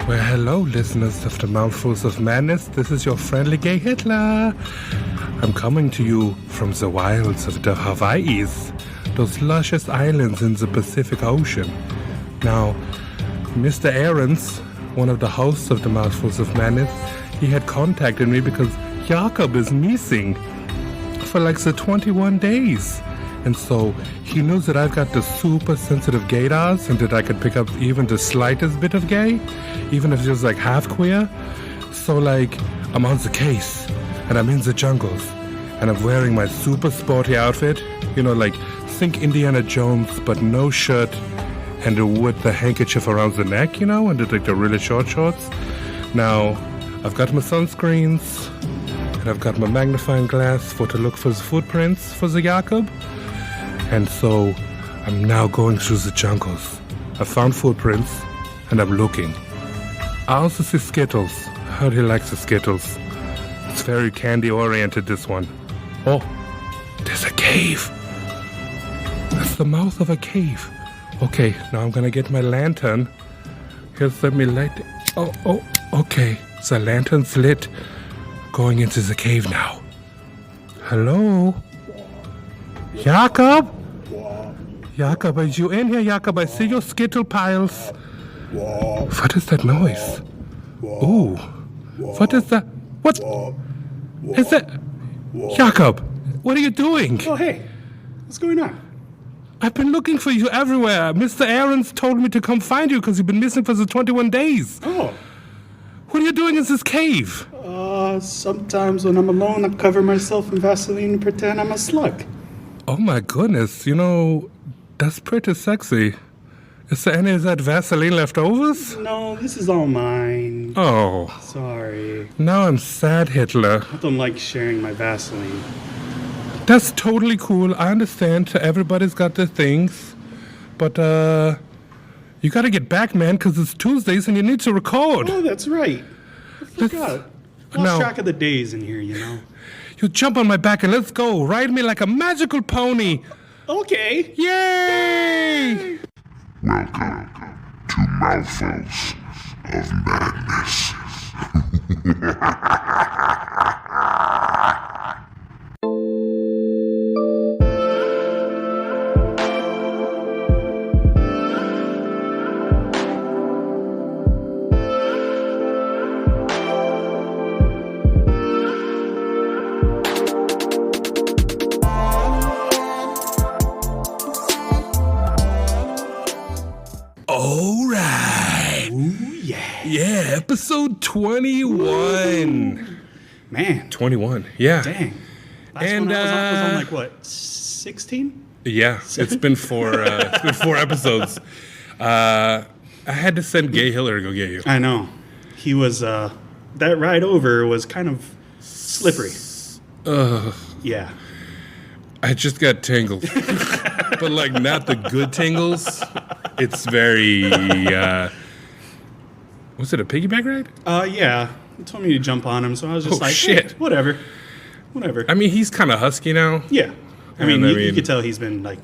Well, hello, listeners of the Mouthfuls of Madness. This is your friendly gay Hitler. I'm coming to you from the wilds of the Hawaiis, those luscious islands in the Pacific Ocean. Now, Mr. Ahrens, one of the hosts of the Mouthfuls of Madness, he had contacted me because Jakob is missing for like the 21 days. And so he knows that I've got the super sensitive gaydars and that I could pick up even the slightest bit of gay, even if it was like half queer. So like, I'm on the case and I'm in the jungles and I'm wearing my super sporty outfit, you know, like think Indiana Jones, but no shirt and with the handkerchief around the neck, you know, and the really short shorts. Now, I've got my sunscreens and I've got my magnifying glass to look for the footprints for the Jakob. And so I'm now going through the jungles. I found footprints and I'm looking. I also see Skittles. How do you like the Skittles? It's very candy oriented, this one. Oh, there's a cave. That's the mouth of a cave. Okay, now I'm gonna get my lantern. Here's, let me light it. Oh, okay. The lantern's lit. Going into the cave now. Hello? Jakob? Jakob, are you in here, Jakob? I see your skittle piles. What is that noise? Ooh. What is that? What? Is that? Jakob, what are you doing? Oh, hey. What's going on? I've been looking for you everywhere. Mr. Ahrens told me to come find you because you've been missing for the 21 days. Oh. What are you doing in this cave? Sometimes when I'm alone, I cover myself in Vaseline and pretend I'm a slug. Oh my goodness, you know, that's pretty sexy. Is there any of that Vaseline leftovers? No, this is all mine. Oh, Sorry. now I'm sad, Hitler. I don't like sharing my Vaseline. That's totally cool. I understand. Everybody's got their things. But, you gotta get back, man, because it's Tuesdays and you need to record. Oh, that's right. I forgot. Lost No. track of the days in here, you know. You jump on my back and let's go. Ride me like a magical pony. Okay. Yay! Welcome to Mouthfuls of Madness. All right. Ooh, yeah. Yeah, episode 21. Man. 21, yeah. Dang. Last And, one I was on like, what, 16? Yeah, it's been four episodes. I had to send Gay Hiller to go get you. I know. He was, that ride over was kind of slippery. Yeah. I just got tangled. But, like, not the good tingles. It's very, was it a piggyback ride? Yeah. He told me to jump on him, so I was just Oh, like, shit. "Eh, whatever. I mean, he's kind of husky now. Yeah. I mean, And you could tell he's been, like,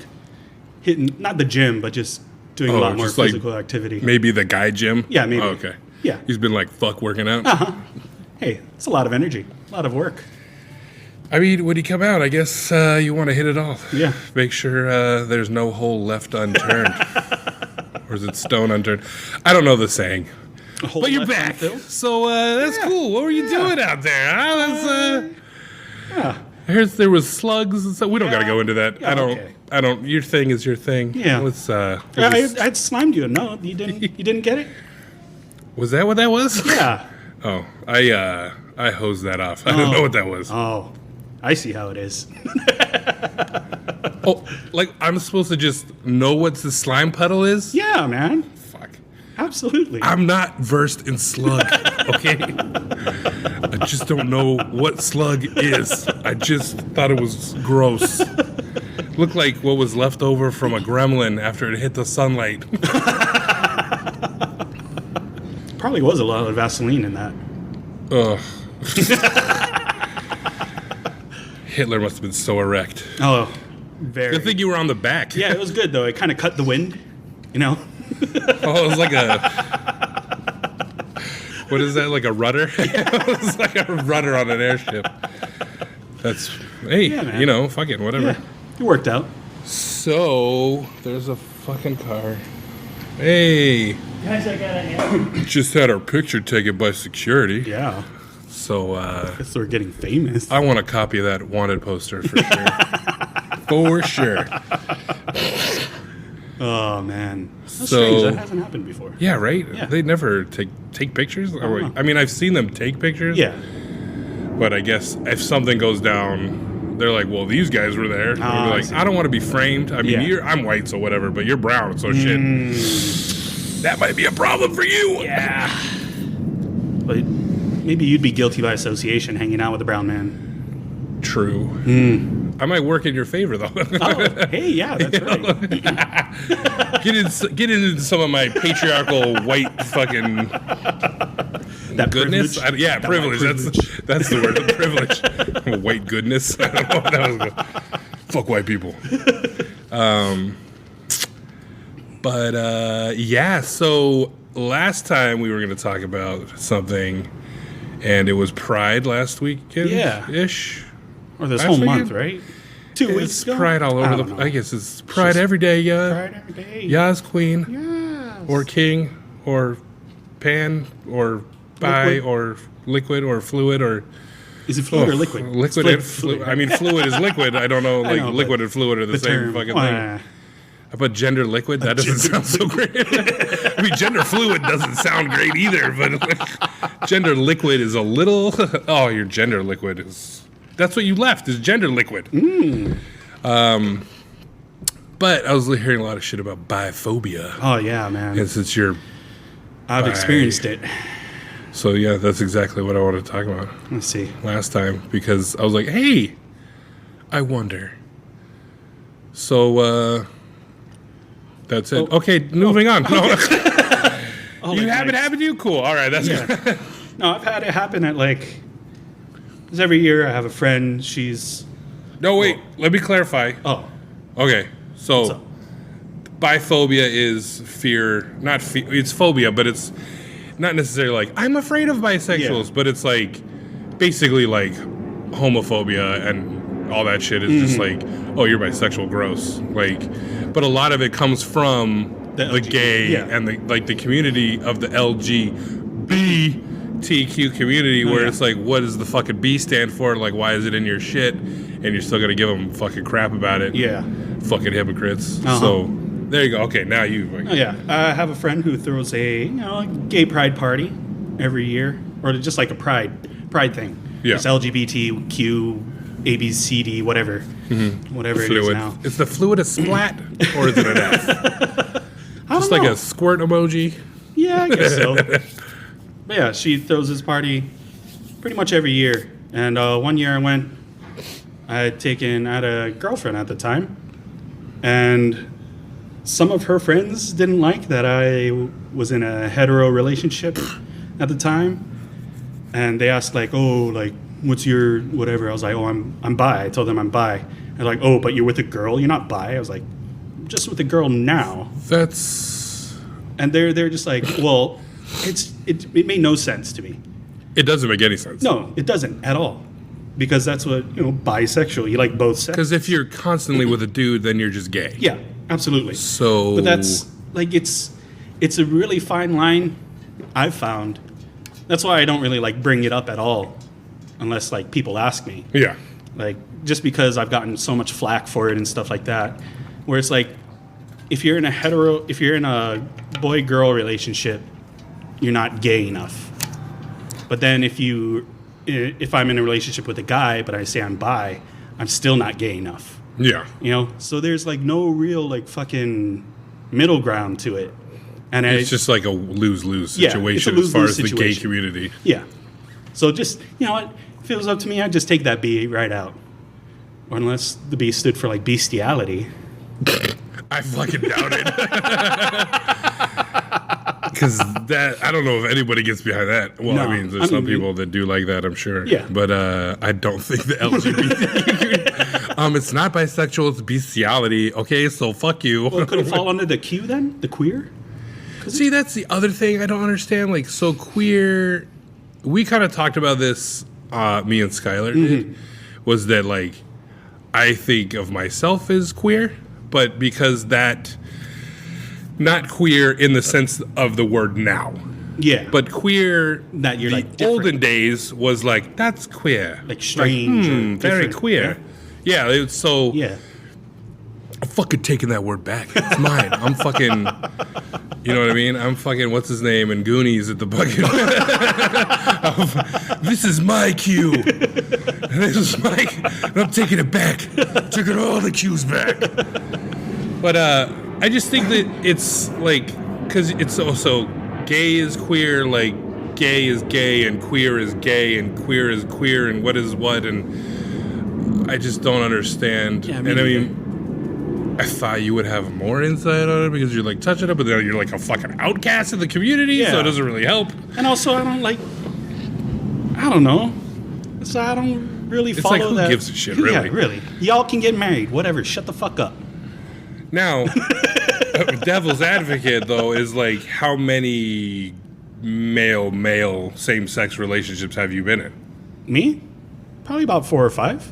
hitting, not the gym, but just doing a lot more just like physical activity. Maybe the guy gym? Yeah, maybe. Oh, okay. Yeah. He's been, like, fuck working out. Hey, it's a lot of energy, a lot of work. I mean, when you come out, I guess you want to hit it off. Yeah. Make sure there's no hole left unturned. Or is it stone unturned? I don't know the saying. A whole But you're left back. field. So that's Yeah. cool. What were you Yeah. doing out there? Huh? That's, Yeah. there was slugs and stuff. We don't Yeah. got to go into that. Yeah, okay. I don't. Your thing is your thing. Yeah. Let's, I'd slimed you. No, you didn't get it? was that what that was? Yeah. Oh, I hosed that off. I don't know what that was. Oh, I see how it is. Oh, like I'm supposed to just know what the slime puddle is? Yeah, man. Fuck. Absolutely. I'm not versed in slug, okay? I just don't know what slug is. I just thought it was gross. Looked like what was left over from a gremlin after it hit the sunlight. Probably was a lot of Vaseline in that. Ugh. Hitler must have been so erect. Oh, very. Good thing you were on the back. Yeah, it was good though. It kind of cut the wind, you know. Oh, it was like a What is that, like a rudder? It's like a rudder on an airship. That's, hey, Yeah, man. you know, fuck it, whatever. Yeah, it worked out. So, there's a fucking car. Hey, Guys, I got a just had our picture taken by security. Yeah, So, guess we're getting famous. I want a copy of that wanted poster for sure. For sure. Oh man, that's So- strange. That hasn't happened before. Yeah, right? Yeah. They never take pictures? Or, know. I mean, I've seen them take pictures. Yeah. But I guess if something goes down, they're like, well, these guys were there. And I they're like, see. I don't want to be framed. I mean, Yeah. I'm white, so whatever, but you're brown, so shit. That might be a problem for you. Yeah. But maybe you'd be guilty by association hanging out with a brown man. True. I might work in your favor, though. Oh, hey, yeah, that's right. Get into some of my patriarchal white fucking That goodness. privilege. Yeah, That privilege. white That's the word. The privilege. White goodness. I don't know what that was. Fuck white people. But yeah. So last time we were going to talk about something, and it was Pride last weekend. Yeah. Ish. Or this Last whole weekend? month, right? 2 weeks It's ago. Pride all over don't the. know. I guess it's Pride just every day. Yeah. Pride every day. Yas queen. Yes. Or king, or pan, or bi, Liquid. or liquid, or fluid, or Is it fluid or liquid? liquid and fluid. I mean, fluid is liquid. I don't know. I Like know, liquid but and fluid are the same term, fucking thing. I put gender liquid. That doesn't sound so great. I mean, gender fluid doesn't sound great either. But gender liquid is a little. Oh, your gender liquid is. That's what you left is gender liquid. But I was hearing a lot of shit about biphobia. Oh yeah, man. And since you're I've experienced it. so yeah, that's exactly what I wanted to talk about Let's see. last time because I was like, hey, I wonder. So that's it. Oh. Okay, moving on. No. Oh, You like, have it like- happen to you? Cool. All right, that's Yeah. good. No, I've had it happen at like. Because every year I have a friend. She's. No, wait. Let me clarify. Oh. Okay, What's so up? biphobia is fear, not fear. It's phobia, but it's not necessarily like I'm afraid of bisexuals, Yeah. but it's like basically like homophobia and all that shit is just like, oh, you're bisexual, gross. Like, but a lot of it comes from The the gay yeah. and the like the community of the LGBTQ community, where yeah. it's like, what does the fucking B stand for? Like, why is it in your shit? And you're still gonna give them fucking crap about it. Yeah. Fucking hypocrites. Uh-huh. So there you go. Okay, now you. Oh yeah. I have a friend who throws a gay pride party every year, or just like a pride thing. Yeah. It's LGBTQ, ABCD, whatever, whatever it is Fluid. now. Is the fluid a splat or is it an F? I Just don't like know. a squirt emoji. Yeah, I guess so. But yeah, she throws this party pretty much every year. And one year I went, I had a girlfriend at the time, and some of her friends didn't like that I was in a hetero relationship at the time. And they asked like, oh, like, what's your whatever? I was like, oh, I'm bi. I told them I'm bi. They're like, oh, but you're with a girl? You're not bi? I was like, I'm just with a girl now. That's. And they're just like, well, it made no sense to me. It doesn't make any sense. No, it doesn't at all, because that's what bisexual. You like both sexes. Because if you're constantly with a dude, then you're just gay. Yeah, absolutely. So. But that's like it's a really fine line. I've found. That's why I don't really like bring it up at all, unless like people ask me. Yeah. Like just because I've gotten so much flack for it and stuff like that, where it's like, if you're in a boy-girl relationship, you're not gay enough. But then if I'm in a relationship with a guy, but I say I'm bi, I'm still not gay enough. Yeah. So there's like no real like fucking middle ground to it. And It's just like a lose-lose Yeah, it's a situation as far lose-lose as the gay situation. community. yeah. So just what, if it was up to me, I'd just take that B right out. Or unless the B stood for like bestiality. I fucking doubt it. Because that, I don't know if anybody gets behind that. Well, No, I mean, there's I some mean, people that do like that, I'm sure. Yeah. But I don't think the LGBT. It's not bisexual, it's bestiality. Okay, so fuck you. Well, could it fall under the Q then? The queer? See, that's the other thing I don't understand. Like, so queer. We kind of talked about this. Me and Skylar did, was that like I think of myself as queer, but because that not queer in the sense of the word now. Yeah. But queer, That you're, the like, different. olden days was like, that's queer. Like strange or very different. queer. Yeah, it's so... Yeah. I'm fucking taking that word back. It's mine. I'm fucking... You know what I mean? I'm fucking, what's his name, in Goonies at the bucket. This is my cue. This is my... I'm taking it back. Taking all the cues back. But I just think that it's like... Because it's also... Gay is queer, like gay is gay and queer is gay and queer is queer and what is what, and I just don't understand. Yeah, and I mean, I thought you would have more insight on it because you're like touching it, but then you're like a fucking outcast in the community, so Yeah. it doesn't really help. And also, I don't know. So I don't really follow like, who that. gives a shit, really? Yeah, really. Y'all can get married, whatever. Shut the fuck up. Now, devil's advocate though is like, how many male same-sex relationships have you been in? Me? Probably about 4 or 5.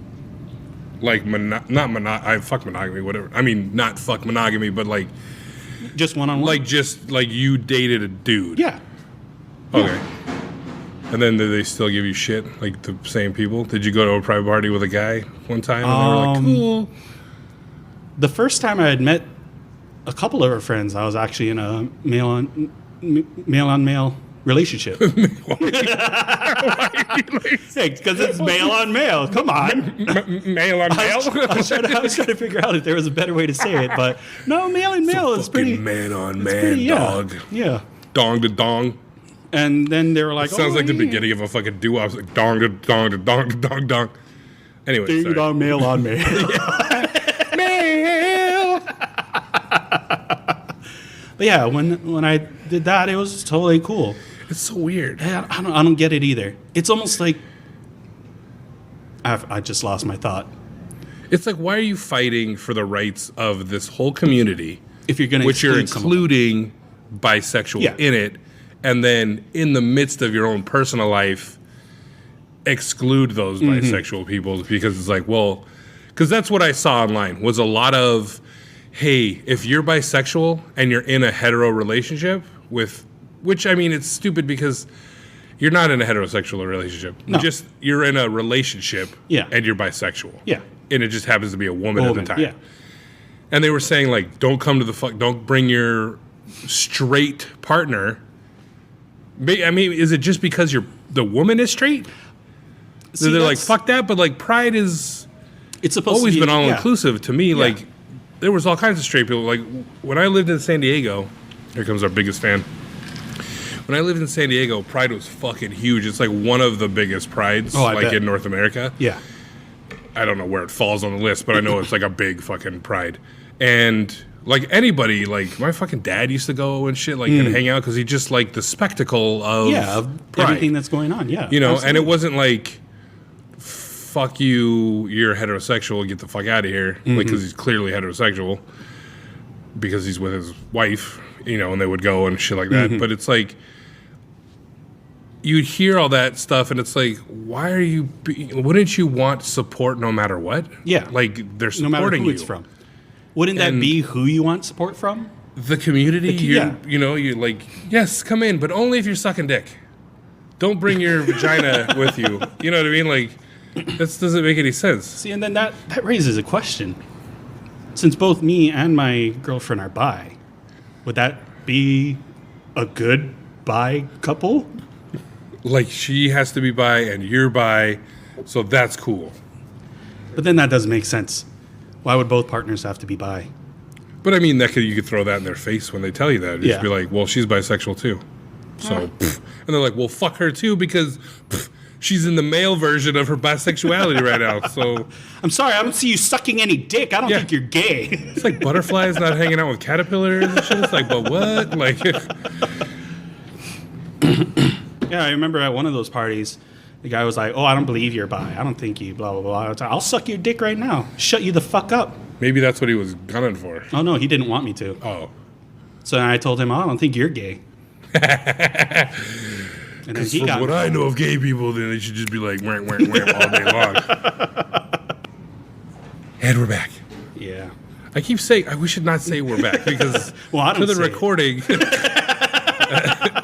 Like, fuck monogamy, whatever. I mean, not fuck monogamy, but like, Just one-on-one? like just like you dated a dude. Yeah. Okay. And then did they still give you shit, like the same people? Did you go to a private party with a guy one time and they were like, cool? The first time I had met a couple of her friends, I was actually in a male-on-male relationship. Because it's male-on-male. Come on. Male on male? I was trying to figure out if there was a better way to say it, but no, male and male is pretty... man on it's man, pretty, yeah. dog. Yeah. Dong to dong. And then they were like, Sounds like the yeah. beginning of a fucking doo-wop. Like dong to dong to dong to dong dong. Anyway, Ding sorry. dong, male on male. Male. But yeah, when I did that, it was totally cool. It's so weird. I don't get it either. It's almost like I just lost my thought. It's like, why are you fighting for the rights of this whole community, If you're going to which you're including bisexual Yeah. in it, and then in the midst of your own personal life, exclude those bisexual people because it's like, well, because that's what I saw online was a lot of, hey, if you're bisexual and you're in a hetero relationship with, which I mean, it's stupid because you're not in a heterosexual relationship. No. Just you're in a relationship Yeah. and you're bisexual. Yeah. And it just happens to be a woman at the time. Yeah. And they were saying like, don't come to the don't bring your straight partner. I mean, is it just because the woman is straight? See, They're like, that's- fuck that, but like pride is It's supposed always to be, been all inclusive to me. Yeah. Like there was all kinds of straight people. Like when I lived in San Diego, here comes our biggest fan. When I lived in San Diego, Pride was fucking huge. It's like one of the biggest prides I like bet. in North America. Yeah. I don't know where it falls on the list, but I know it's like a big fucking pride. And like anybody, like my fucking dad used to go and shit, like and hang out because he just liked the spectacle of Of pride. everything that's going on. Yeah. You know, and absolutely. it wasn't like, fuck you, you're heterosexual, get the fuck out of here. Like, because he's clearly heterosexual because he's with his wife, you know, and they would go and shit like that. But it's like, you'd hear all that stuff and it's like, why are you, wouldn't you want support no matter what? Yeah. Like, they're no matter supporting who you. it's from. Wouldn't that And- be who you want support from? The community, yeah. you know, you're like, yes, come in, but only if you're sucking dick. Don't bring your vagina with you. You know what I mean? Like, this doesn't make any sense. See, and then that raises a question. Since both me and my girlfriend are bi, would that be a good bi couple? Like, she has to be bi and you're bi, so that's cool. But then that doesn't make sense. Why would both partners have to be bi? But I mean, you could throw that in their face when they tell you that. Just Yeah. be like, well, she's bisexual too. So, and they're like, well, fuck her too because she's in the male version of her bisexuality right now. So I'm sorry, I don't see you sucking any dick. I don't Yeah. think you're gay. it's like butterflies not hanging out with caterpillars and shit. It's like, but what? Like, Yeah, I remember at one of those parties, the guy was like, "Oh, I don't believe you're bi. I don't think you blah blah blah." I was like, "I'll suck your dick right now. Shut you the fuck up." maybe that's what he was gunning for. Oh no, he didn't want me to. Oh, So I told him, oh, I don't think you're gay. And then he From got what I know of gay people, then they should just be like, wham, wham, wham, all day long. And we're back. Yeah. I keep saying, we should not say we're back because Well, I don't to the say it. recording,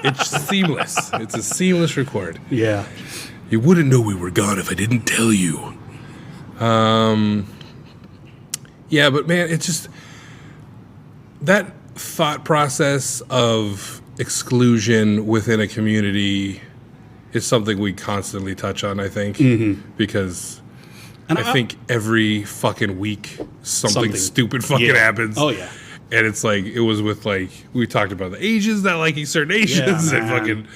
it's seamless. It's a seamless record. Yeah. You wouldn't know we were gone if I didn't tell you. Yeah, but man, it's just that thought process of exclusion within a community is something we constantly touch on, I think, because And I think every fucking week something stupid fucking Yeah. happens. Oh, yeah. And it's like, it was with like, we talked about the Asians not liking certain Asians and man. fucking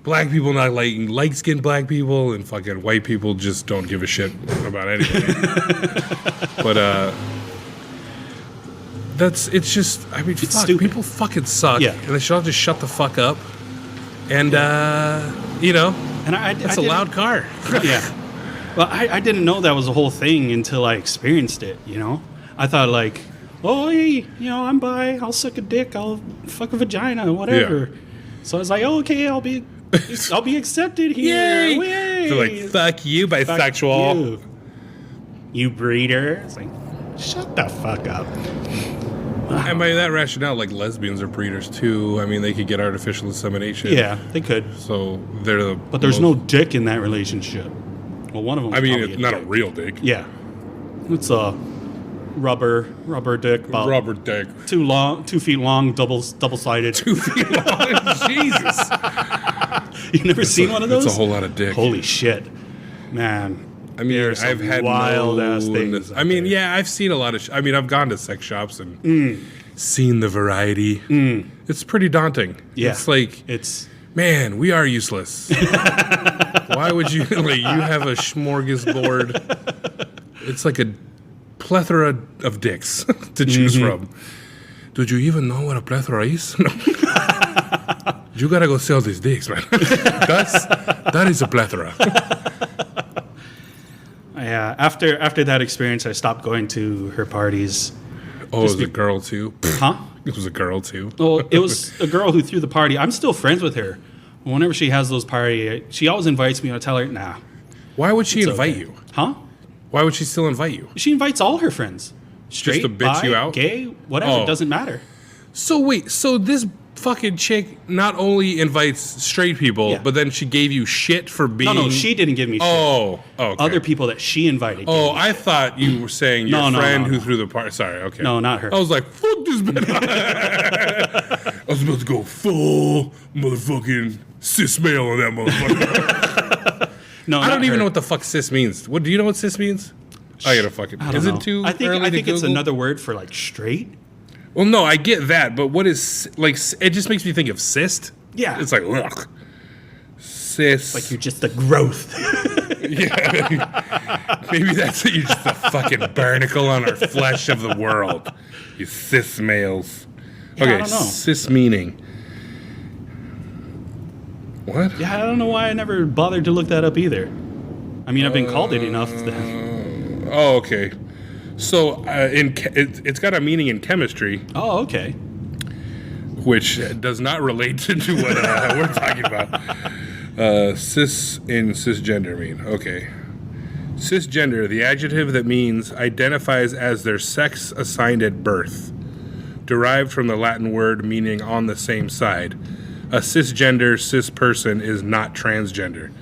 black people not liking light-skinned black people, and fucking white people just don't give a shit about anything. But, it's just, I mean, fuck, stupid. people fucking suck. Yeah. And they should all just shut the fuck up. And, you know, And I that's a didn't- loud car. Yeah. Well, I didn't know that was a whole thing until I experienced it, you know? I thought, like, oh, hey, you know, I'm bi, I'll suck a dick, I'll fuck a vagina, whatever. So I was like, oh, okay, I'll be accepted here. Yay! Yay! They're like, fuck you, Fuck bisexual. you breeder. It's like, shut the fuck up. And by that rationale, like, lesbians are breeders too. I mean, they could get artificial insemination. Yeah, they could. So they're the. But there's no dick in that relationship. Well, one of them. I mean, it's not a dick. real dick. Yeah, it's a rubber dick, about Rubber dick. 2 feet long, double sided. 2 feet long. Jesus. You never seen one of those? That's a whole lot of dick. Holy shit, man! I mean, There's I've some had wild ass things. I mean, out there. yeah, I've seen a lot of. I mean, I've gone to sex shops and seen the variety. It's pretty daunting. Yeah. It's like, It's man, we are useless. Why would you like? You have a smorgasbord. It's like a plethora of dicks to choose from. Did you even know what a plethora is? No. You gotta go sell these dicks, man. That is a plethora. yeah. After that experience, I stopped going to her parties. Oh, it was a girl too. Huh? It was a girl too. Well, it was a girl who threw the party. I'm still friends with her. Whenever she has those parties, she always invites me. I tell her, nah. Why would she It's invite okay. you? Huh? Why would she still invite you? She invites all her friends. Straight, to bitch bi, you out? gay, whatever. Oh. It doesn't matter. So wait, so this fucking chick not only invites straight people, Yeah. but then she gave you shit for being. No, she didn't give me shit. Oh, okay. Other people that she invited. gave Oh, me I thought you were saying your No, friend no, who no. threw the party. Sorry, okay. No, not her. I was like, fuck this bitch. I was about to go full motherfucking cis male on that motherfucker. No, I don't even know what the fuck cis means. What do you know what cis means? I gotta fucking. I don't Is know. it too I think early I think to it's Google? another word for like straight. Well, no, I get that, but what is like? It just makes me think of cyst. Yeah. It's like ugh. Cis. Like you're just a growth. Yeah. Maybe that's it. You're just a fucking barnacle on our flesh of the world. You cis males. I Okay, don't know. cis meaning. What? Yeah, I don't know why I never bothered to look that up either. I mean, I've been called it enough. Oh, okay. So it's got a meaning in chemistry, Oh, okay. which does not relate to what we're talking about. Cis in cisgender mean. Okay. Cisgender, the adjective that means identifies as their sex assigned at birth, derived from the Latin word meaning on the same side. A cisgender cis person is not transgender.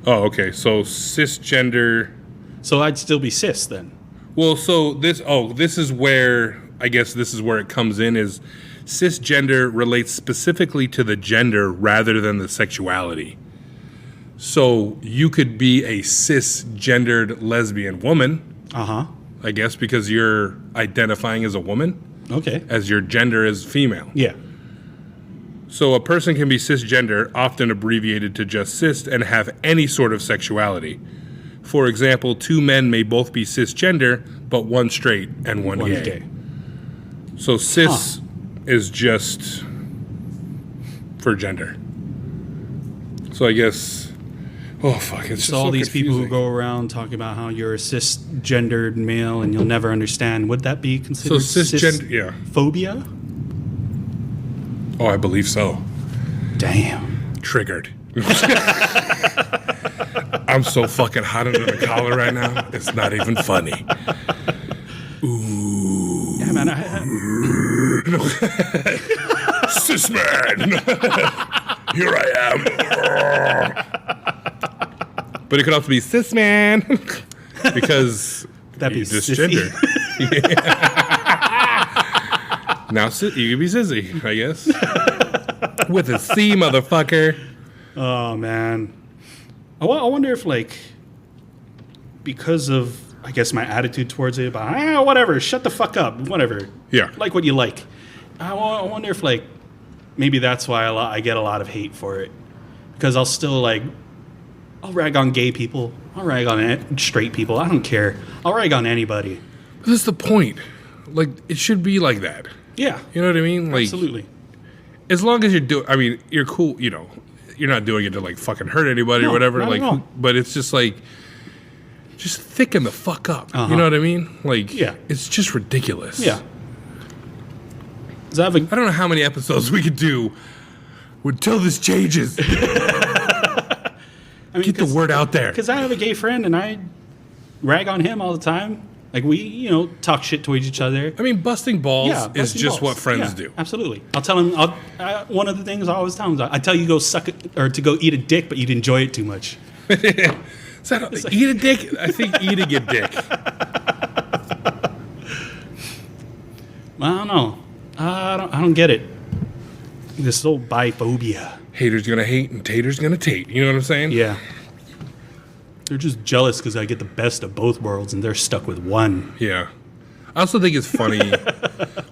Oh, okay. So cisgender. So I'd still be cis then. Well, so this is where I guess this is where it comes in is cisgender relates specifically to the gender rather than the sexuality. So you could be a cisgendered lesbian woman, I guess, because you're identifying as a woman, Okay. as your gender is female. Yeah. So a person can be cisgender, often abbreviated to just cis, and have any sort of sexuality. For example, two men may both be cisgender, but one straight and one One's gay. gay. So cis is just for gender. So I guess, oh fuck, it's just So all these people who confusing. go around talking about how you're a cisgendered male and you'll never understand, would that be So considered cisgender, yeah. phobia? Oh, I believe so. Damn. Triggered. I'm so fucking hot under the collar right now. It's not even funny. Ooh. Yeah, man. Cis man. Here I am. But it could also be cis man. Because That'd be you're cisgender. Now you can be sissy, I guess. With a C, motherfucker. Oh, man. I wonder if, like, because of, I guess, my attitude towards it, about, whatever, shut the fuck up, whatever. Yeah. Like what you like. I wonder if, like, maybe that's why I get a lot of hate for it. Because I'll still, like, I'll rag on gay people. I'll rag on straight people. I don't care. I'll rag on anybody. But that's the point. Like, it should be like that. Yeah. You know what I mean? Like, Absolutely. as long as you're cool, you know, you're not doing it to like fucking hurt anybody or No, whatever. not Like, at all. but it's just like, just thicken the fuck up. Uh-huh. You know what I mean? Like, Yeah. it's just ridiculous. Yeah. 'Cause I have a I don't know how many episodes we could do until this changes. Get the word out there. Because I have a gay friend and I rag on him all the time. Like, we, you know, talk shit towards each other. I mean, busting balls Yeah, is busting just balls. what friends Yeah, do. Absolutely. I'll tell him. One of the things I always tell him is I tell you go suck it or to go eat a dick, but you'd enjoy it too much. Is that eat a dick? I think eating a dick. I don't know. I don't get it. This whole biphobia. Haters gonna hate and taters gonna tate. You know what I'm saying? Yeah. They're just jealous because I get the best of both worlds and they're stuck with one. Yeah. I also think it's funny,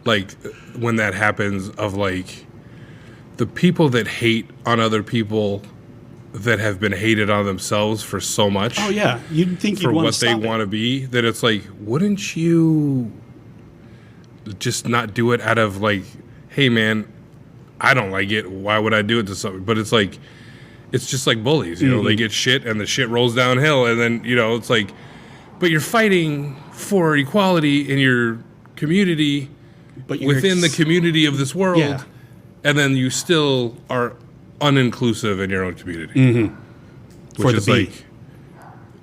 like, when that happens, of, like, the people that hate on other people that have been hated on themselves for so much. Oh, yeah. You'd think For you'd want what to they stop want to be, that it's like, wouldn't you just not do it out of, like, hey, man, I don't like it. Why would I do it to somebody? But it's like, it's just like bullies, you know, they get shit and the shit rolls downhill. And then, you know, it's like, but you're fighting for equality in your community, but you're within the community of this world. Yeah. And then you still are uninclusive in your own community. Which For the is B. like,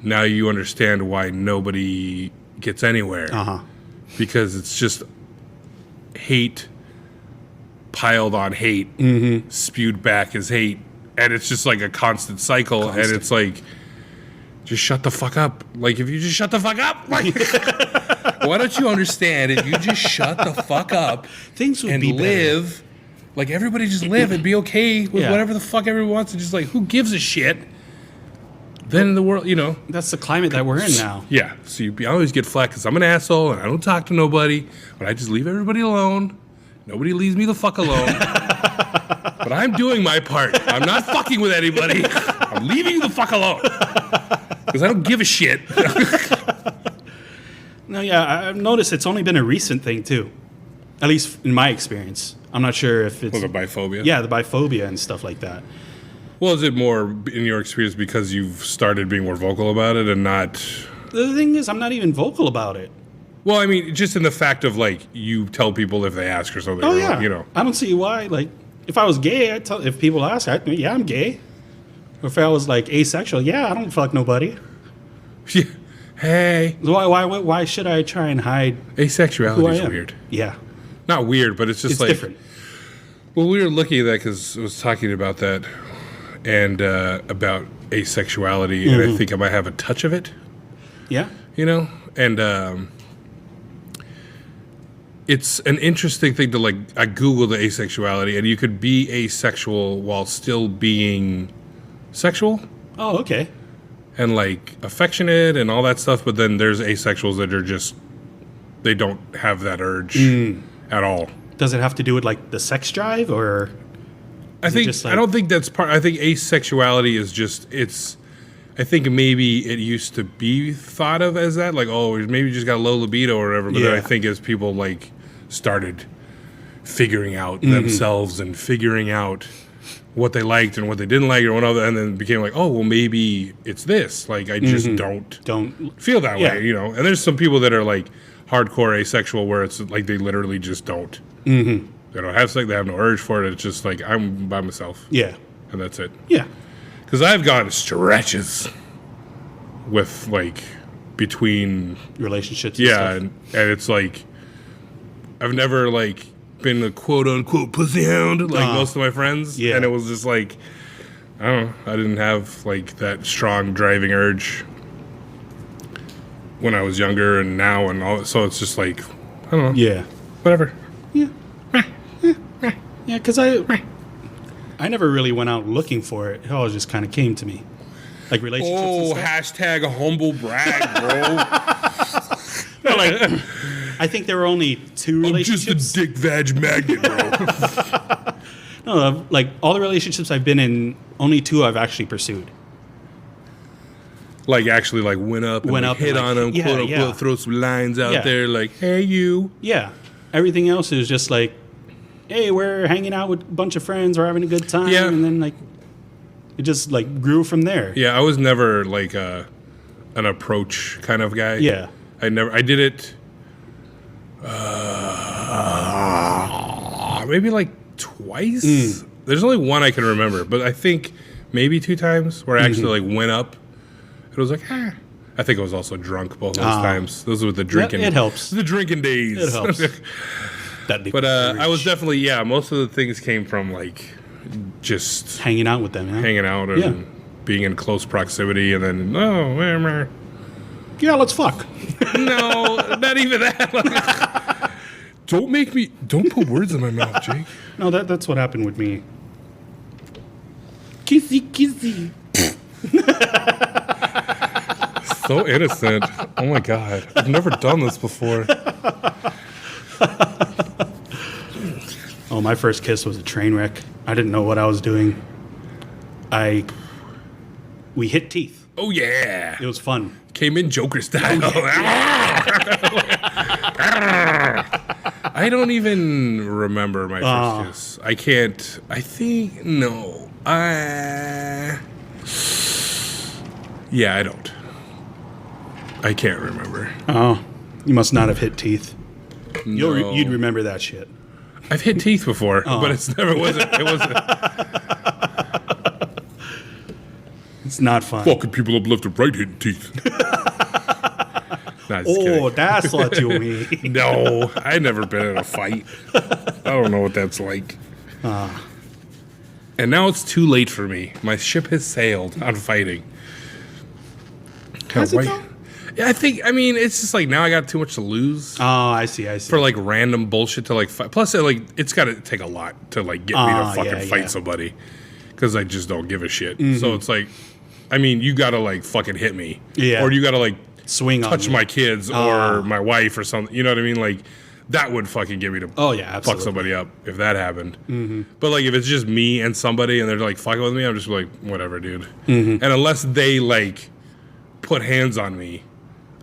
now you understand why nobody gets anywhere. Uh-huh. Because it's just hate piled on hate, spewed back as hate. And it's just like a constant cycle. And it's like, just shut the fuck up. Like, if you just shut the fuck up, like, why don't you understand if you just shut the fuck up Things would and be better. live, like, everybody just live and be okay with Yeah. whatever the fuck everyone wants, and just like, who gives a shit? Then the world, you know. That's the climate that we're in now. Yeah, so I always get flack because I'm an asshole and I don't talk to nobody, but I just leave everybody alone. Nobody leaves me the fuck alone. But I'm doing my part. I'm not fucking with anybody. I'm leaving you the fuck alone. Because I don't give a shit. No, yeah, I've noticed it's only been a recent thing, too. At least in my experience. I'm not sure if it's... The biphobia? Yeah, the biphobia and stuff like that. Well, is it more in your experience because you've started being more vocal about it and not... The thing is, I'm not even vocal about it. Well, I mean, just in the fact of, like, you tell people if they ask or something. Oh, or, yeah. You know. I don't see why. Like, if I was gay, if people ask, yeah, I'm gay. Or if I was, like, asexual, yeah, I don't fuck nobody. Yeah. Hey. Why should I try and hide who I Asexuality is am? weird. Yeah, Not weird, but it's just it's like... different. Well, we were looking at that because I was talking about that and about asexuality, and I think I might have a touch of it, Yeah? you know? And it's an interesting thing to, like, I Googled the asexuality, and you could be asexual while still being sexual Oh, okay. and, like, affectionate and all that stuff, but then there's asexuals that are just, they don't have that urge at all. Does it have to do with, like, the sex drive, or... I think just like- I don't think that's part. I think asexuality is just it's. I think maybe it used to be thought of as that, like, oh, maybe you just got low libido or whatever. But then I Yeah. think as people like started figuring out themselves and figuring out what they liked and what they didn't like or whatever, and then became like, oh, well, maybe it's this. Like, I just Don't... feel that Yeah. way, you know. And there's some people that are like hardcore asexual where it's like they literally just don't. They don't have sex. They have no urge for it. It's just like I'm by myself, Yeah. and that's it. Yeah. Because I've gone stretches with like between Relationships. And yeah, stuff. and it's like I've never like been a quote unquote pussy hound like most of my friends. Yeah. And it was just like I don't know. I didn't have like that strong driving urge when I was younger and now and all. So it's just like I don't know. Yeah. Whatever. Yeah. Yeah, because I never really went out looking for it. It always just kind of came to me. Like relationships and Oh, stuff. hashtag humble brag, bro. No, like, I think there were only 2 I'm just relationships. a dick vag magnet, bro. No, like all the relationships I've been in, only 2 I've actually pursued. Like actually like went up and like, hit and, on them, yeah, quote unquote, yeah. throw some lines out Yeah. there like, hey you. Yeah. Everything else is just like, hey, we're hanging out with a bunch of friends, we're having a good time, Yeah. and then like it just like grew from there. Yeah, I was never like an approach kind of guy. Yeah. I did it maybe like twice. There's only one I can remember, but I think maybe 2 times where I actually like went up. It was like, I think I was also drunk both those times. Those were the drinking. it helps. The drinking days. It helps. That'd be But I was rich. definitely, most of the things came from like just hanging out with them. Yeah. hanging out and Yeah. being in close proximity and then, Yeah, let's fuck. no, not even that. Don't put words in my mouth, Jake. No, that's what happened with me. Kissy, kissy. So innocent. Oh my God. I've never done this before. Oh, my first kiss was a train wreck. I didn't know what I was doing. We hit teeth. Oh yeah. It was fun. Came in Joker style. I don't even remember my first kiss. I can't. I think no. Yeah, I don't. I can't remember. Oh, you must not have hit teeth. No. You'd remember that shit. I've hit teeth before, but it wasn't. It's not fun. Fucking people up left and right hitting teeth. Nah, just Oh, kidding. that's what you mean. No, I've never been in a fight. I don't know what that's like. And now it's too late for me. My ship has sailed on fighting. Has it though? Yeah, I mean, it's just like now I got too much to lose Oh, I see. for like random bullshit to like fight. Plus, it's got to take a lot to like get me to fucking fight somebody because I just don't give a shit. So it's like, I mean, you got to like fucking hit me. Yeah. Or you got to like Swing on touch me. my kids or my wife or something. You know what I mean? Like that would fucking get me to Oh, yeah, fuck absolutely. somebody up if that happened. But like if it's just me and somebody and they're like fucking with me, I'm just like whatever, dude. And unless they like put hands on me,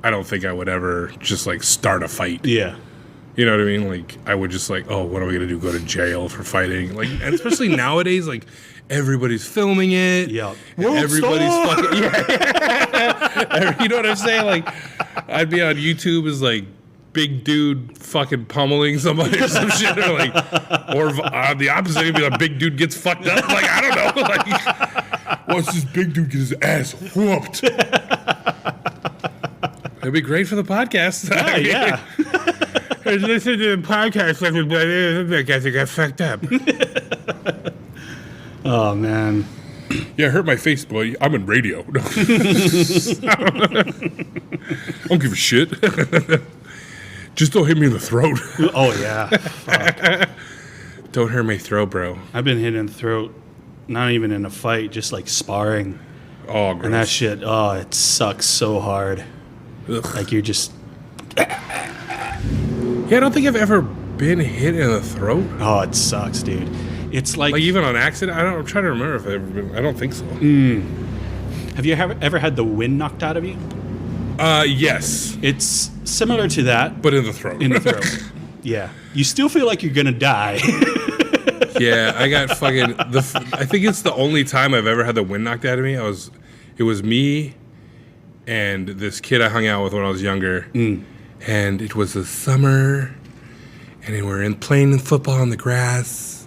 I don't think I would ever just like start a fight. Yeah. You know what I mean? Like I would just like, oh, what are we gonna do? Go to jail for fighting? Like, and especially nowadays, like everybody's filming it. Yeah. And everybody's fucking you know what I'm saying? Like I'd be on YouTube as like big dude fucking pummeling somebody or some shit, or like, or the opposite, it'd be like big dude gets fucked up. Like I don't know. Like watch this big dude get his ass whooped. It'd be great for the podcast. Yeah. Listen to the podcast, everybody. I guess I got fucked up. Oh man. Yeah, I hurt my face, boy. I'm in radio. I don't give a shit. Just don't hit me in the throat. Oh yeah. Fuck. Don't hurt my throat, bro. I've been hit in the throat, not even in a fight, just like sparring. Oh, gross. And that shit, oh, it sucks so hard. Ugh. Like you're just, Yeah, I don't think I've ever been hit in the throat. oh, it sucks, dude. It's like, Like even on accident. I'm trying to remember if I've ever been. I don't think so. have you ever had the wind knocked out of you? Yes, It's similar to that but in the throat. in the throat. Yeah. You still feel like you're gonna die. Yeah, I got fucking. I think it's the only time I've ever had the wind knocked out of me. It was me and this kid I hung out with when I was younger, and it was the summer, And then we were playing football on the grass.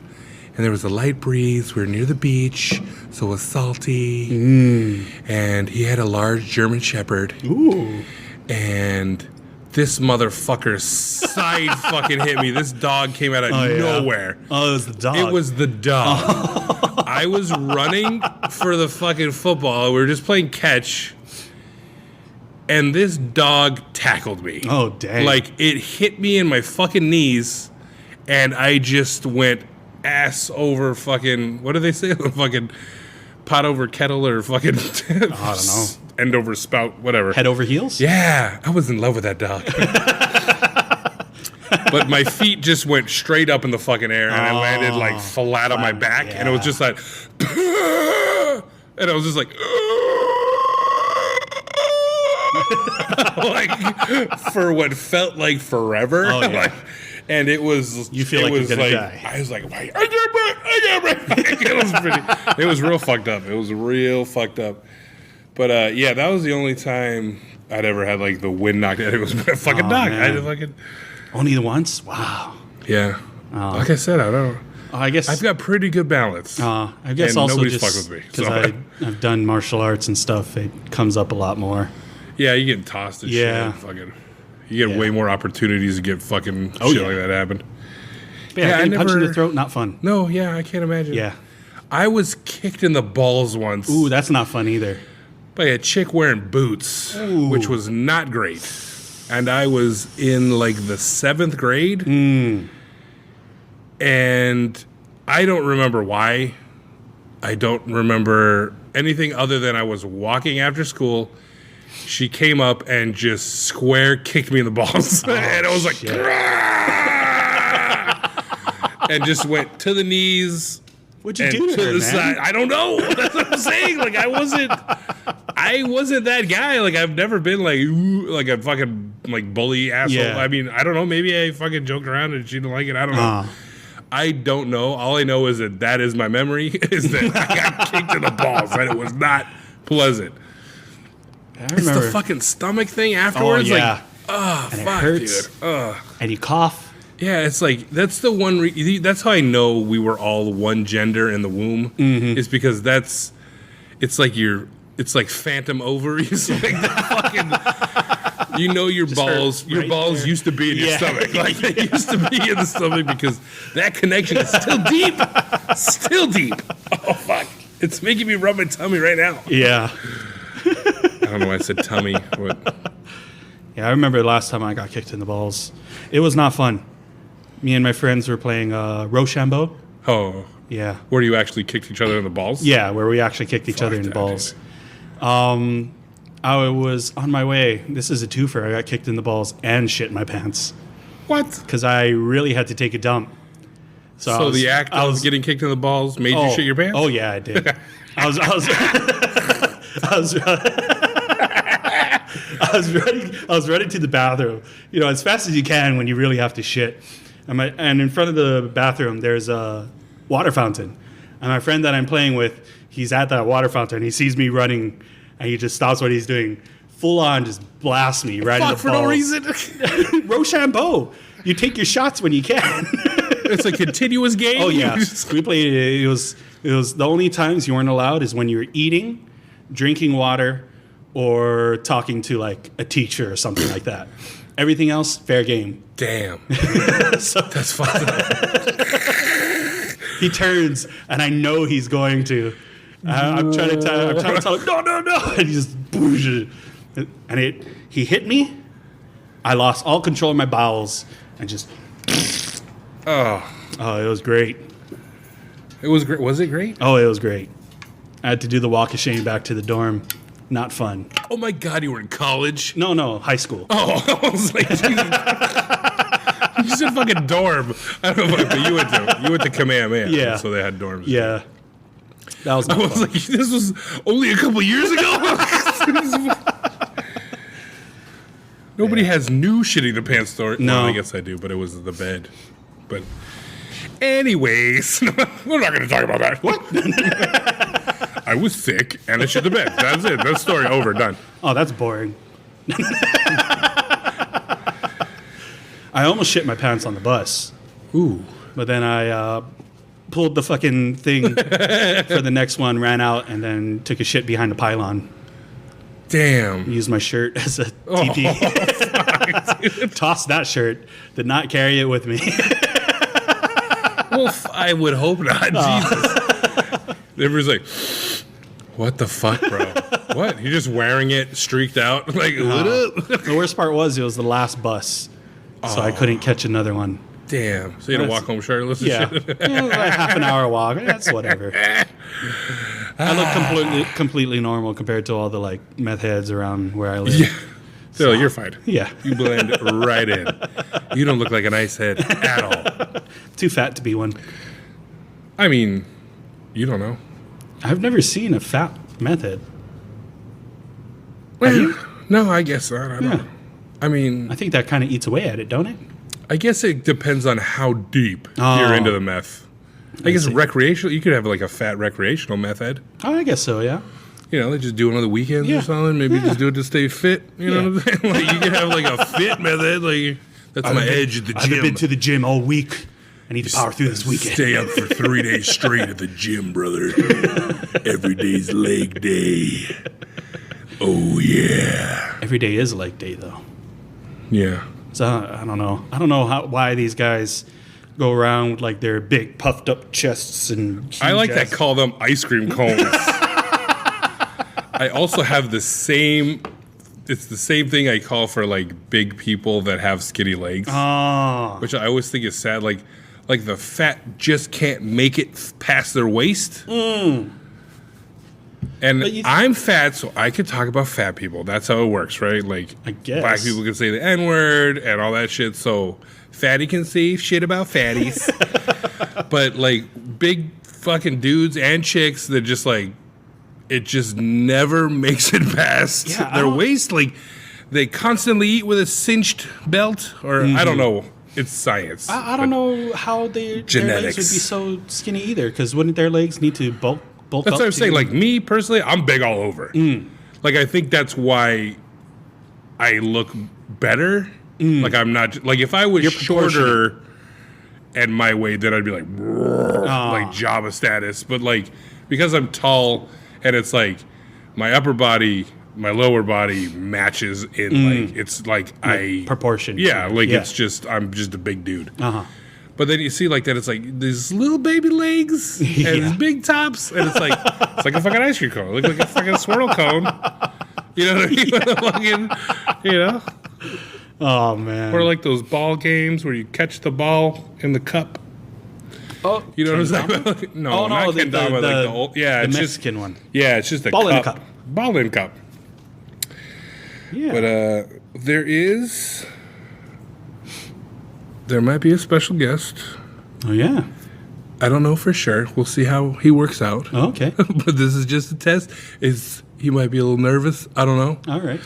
And there was a light breeze. We were near the beach, so it was salty. And he had a large German Shepherd. Ooh. And this motherfucker side fucking hit me. This dog came out of nowhere. Oh, it was the dog. It was the dog. I was running for the fucking football. We were just playing catch. And this dog tackled me. Oh, dang. Like, it hit me in my fucking knees. And I just went ass over fucking, what do they say? Fucking pot over kettle or fucking, I don't know. End over spout, whatever. Head over heels? Yeah, I was in love with that dog. But my feet just went straight up in the fucking air, and I landed like flat on my back, and it was just like, and I was just like, like for what felt like forever. Oh, yeah. Like, and it was, You feel like you're gonna die. I was like, it was real fucked up. It was real fucked up. But yeah, that was the only time I'd ever had like the wind knocked out. It was a fucking dog. man. I had fucking Only once? Wow. yeah. Like I said, I don't know. I guess I've got pretty good balance. I guess and also nobody's just fucked with me, because so. I've done martial arts and stuff. It comes up a lot more. Yeah, you get tossed and Yeah. shit. Fucking, you get way more opportunities to get fucking shit yeah. like that happen. But yeah, Yeah, I getting punched in never- the throat, not fun. No, yeah, I can't imagine. Yeah. I was kicked in the balls once Ooh, that's not fun either. by a chick wearing boots, which was not great. And I was in like the 7th grade. And I don't remember why. I don't remember anything other than I was walking after school. She came up and just square kicked me in the balls. And I was like, and just went to the knees. What'd you And do to her, the man? side. I don't know. That's what I'm saying. Like I wasn't that guy. Like I've never been like ooh, like a fucking like bully asshole. Yeah. I mean, I don't know. Maybe I fucking joked around and she didn't like it. I don't know. I don't know. All I know is that is my memory. Is that I got kicked in the balls and it was not pleasant. I It's remember. the fucking stomach thing afterwards. Oh, yeah. Like, oh, And it fuck, hurts. dude. And you cough. Yeah, it's like that's the one. That's how I know we were all one gender in the womb. Is because it's like it's like phantom ovaries. Like the fucking, you know, your balls right balls there. used to be in your Yeah. stomach. Like they used to be in the stomach because that connection is still deep, still deep. Oh fuck! It's making me rub my tummy right now. Yeah. I don't know why I said tummy. But Yeah, I remember the last time I got kicked in the balls. It was not fun. Me and my friends were playing Rochambeau. oh, Yeah. where you actually kicked each other in the balls? Yeah, where we actually kicked each other in the that, balls. I was on my way. This is a twofer. I got kicked in the balls and shit in my pants What? because I really had to take a dump. So the act of getting kicked in the balls made you shit your pants? Oh yeah, I did. I was running to the bathroom, you know, as fast as you can when you really have to shit. And in front of the bathroom, there's a water fountain. And my friend that I'm playing with, he's at that water fountain. He sees me running, and he just stops what he's doing. Full on, just blasts me right in the Fuck for no balls. reason. Rochambeau. You take your shots when you can. It's a continuous game. Oh yeah, we played it. It was the only times you weren't allowed is when you were eating, drinking water, or talking to like a teacher or something like that. Everything else, fair game. Damn. So That's fucked up. he turns, and I know he's going to. I'm trying to tell him, no, and he just boosh it. And he hit me. I lost all control of my bowels and just. Oh, Oh, it was great. it was great. Was it great? Oh, it was great. I had to do the walk of shame back to the dorm. Not fun. Oh my God, you were in college. No, high school. Oh, I was like, Jesus. You said fucking dorm. I don't know, but you went to Kamehameha. Yeah. So they had dorms. Yeah. That was I not was fun. like, this was only a couple years ago. Nobody has new shitting the pants story. No. Well, I guess I do, but it was the bed. But anyways, we're not going to talk about that. What? I was sick and I shit the bed. That's it. That's story over. Done. Oh, that's boring. I almost shit my pants on the bus, Ooh. but then I pulled the fucking thing for the next one, ran out, and then took a shit behind the pylon. Damn. Used my shirt as a TP. Tossed that shirt. Did not carry it with me. Well, I would hope not. Jesus. Everybody's like, what the fuck, bro? What? You're just wearing it streaked out? Like, what up? The worst part was it was the last bus, so I couldn't catch another one. Damn. So you had to walk home shirtless and Yeah, shit? yeah, like half an hour walk. That's whatever. I look completely normal compared to all the like meth heads around where I live. Yeah. So you're fine. Yeah. You blend right in. You don't look like an ice head at all. Too fat to be one. I mean, you don't know. I've never seen a fat meth head. Well, no, I guess not. I don't Yeah. know. I mean, I think that kind of eats away at it, don't it? I guess it depends on how deep Oh. you're into the meth. I guess see. recreational, you could have like a fat recreational meth head. Oh, I guess so, yeah. You know, they just do it on the weekends Yeah. or something. Maybe Yeah. just do it to stay fit. You know Yeah. what I'm saying? Like you could have like a fit method. Like that's my edge at the I haven't gym. been to the gym all week. I need to power through this weekend. Stay up for 3 days straight at the gym, brother. Every day's leg day. Oh yeah. Every day is leg day, though. Yeah. So I don't know. I don't know why these guys go around with like their big puffed up chests and. I like huge that. Call them ice cream cones. I also have the same. It's the same thing I call for like big people that have skinny legs, Oh, which I always think is sad. Like the fat just can't make it past their waist. And But you- I'm fat, so I could talk about fat people. That's how it works, right? Like I guess. black people can say the N-word and all that shit. So fatty can say shit about fatties. But like big fucking dudes and chicks that just like it just never makes it past Yeah, I their don't- waist. Like they constantly eat with a cinched belt, or I don't know. It's science. I don't know how their legs Genetics. would be so skinny either. Because wouldn't their legs need to bulk That's up? what I'm saying. to- Like me personally, I'm big all over. Like I think that's why I look better. Like I'm not like if I was You're shorter and my weight, then I'd be like like Jabba status. But like because I'm tall and it's like my upper body, my lower body matches in like it's like I proportion. Yeah, like Yeah. it's just I'm just a big dude. Uh-huh. But then you see like that it's like these little baby legs and Yeah. these big tops, and it's like a fucking ice cream cone. It looks like a fucking swirl cone. You know what I mean? Fucking, you know, Oh man. or like those ball games where you catch the ball in the cup. oh, You know what I'm kendama? saying? No, Oh no, not the, kendama. Like the old, yeah, the it's Mexican just one. yeah, it's just a Ball in a cup. cup. Ball in cup. Yeah. But there might be a special guest. oh yeah. I don't know for sure. We'll see how he works out. Oh, okay. But this is just a test. He might be a little nervous. I don't know. All right.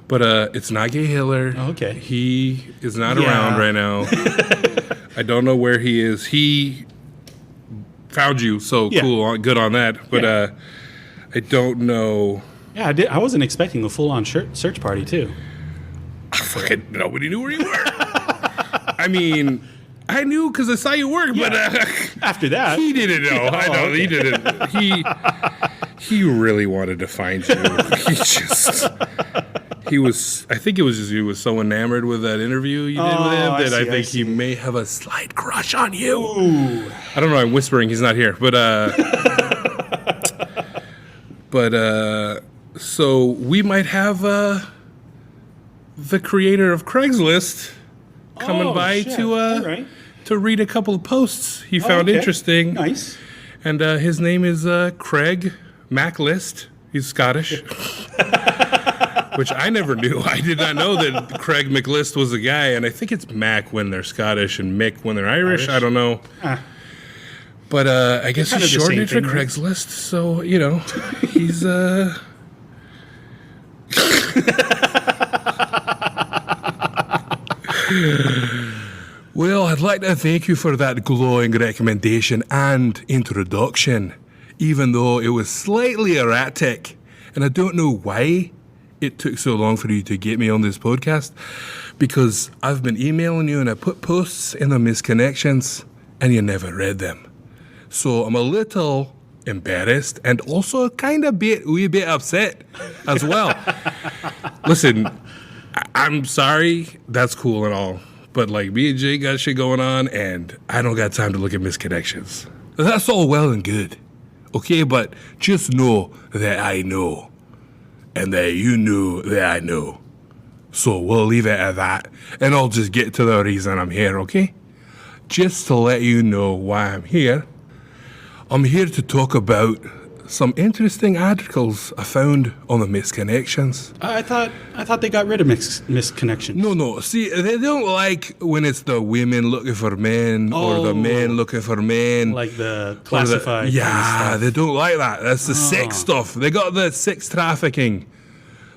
But it's not Gay Hitler. Okay. He is not Yeah. around right now. I don't know where he is. He found you, so Yeah. cool. Good on that. But Yeah. I don't know. Yeah, I wasn't expecting a full-on search party too. Fucking nobody knew where you were. I mean, I knew because I saw you work, but After that, he didn't know. Yeah, I know okay. he didn't. He really wanted to find you. He was. I think it was just he was so enamored with that interview you did with him I that I see, I think he see. may have a slight crush on you. Ooh. I don't know. I'm whispering. He's not here, but so we might have the creator of Craigslist coming Oh, by shit. to All right. to read a couple of posts he found Okay. interesting. Nice. And his name is Craig MacList. He's Scottish. Which I never knew. I did not know that Craig McList was a guy. And I think it's Mac when they're Scottish and Mick when they're Irish. I don't know. Ah. But I guess kind he's of the shortened same it for thing, right? Craigslist. So, you know, he's... Well, I'd like to thank you for that glowing recommendation and introduction, even though it was slightly erratic, and I don't know why it took so long for you to get me on this podcast, because I've been emailing you and I put posts in the misconnections and you never read them. So I'm a little embarrassed and also kind of wee bit upset as well. Listen, I'm sorry, that's cool and all, but like me and Jay got shit going on and I don't got time to look at misconnections. That's all well and good, okay? But just know that I know, and that you know that I know. So we'll leave it at that, and I'll just get to the reason I'm here, okay? Just to let you know why I'm here to talk about some interesting articles I found on the misconnections. I thought they got rid of misconnections. No. See, they don't like when it's the women looking for men or the men looking for men. Like the classified. Yeah, they don't like that. That's the sex stuff. They got the sex trafficking.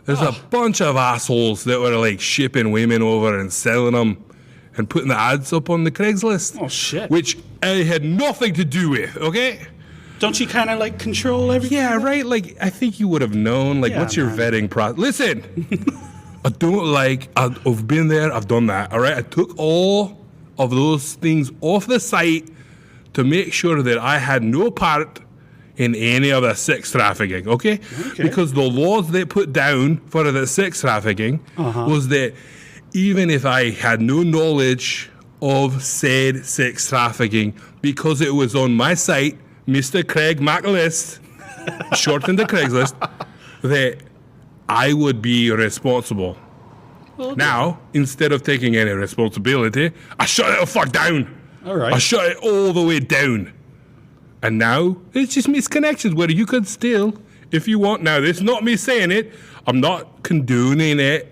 There's a bunch of assholes that were like shipping women over and selling them and putting the ads up on the Craigslist. Oh, shit. Which I had nothing to do with, okay? Don't you kind of like control everything? Yeah, right? Like, I think you would have known. Like, Yeah, what's your man. vetting process? Listen, I don't like, I've been there, I've done that, all right? I took all of those things off the site to make sure that I had no part in any of the sex trafficking, okay? Because the laws they put down for the sex trafficking was that even if I had no knowledge of said sex trafficking, because it was on my site, Mr. Craig McList, shortened to Craigslist, that I would be responsible. Well, Now, instead of taking any responsibility, I shut it the fuck down. All right. I shut it all the way down. And now, it's just misconnections where you could still, if you want. Now, it's not me saying it. I'm not condoning it.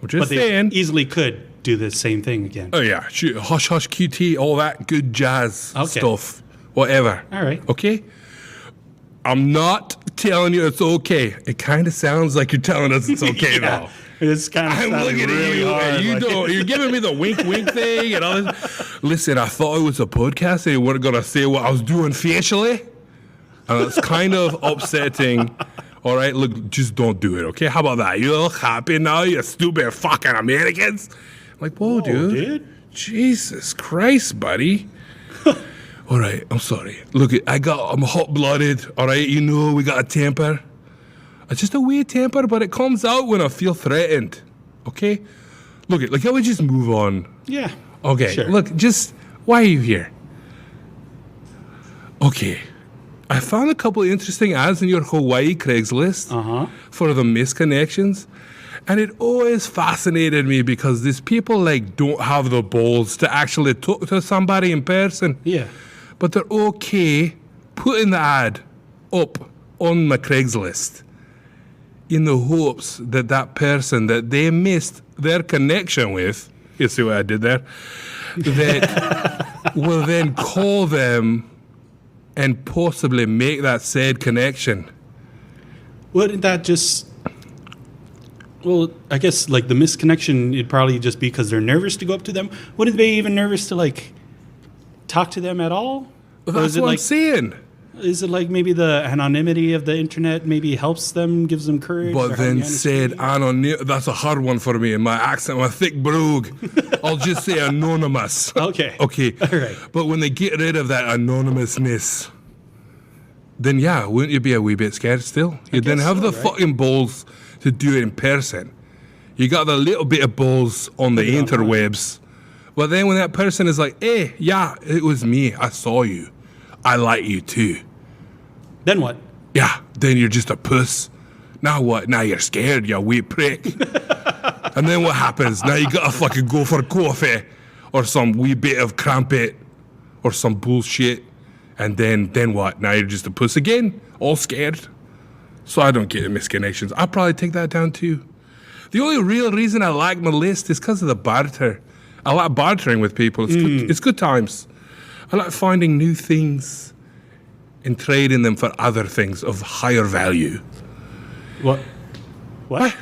I'm just But they saying. easily could do the same thing again. Oh, yeah. Shoot, hush, hush, QT, all that good jazz Okay. stuff. Whatever. All right. Okay? I'm not telling you it's okay. It kind of sounds like you're telling us it's okay, though. It's kind of I'm looking at really you, hard. and you like- don't. You're giving me the wink thing and all this. Listen, I thought it was a podcast, and you weren't gonna say what I was doing facially, and it's kind of upsetting. All right, look, just don't do it, okay? How about that? You look happy now, you stupid fucking Americans. Like, whoa, dude. Jesus Christ, buddy. All right, I'm sorry. Look, I'm hot-blooded. All right, you know we got a temper. It's just a weird temper, but it comes out when I feel threatened. Okay? Look, I would just move on. Yeah. Okay, Sure. look, just, why are you here? Okay, I found a couple of interesting ads in your Hawaii Craigslist for the misconnections, and it always fascinated me because these people, like, don't have the balls to actually talk to somebody in person. Yeah. But they're okay putting the ad up on my Craigslist in the hopes that that person that they missed their connection with, you see what I did there, that will then call them and possibly make that said connection. Wouldn't that just... Well, I guess, like, the misconnection, it'd probably just be because they're nervous to go up to them. Wouldn't they even nervous to, like, talk to them at all? Or That's is it what I'm like... saying. Is it like maybe the anonymity of the internet maybe helps them, gives them courage? or But how then you said understand that's a hard one for me in my accent, my thick brogue. I'll just say anonymous. Okay. Okay. All right. But when they get rid of that anonymousness, then yeah, wouldn't you be a wee bit scared still? You then guess have so, the right? fucking balls to do it in person. You got the little bit of balls on the Put it online. interwebs. But then when that person is like, hey, yeah, it was me. I saw you. I like you too. Then what? Yeah, then you're just a puss. Now what? Now you're scared, you wee prick. And then what happens? Now you gotta fucking go for coffee or some wee bit of crumpet or some bullshit. And then what? Now you're just a puss again, all scared. So I don't get the misconnections. I'll probably take that down too. The only real reason I like my list is because of the barter. I like bartering with people. It's good times. I like finding new things and trading them for other things of higher value. What? What?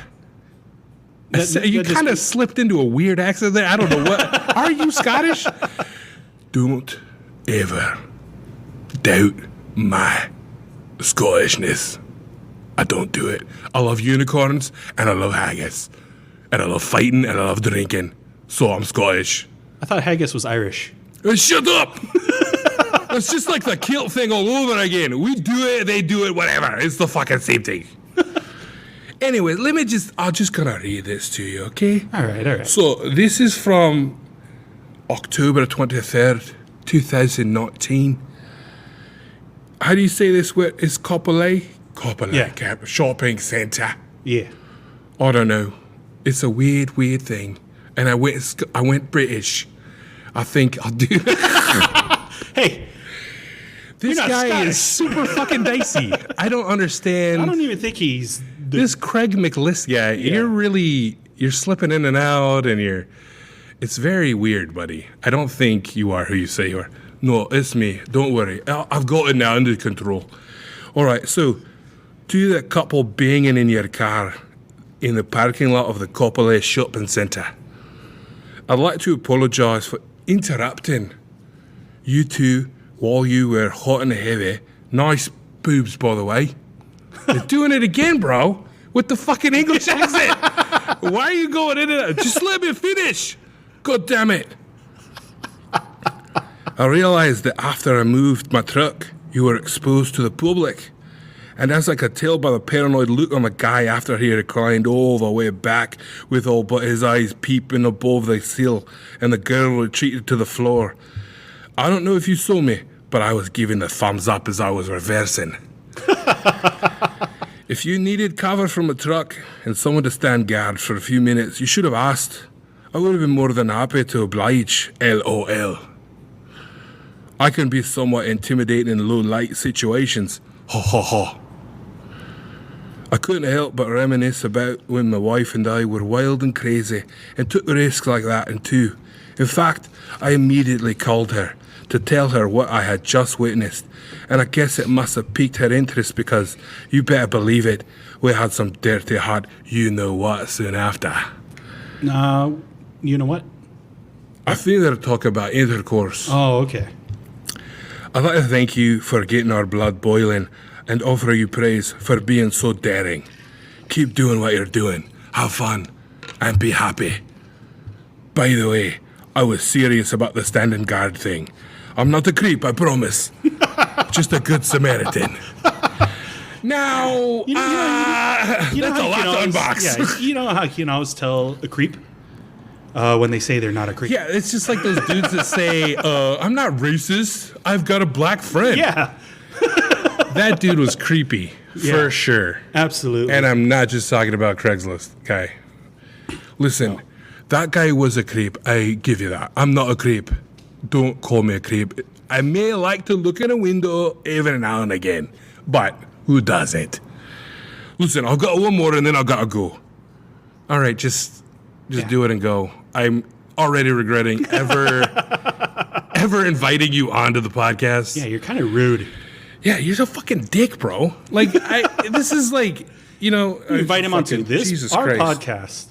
You kind of slipped into a weird accent there. I don't know what. Are you Scottish? Don't ever doubt my Scottishness. I don't do it. I love unicorns and I love haggis. And I love fighting and I love drinking. So I'm Scottish. I thought haggis was Irish. Shut up! It's just like the kilt thing all over again. We do it, they do it, whatever. It's the fucking same thing. Anyway, I'll just gonna read this to you, okay? All right. So this is from October 23rd, 2019. How do you say this word? Is Coppelay? Yeah. Shopping centre. Yeah. I don't know. It's a weird thing. And I went British. I think I'll do Hey, This You're not guy Scottish. is super fucking dicey. I don't understand. I don't even think he's... This Craig McList guy, you're slipping in and out, and it's very weird, buddy. I don't think you are who you say you are. No, it's me. Don't worry. I've got it now under control. All right, so to that couple banging in your car in the parking lot of the Coppelay Shopping Centre, I'd like to apologise for interrupting you two while you were hot and heavy. Nice boobs, by the way. You're doing it again, bro, with the fucking English accent. Why are you going in and out? Just let me finish. God damn it. I realised that after I moved my truck, you were exposed to the public. And as I could tell by the paranoid look on the guy after he reclined all the way back with all but his eyes peeping above the sill and the girl retreated to the floor, I don't know if you saw me, but I was giving the thumbs up as I was reversing. If you needed cover from a truck and someone to stand guard for a few minutes, you should have asked. I would have been more than happy to oblige, LOL. I can be somewhat intimidating in low-light situations. Ha ha ha. I couldn't help but reminisce about when my wife and I were wild and crazy and took risks like that too. In fact, I immediately called her to tell her what I had just witnessed, and I guess it must have piqued her interest because, you better believe it, we had some dirty hot you-know-what soon after. You know what? I think they're talking about intercourse. Oh, okay. I'd like to thank you for getting our blood boiling and offer you praise for being so daring. Keep doing what you're doing. Have fun and be happy. By the way, I was serious about the standing guard thing. I'm not a creep, I promise. Just a good Samaritan. Now, that's a lot to unbox. Yeah, you know how you can always tell a creep when they say they're not a creep. Yeah, it's just like those dudes that say, I'm not racist. I've got a black friend. Yeah, That dude was creepy, for sure. absolutely. And I'm not just talking about Craigslist guy. Listen, that guy was a creep. I give you that. I'm not a creep. Don't call me a creep. I may like to look in a window every now and again, but who doesn't? Listen, I've got one more and then I've got to go. All right, just do it and go. I'm already regretting ever inviting you onto the podcast. Yeah, you're kind of rude. Yeah, you're a fucking dick, bro. Like, this is like, You invite him onto this Jesus our Christ. podcast.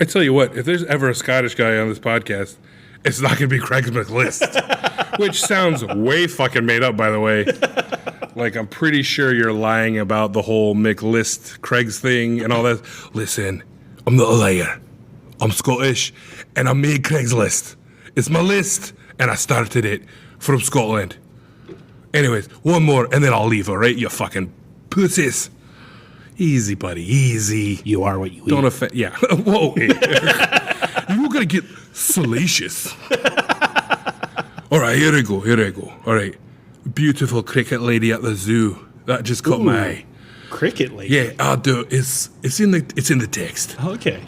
I tell you what, if there's ever a Scottish guy on this podcast, it's not going to be Craig McList, which sounds way fucking made up, by the way. Like, I'm pretty sure you're lying about the whole McList Craig's thing and all that. Listen, I'm not a liar. I'm Scottish, and I made Craigslist. It's my list, and I started it from Scotland. Anyways, one more, and then I'll leave, all right, you fucking pussies. Easy, buddy, easy. You are what you Don't eat. offend. Yeah. Whoa. You're gonna get salacious. All right, here I go. All right. Beautiful cricket lady at the zoo. That just caught my eye. Cricket lady. Yeah, I'll do it. It's in the text. Okay.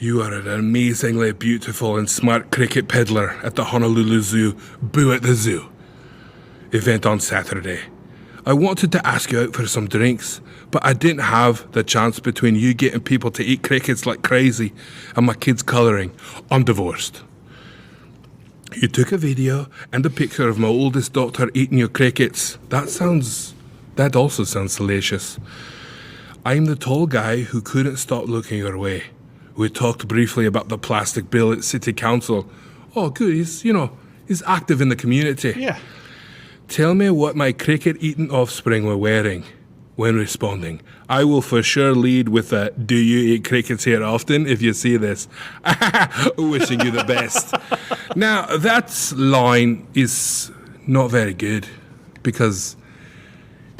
You are an amazingly beautiful and smart cricket peddler at the Honolulu Zoo. Boo at the zoo. Event on Saturday. I wanted to ask you out for some drinks, but I didn't have the chance between you getting people to eat crickets like crazy and my kids colouring. I'm divorced. You took a video and a picture of my oldest daughter eating your crickets. That also sounds salacious. I'm the tall guy who couldn't stop looking your way. We talked briefly about the plastic bill at City Council. Oh, good, he's active in the community. Yeah. Tell me what my cricket-eating offspring were wearing. when responding. I will for sure lead with a "Do you eat crickets here often?" if you see this. Wishing you the best. Now, that line is not very good because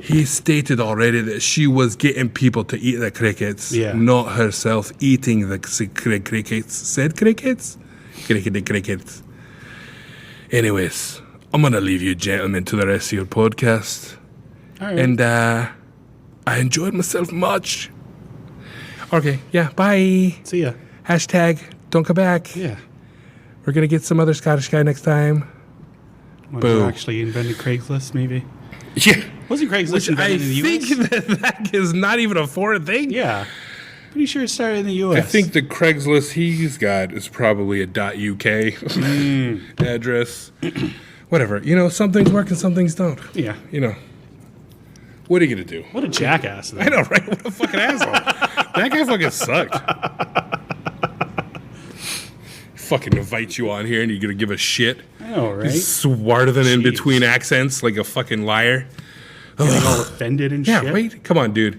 he stated already that she was getting people to eat the crickets, not herself eating the crickets. Said crickets? Crickets. Anyways, I'm going to leave you gentlemen to the rest of your podcast. All right. And I enjoyed myself much. Okay, yeah, bye. See ya. Hashtag don't come back. Yeah. We're going to get some other Scottish guy next time. Who actually invented Craigslist, maybe? Yeah. Wasn't Craigslist Which I invented in the US? think that is not even a foreign thing. Yeah. Pretty sure it started in the US. I think the Craigslist he's got is probably a .uk address. Whatever. You know, some things work and some things don't. Yeah. You know. What are you going to do? What a jackass. Though. I know, right? What a fucking asshole. That guy fucking sucked. Fucking invite you on here and you're going to give a shit. I know, right? He's smarter in between accents like a fucking liar. Getting all offended and shit. Yeah, right? Come on, dude.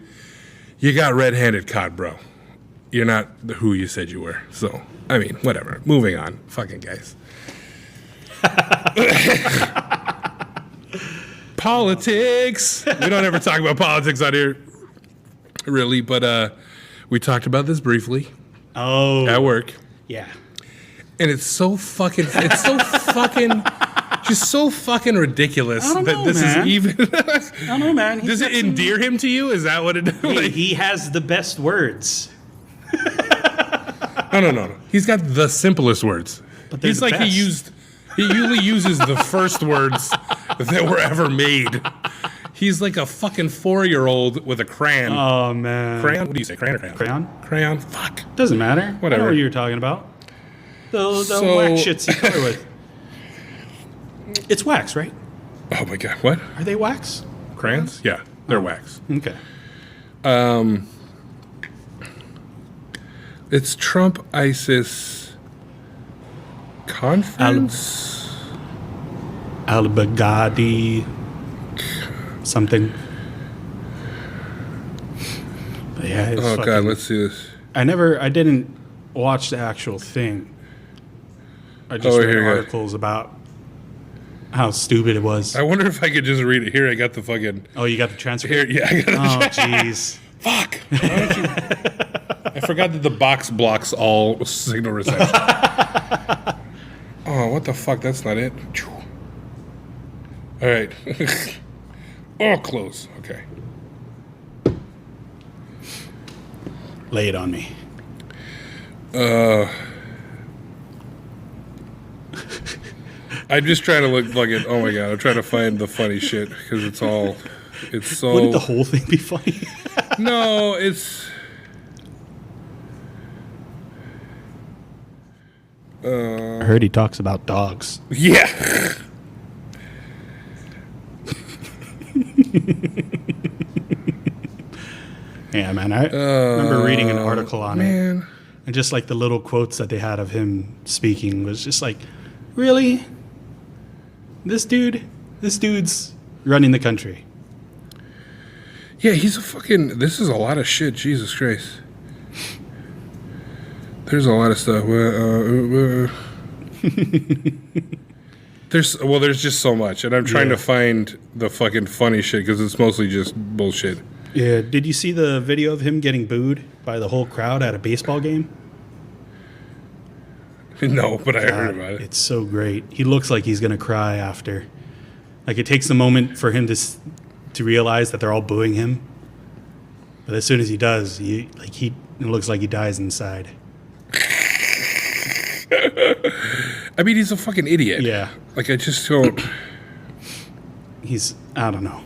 You got red-handed caught, bro. You're not who you said you were. So, I mean, whatever. Moving on. Fucking guys. Politics. We don't ever talk about politics out here, really, but we talked about this briefly Oh. at work. Yeah. And it's so fucking just so fucking ridiculous I don't that know, this man. is even. I don't know, man. Does it endear him to you? Is that what it is? Hey, he has the best words. No. He's got the simplest words. But they're He's the like best. he usually uses the first words that were ever made. He's like a fucking 4-year-old with a crayon. Oh, man. Crayon? What do you say? Crayon or crayon? Crayon? Crayon? Fuck. Doesn't matter. Whatever. I know what you're talking about. The So- wax shits you color with. It's wax, right? Oh my god. What? Are they wax? Crayons? Yeah. They're wax. Okay. It's Trump ISIS conference. Al-Baghdadi something. But yeah, it's Oh fucking, god, let's see this. I didn't watch the actual thing. I just Oh, read here you go. articles about how stupid it was. I wonder if I could just read it. Here, I got the fucking. Oh, you got the transcript? Here, yeah, I got Oh, the. jeez. Fuck. Why don't you? I forgot that the box blocks all signal reception. Oh, what the fuck? That's not it. All right. Oh, close. Okay. Lay it on me. I'm just trying to look fucking. Oh my god! I'm trying to find the funny shit because it's all. It's so. Wouldn't the whole thing be funny? No, it's. I heard he talks about dogs. Yeah. Yeah, man. I remember reading an article on it. Man. And just like the little quotes that they had of him speaking was just like, really? This dude's running the country. Yeah, he's a fucking. This is a lot of shit. Jesus Christ. There's a lot of stuff. There's just so much, and I'm trying Yeah. to find the fucking funny shit because it's mostly just bullshit. Yeah. Did you see the video of him getting booed by the whole crowd at a baseball game? No, but I heard God, about it. It's so great. He looks like he's gonna cry after. Like it takes a moment for him to realize that they're all booing him. But as soon as he does, it looks like he dies inside. I mean, he's a fucking idiot. Yeah. Like I just don't. I don't know.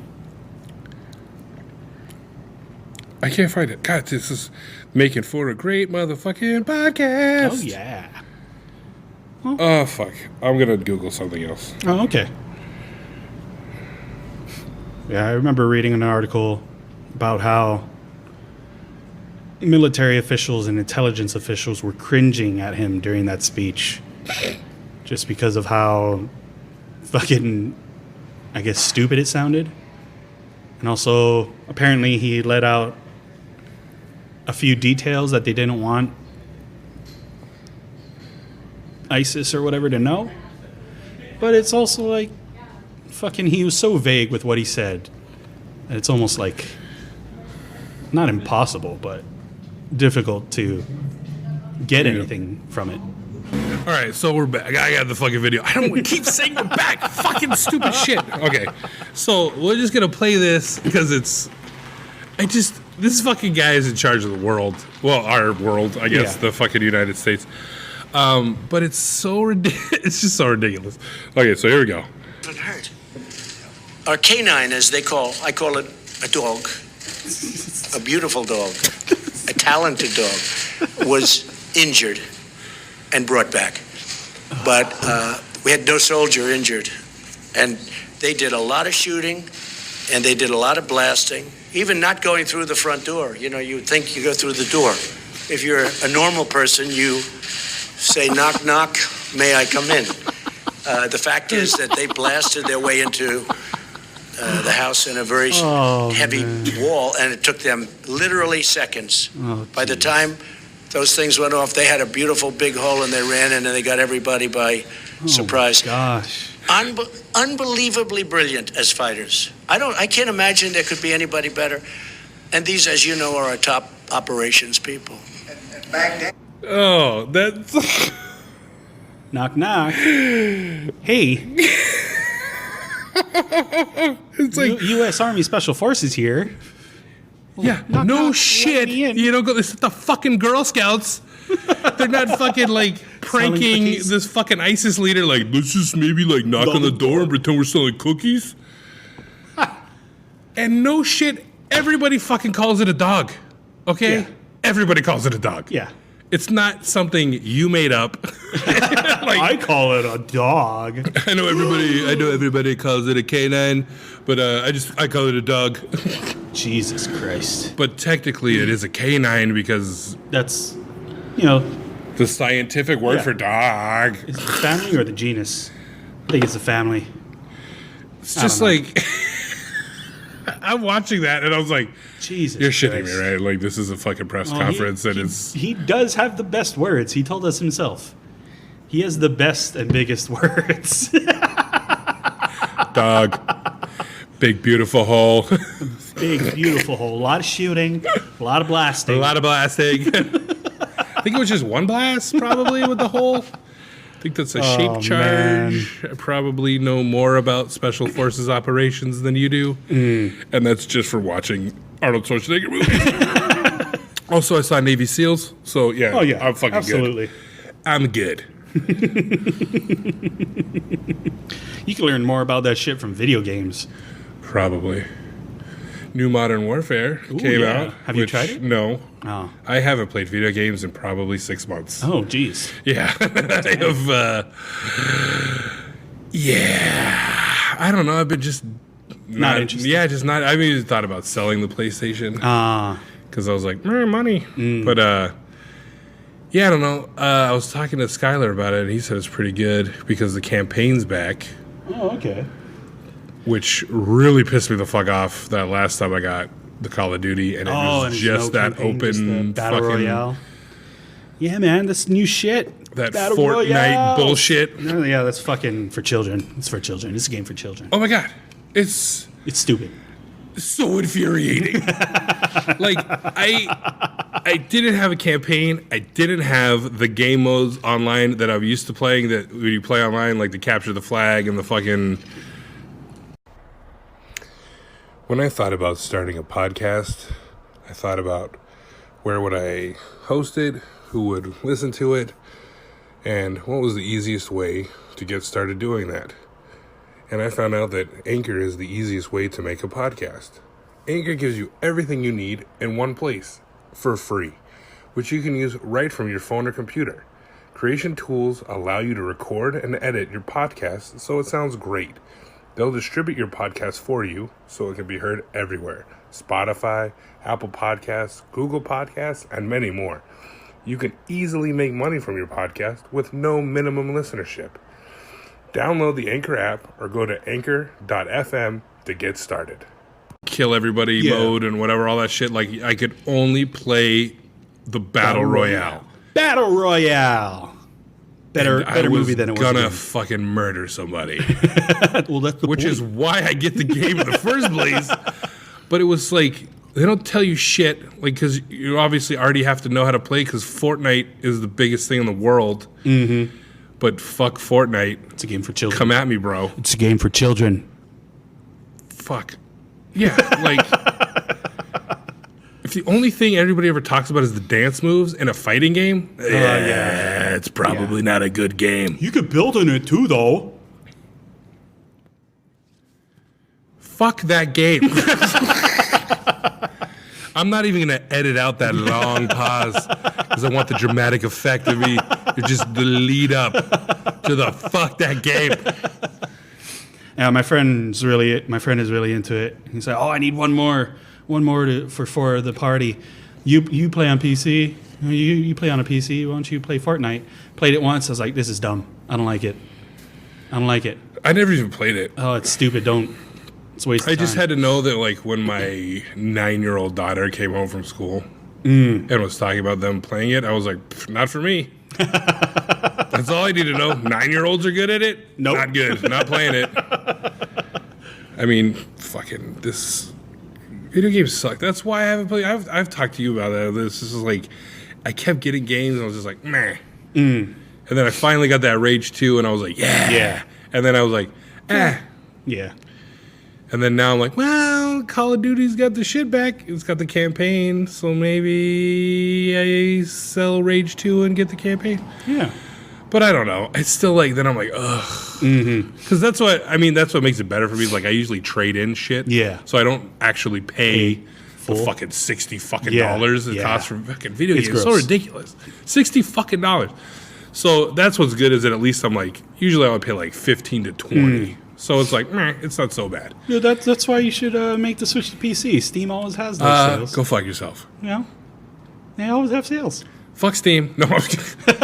I can't find it. God, this is making for a great motherfucking podcast. Oh yeah. Oh fuck! I'm gonna Google something else. Oh, okay. Yeah, I remember reading an article about how military officials and intelligence officials were cringing at him during that speech just because of how fucking, I guess, stupid it sounded. And also, apparently, he let out a few details that they didn't want ISIS or whatever to know. But it's also like, fucking, he was so vague with what he said. And it's almost like, not impossible, but difficult to get anything from it. All right, so we're back. I got the fucking video. I don't keep saying we're back. Fucking stupid shit. Okay, so we're just gonna play this because this fucking guy is in charge of the world. Well, our world, I guess, the fucking United States. But it's so ridiculous. It's just so ridiculous. Okay, so here we go. Hurt. Our canine, as I call it a dog, a beautiful dog, a talented dog, was injured and brought back. But we had no soldier injured. And they did a lot of shooting, and they did a lot of blasting, even not going through the front door. You know, you would think you go through the door. If you're a normal person, you say, knock, knock, may I come in? The fact is that they blasted their way into the house in a very heavy wall, and it took them literally seconds. By the time those things went off, they had a beautiful big hole, and they ran in, and they got everybody by surprise. Gosh. Unbelievably brilliant as fighters. I can't imagine there could be anybody better. And these, as you know, are our top operations people. Oh, that's... Knock, knock. Hey. It's like... U.S. Army Special Forces here. Yeah, Knock, no knock, shit. let me in. You don't go. This is the fucking Girl Scouts. They're not fucking like pranking cookies? this fucking ISIS leader. Like, let's just maybe like knock on the door and pretend we're selling cookies. And no shit. Everybody fucking calls it a dog. Okay, Yeah. Everybody calls it a dog. Yeah. It's not something you made up. I call it a dog. I know everybody calls it a canine, but I call it a dog. Jesus Christ. But technically, it is a canine because That's, you know, the scientific word Yeah. for dog. is it the family or the genus? I think it's the family. It's just don't know. like I'm watching that and I was like, Jesus "You're shitting Christ. me, right? Like this is a fucking press conference and it's He does have the best words. He told us himself. He has the best and biggest words. dog, big beautiful hole, Big, beautiful hole. A lot of shooting, a lot of blasting. a lot of blasting." I think it was just one blast, probably with the hole. I think that's a shape charge. I probably know more about Special Forces operations than you do, and that's just for watching Arnold Schwarzenegger movies. Also, I saw Navy SEALs, so yeah, Oh, yeah. I'm fucking absolutely. good. I'm good. You can learn more about that shit from video games. Probably. New Modern Warfare came yeah. out. Have you which- tried it? No. Oh. I haven't played video games in probably 6 months. Oh, geez. Yeah. I have, yeah. I don't know. I've been just Not interested. Yeah, just not. I even thought about selling the PlayStation Ah. because I was like, money. But, yeah, I don't know. I was talking to Skylar about it, and he said it's pretty good because the campaign's back, Oh, okay. which really pissed me the fuck off that last time I got the Call of Duty, and it was and just no that campaign, just the open battle fucking royale. Yeah, man, that's new shit. that Battle Fortnite Royale. bullshit. No, yeah, that's fucking for children. It's for children. It's a game for children. Oh my god, it's It's stupid. so infuriating. Like I didn't have a campaign. I didn't have the game modes online that I'm used to playing. That when you play online, like the capture the flag and the fucking. When I thought about starting a podcast, I thought about where would I host it, who would listen to it, and what was the easiest way to get started doing that. And I found out that Anchor is the easiest way to make a podcast. Anchor gives you everything you need in one place for free, which you can use right from your phone or computer. Creation tools allow you to record and edit your podcast so it sounds great. They'll distribute your podcast for you so it can be heard everywhere. Spotify, Apple Podcasts, Google Podcasts, and many more. You can easily make money from your podcast with no minimum listenership. Download the Anchor app or go to anchor.fm to get started. kill everybody mode and whatever, all that shit. Like, I could only play the Battle Royale. Battle Royale. Better movie than it was. Gonna fucking murder somebody. Well, that's the Which point. is why I get the game in the first place. But it was like, they don't tell you shit, like, because you obviously already have to know how to play, because Fortnite is the biggest thing in the world. Mm-hmm. But fuck Fortnite. It's a game for children. Come at me, bro. It's a game for children. Fuck. Yeah, like, if the only thing everybody ever talks about is the dance moves in a fighting game, it's probably not a good game. You could build in it too, though. Fuck that game. I'm not even going to edit out that long pause because I want the dramatic effect of me. It's just the lead up to the fuck that game. Yeah, my friend is really into it. He's like, "Oh, I need one more for the party. You play on PC. You play on a PC. Why don't you play Fortnite?" Played it once. I was like, "This is dumb. I don't like it. I never even played it. Oh, it's stupid. Don't. It's a waste of time." I just had to know that, like, when my 9-year-old daughter came home from school and was talking about them playing it, I was like, not for me. That's all I need to know. 9-year-olds are good at it? Nope. Not good. Not playing it. I mean, fucking, this video games suck. That's why I haven't played. I've talked to you about that. This is like, I kept getting games and I was just like, meh. And then I finally got that Rage 2 and I was like, yeah. And then I was like, Yeah. And then now I'm like, well, Call of Duty's got the shit back. It's got the campaign, so maybe I sell Rage 2 and get the campaign. Yeah. But I don't know. It's still like, then I'm like, ugh. Because that's what makes it better for me. Is like, I usually trade in shit. Yeah. So I don't actually pay the full fucking $60 fucking Yeah. dollars it Yeah. costs for fucking video It's games. It's so gross. ridiculous. $60 fucking dollars. So that's what's good, is that at least I'm like, usually I would pay like 15 to 20. So it's like, meh, it's not so bad. Yeah, that's why you should make the switch to PC. Steam always has those sales. Go fuck yourself. You know? They always have sales. Fuck Steam. No, I'm just kidding.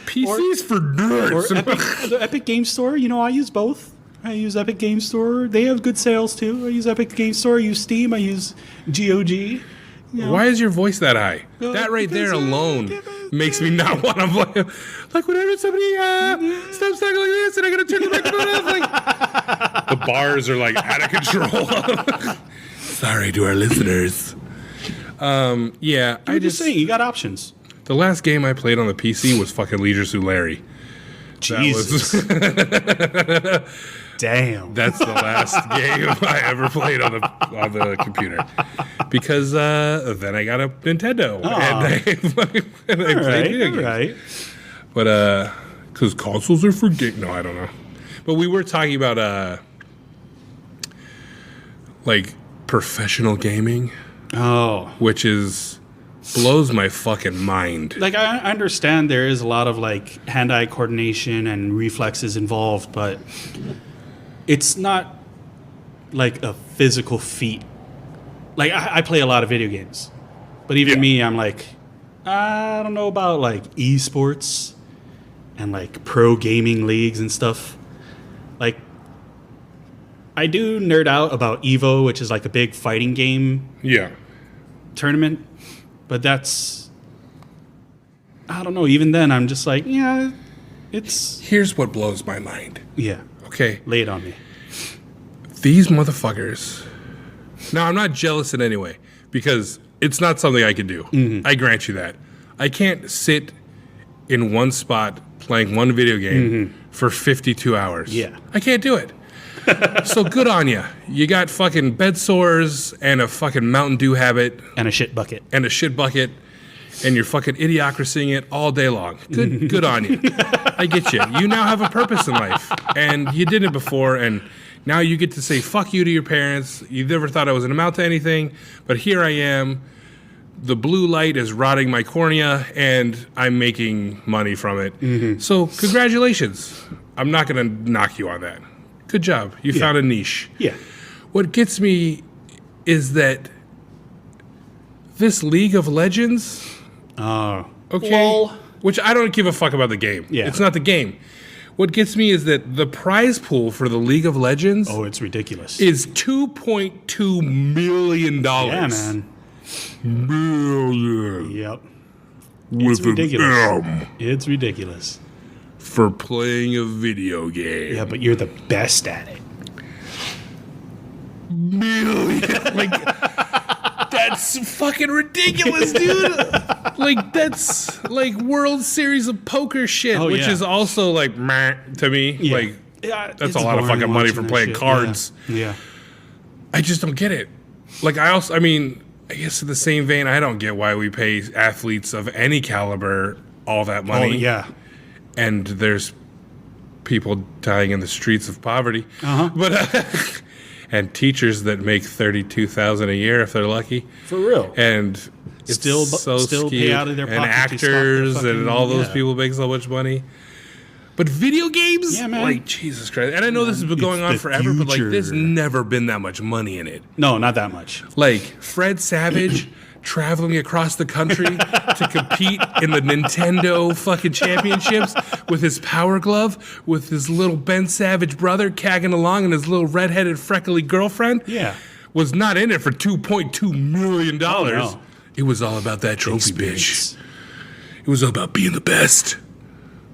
PC's for nerds. Or the Epic Game Store. You know, I use both. I use Epic Game Store. They have good sales too. I use Epic Game Store. I use Steam. I use GOG. You know? Why is your voice that high? That right there because, alone makes me not want to play. Like, whenever somebody stops talking like this and I gotta turn the microphone off, like, the bars are like out of control. Sorry to our listeners. Yeah, I'm just saying, you got options. The last game I played on the PC was fucking Leisure Suit Larry. Jesus. Damn. That's the last game I ever played on the computer, because then I got a Nintendo and I played video games. Right. But because consoles are for no, I don't know. But we were talking about like professional gaming, which blows my fucking mind. Like, I understand there is a lot of like hand-eye coordination and reflexes involved, but it's not like a physical feat. Like, I play a lot of video games, but even me, I'm like, I don't know about like esports and like pro gaming leagues and stuff. Like, I do nerd out about EVO, which is like a big fighting game tournament, but that's, I don't know. Even then, I'm just like, yeah, it's. Here's what blows my mind. Yeah. Okay. Lay it on me. These motherfuckers. Now, I'm not jealous in any way, because it's not something I can do. I grant you that. I can't sit in one spot playing one video game for 52 hours. Yeah. I can't do it. So good on you. You got fucking bed sores and a fucking Mountain Dew habit. And a shit bucket. And a shit bucket. And you're fucking idiocracying it all day long. Good on you. I get you. You now have a purpose in life. And you did it before, and now you get to say fuck you to your parents. You never thought I was going to amount to anything, but here I am. The blue light is rotting my cornea, and I'm making money from it. So congratulations. I'm not going to knock you on that. Good job. You found a niche. Yeah. What gets me is that this League of Legends, Oh. okay, Well, which I don't give a fuck about the game. Yeah. It's not the game. What gets me is that the prize pool for the League of Legends Oh, it's ridiculous. is $2.2 million. Yeah, man. Million. Yep. With It's ridiculous. an M It's ridiculous. for playing a video game. Yeah, but you're the best at it. Million. Like, that's fucking ridiculous, dude. Like, that's like World Series of Poker shit, Oh, which yeah. is also like meh to me. Yeah. Like, Yeah, that's it's a lot of boring fucking money watching for that playing shit. cards. Yeah. I just don't get it. Like, I guess in the same vein, I don't get why we pay athletes of any caliber all that Oh, money. yeah. And there's people dying in the streets of poverty. Uh-huh. But and teachers that make $32,000 a year if they're lucky. For real. And it's Still so pay skewed. out of their and pocket to stock their actors and fucking- all those yeah. people make so much money. But video games, Yeah, man. like Jesus Christ! And I know this has been going It's on the forever, but like there's future. never been that much money in it. No, not that much. Like Fred Savage traveling across the country to compete in the Nintendo fucking championships with his Power Glove, with his little Ben Savage brother tagging along and his little redheaded freckly girlfriend. Yeah. Was not in it for $2.2 million. no. It was all about that trophy, bitch. Experience. It was all about being the best.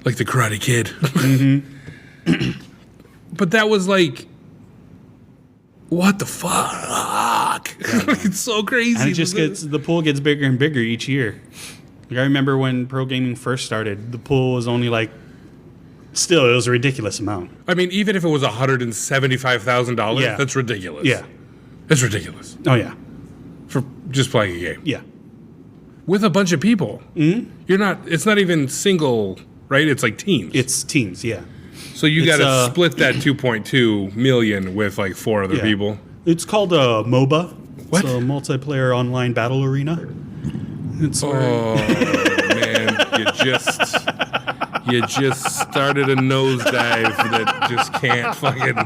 Like the Karate Kid. Mm-hmm. But that was like, what the fuck? It's so crazy. And it just the pool gets bigger and bigger each year. Like I remember when pro gaming first started, the pool was only like, still, it was a ridiculous amount. I mean, even if it was $175,000, Yeah. that's ridiculous. Yeah. That's ridiculous. Oh, yeah. For just playing a game. Yeah. With a bunch of people. Mm-hmm. It's not even single, right? It's like teams. It's teams, yeah. So you it's, got to split that 2.2 million with like 4 other Yeah. people. It's called a MOBA. What? It's a multiplayer online battle arena. It's where, Oh man, you just started a nosedive that just can't fucking.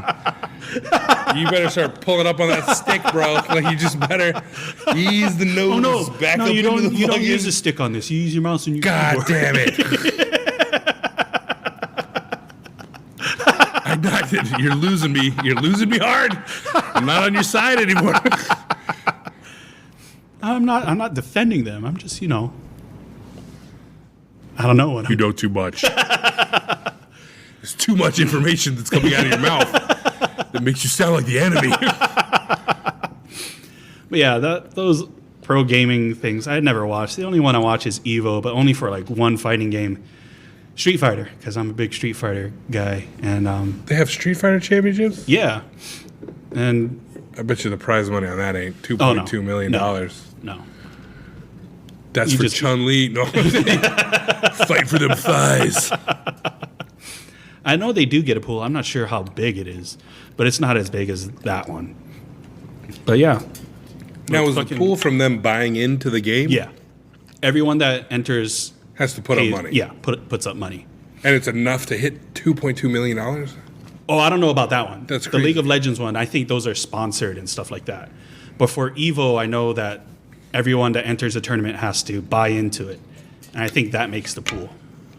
You better start pulling up on that stick, bro. Like you just better ease the nose oh no, back no, up you into don't. the You don't fucking- use a stick on this. You use your mouse and your God keyboard. damn it! I'm not. You're losing me. You're losing me hard. I'm not on your side anymore. I'm not defending them. I'm just, I don't know what. You know too much. There's too much information that's coming out of your mouth that makes you sound like the enemy. But yeah, those pro gaming things I never watched. The only one I watch is Evo, but only for like one fighting game, Street Fighter, because I'm a big Street Fighter guy. And They have Street Fighter championships? yeah, and I bet you the prize money on that ain't Oh, no. $2.2 million. no. That's You for just- Chun-Li. No. Fight for them thighs. I know they do get a pool. I'm not sure how big it is, but it's not as big as that one. But yeah. Now, Like is the fucking- pool from them buying into the game? Yeah. Everyone that enters Has to put up pays- money. Yeah, puts up money. And it's enough to hit $2.2 million? Oh, I don't know about that one. That's the crazy. League of Legends one. I think those are sponsored and stuff like that. But for Evo, I know that everyone that enters the tournament has to buy into it, and I think that makes the pool.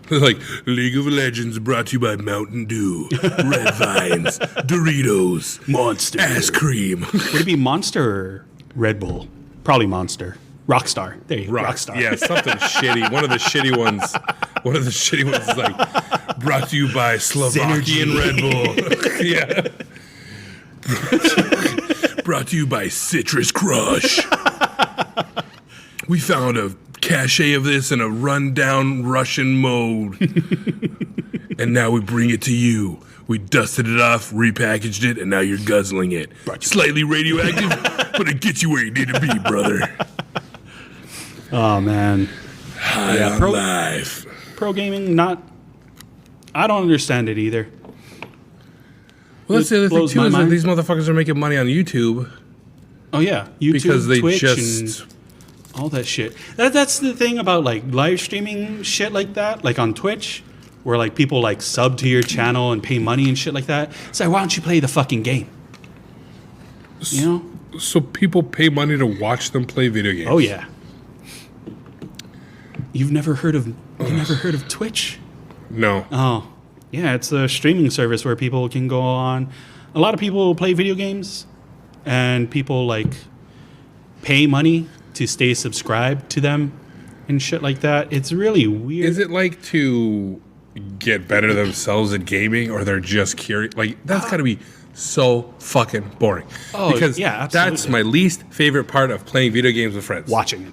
Like, League of Legends brought to you by Mountain Dew, Red Vines, Doritos, Monster. Ass Cream. Would it be Monster or Red Bull? Probably Monster. Rockstar. There you go. Rockstar. Yeah, something shitty. One of the shitty ones. One of the shitty ones is like, brought to you by Slovakian Red Bull. Yeah. Brought to you by Citrus Crush. We found a cachet of this in a rundown Russian mode. And now we bring it to you. We dusted it off, repackaged it, and now you're guzzling it. Slightly radioactive, but it gets you where you need to be, brother. Oh man. High on pro- life. Pro gaming, not. I don't understand it either. Well, that's the other thing, blows too, my is that mind. these motherfuckers are making money on YouTube Oh yeah, YouTube, because they Twitch, just... and all that shit. That's the thing about like live streaming shit like that, like on Twitch, where like people like sub to your channel and pay money and shit like that. It's like, why don't you play the fucking game? You know? So people pay money to watch them play video games. Oh yeah. You've never heard of Twitch? No. Oh, Yeah, it's a streaming service where people can go on. A lot of people play video games, and people like pay money to stay subscribed to them and shit like that. It's really weird. Is it like to get better themselves at gaming, or they're just curious? Like, that's got to be so fucking boring. Oh, because yeah, that's absolutely. my least favorite part of playing video games with friends. watching it?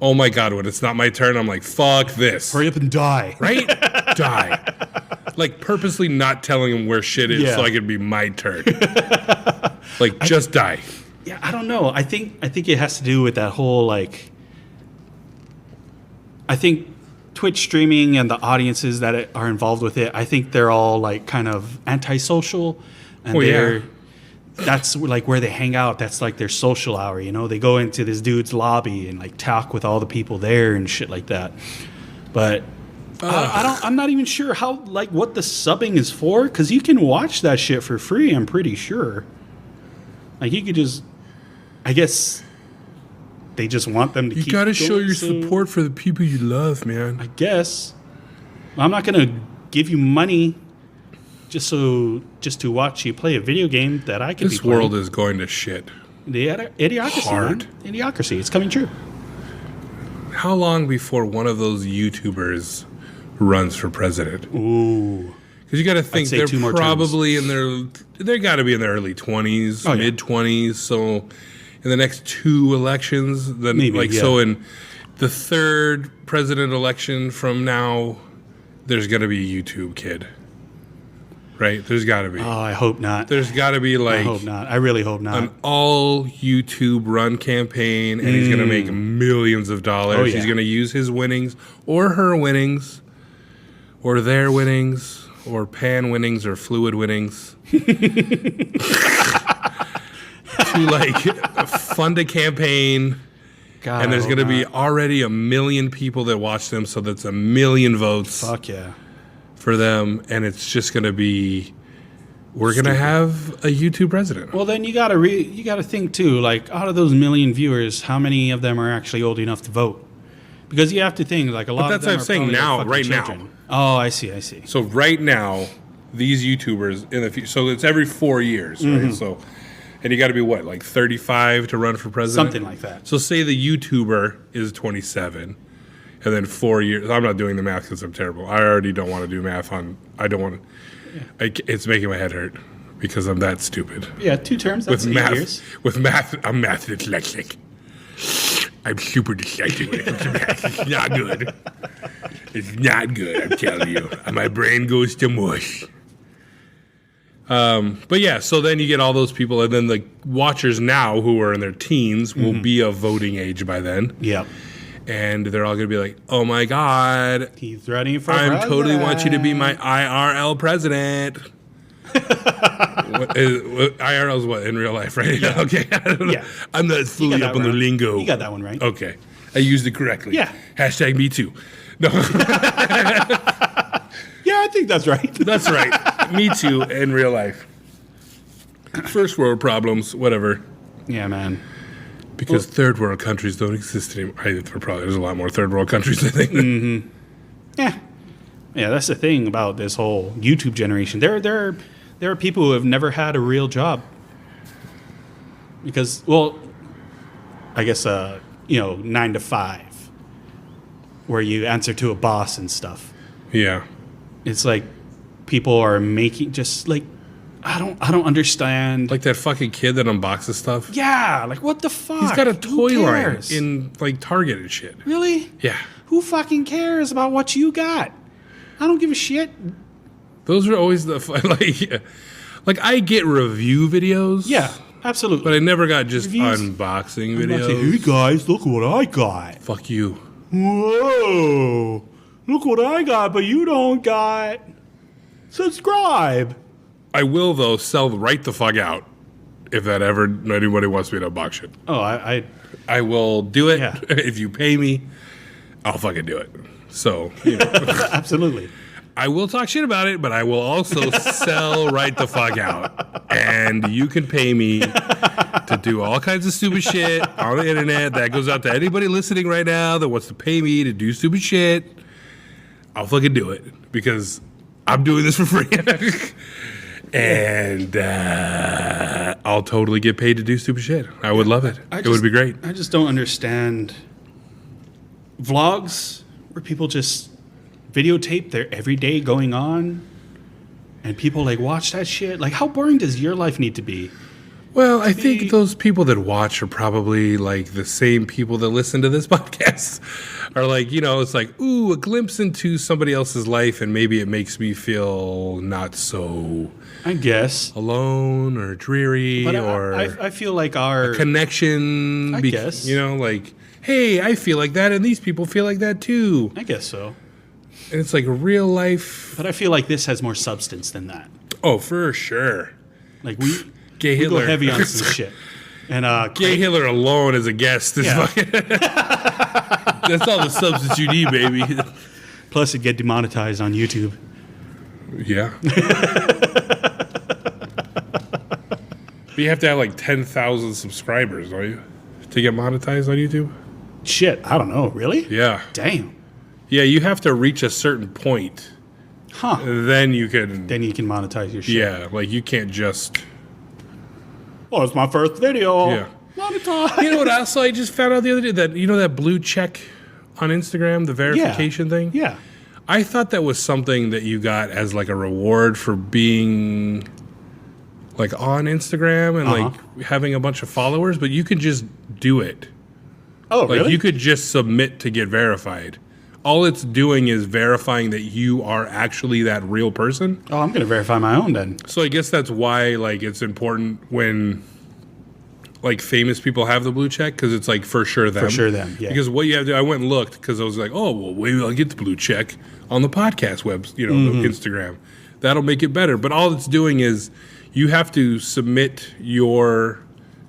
Oh my God, when it's not my turn, I'm like, fuck this. Hurry up and die. Right? Die. Like, purposely not telling them where shit is Yeah. so I can be my turn. Like, just die. Yeah, I don't know. I think it has to do with that whole like. I think Twitch streaming and the audiences that are involved with it, I think they're all like kind of antisocial, and Oh, yeah. they're that's like where they hang out. That's like their social hour. You know, they go into this dude's lobby and like talk with all the people there and shit like that. But I'm not even sure how like what the subbing is for, because you can watch that shit for free. I'm pretty sure. Like you could just, I guess, they just want them to. You keep got to show going, your so support for the people you love, man. I guess I'm not gonna give you money just to watch you play a video game that I could. This be playing. world is going to shit. The idiocracy, hard. man. Idiocracy. It's coming true. How long before one of those YouTubers runs for president? Ooh. Because you got to think say they're 2 more probably in they got to be in their early 20s, Oh, yeah. mid 20s. So in the next 2 elections, then Maybe, like yeah. so in the 3rd president election from now, there's going to be a YouTube kid, right? There's got to be. Oh, I hope not. There's got to be I like hope not. I really hope not. an all YouTube run campaign, and he's going to make millions of dollars. Oh, yeah. He's going to use his winnings or her winnings or their winnings or pan winnings or fluid winnings to like fund a campaign. God, And there's I going to hope be not. already 1 million people that watch them, so that's 1 million votes Fuck yeah. for them, and it's just going to be, we're going to have a YouTube president. Well, then you gotta think too. Like, out of those 1 million viewers, how many of them are actually old enough to vote? Because you have to think like a lot. that's of them what I'm are saying probably, like, now, fucking right now. children. Oh, I see. So right now, these YouTubers in the future, so it's every 4 years, Mm-hmm. right? So, and you got to be what, like 35 to run for president? Something like that. So say the YouTuber is 27, and then 4 years. I'm not doing the math because I'm terrible. I already don't want to do math on. I don't want to. It's making my head hurt because I'm that stupid. Yeah, 2 terms. That's With 8 math, years. I'm math dyslexic. I'm super dyslexic when it comes to math. It's not good. It's not good, I'm telling you. My brain goes to mush. But yeah, so then you get all those people, and then the watchers now who are in their teens will be of voting age by then. Yep. And they're all going to be like, oh my God, He's running for I president. totally want you to be my IRL president. IRL is what, in real life, right? Yeah. Okay. I don't know. Yeah. I'm not fully got up that on the right. lingo. You got that one right. Okay. I used it correctly. Yeah. Hashtag me too. No, Yeah, I think that's right. that's right. Me too in real life. First world problems, whatever. Yeah, man. Because third world countries don't exist anymore. There's a lot more third world countries, I think. Yeah. Yeah, that's the thing about this whole YouTube generation. There are people who have never had a real job. Because, well, I guess 9 to 5, where you answer to a boss and stuff. Yeah. It's like people are making just like I don't understand. Like that fucking kid that unboxes stuff. yeah, like what the fuck? He's got a Who toy line cares? in like Target and shit. Really? Yeah. Who fucking cares about what you got? I don't give a shit. Those are always the like I get review videos. Yeah, absolutely. But I never got just Reviews? unboxing I'm not videos. saying, hey guys, look what I got. Fuck you. Whoa, look what I got, but you don't got. Subscribe. I will though sell right the fuck out if that ever anybody wants me to unbox shit. Oh, I I will do it Yeah. if you pay me. I'll fucking do it. So you know, absolutely. I will talk shit about it, but I will also sell right the fuck out. And you can pay me to do all kinds of stupid shit on the internet. That goes out to anybody listening right now that wants to pay me to do stupid shit. I'll fucking do it because I'm doing this for free. And I'll totally get paid to do stupid shit. I would love it. It would be great. I just don't understand vlogs where people just videotape their everyday going on and people like watch that shit. Like, how boring does your life need to be? Well, I think those people that watch are probably like the same people that listen to this podcast. Are like, you know, it's like, ooh, a glimpse into somebody else's life, and maybe it makes me feel not so, I guess, alone or dreary, but or I feel like our connection. I guess, you know, like, hey, I feel like that, and these people feel like that too. I guess so. And it's like real life. But I feel like this has more substance than that. Oh, for sure. Like we Gay go Hitler. heavy on some shit. And Gay Hitler alone as a guest is fucking. That's all the substance you need, baby. Plus, it get demonetized on YouTube. Yeah. But you have to have like 10,000 subscribers, don't you, to get monetized on YouTube? Shit, I don't know. Really? Yeah. Damn. Yeah, you have to reach a certain point. Huh. Then you can. Then you can monetize your shit. Yeah, like you can't just. Oh, it's my first video. Yeah. Monetize. You know what else I just found out the other day? That, you know, that blue check on Instagram, the verification thing? Yeah. I thought that was something that you got as like a reward for being like on Instagram and like having a bunch of followers, but you could just do it. Oh, Like really? you could just submit to get verified. All it's doing is verifying that you are actually that real person. Oh, I'm gonna verify my own then. So I guess that's why like it's important when like famous people have the blue check, because it's like for sure them. For sure them, yeah. Because what you have to, I went and looked because I was like, oh well, maybe I'll get the blue check on the podcast web, you know, the Instagram. That'll make it better. But all it's doing is you have to submit your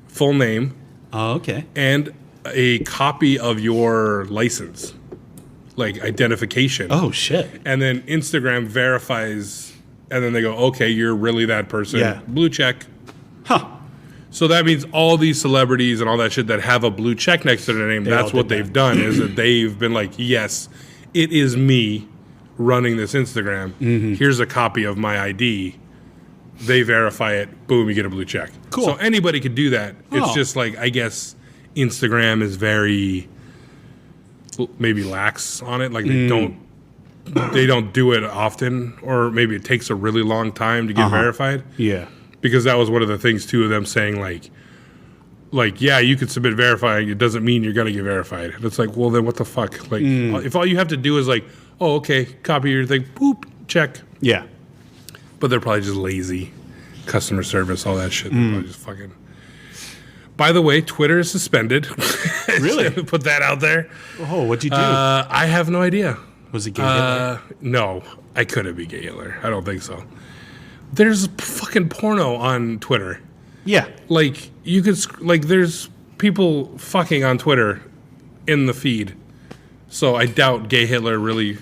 full name Oh, okay. and a copy of your license, like identification. Oh shit. And then Instagram verifies, and then they go, okay, you're really that person. Yeah. Blue check. Huh. So that means all these celebrities and all that shit that have a blue check next to their name, that's all what did they've that. done, is that they've been like, yes, it is me running this Instagram. Here's a copy of my ID. They verify it. Boom, you get a blue check. Cool. So anybody could do that. It's Oh. just like, I guess Instagram is very maybe lax on it. Like they don't do it often, or maybe it takes a really long time to get verified. Yeah. Because that was one of the things too of them saying like yeah, you could submit verifying, it doesn't mean you're gonna get verified. And it's like, well then what the fuck? Like if all you have to do is like, oh okay, copy your thing, boop, check. Yeah. But they're probably just lazy. Customer service, all that shit. They're probably just fucking. By the way, Twitter is suspended. Really? Put that out there. Oh, what'd you do? I have no idea. Was it Gay Hitler? No, I couldn't be Gay Hitler. I don't think so. There's fucking porno on Twitter. Yeah. Like you could there's people fucking on Twitter in the feed. So I doubt Gay Hitler really.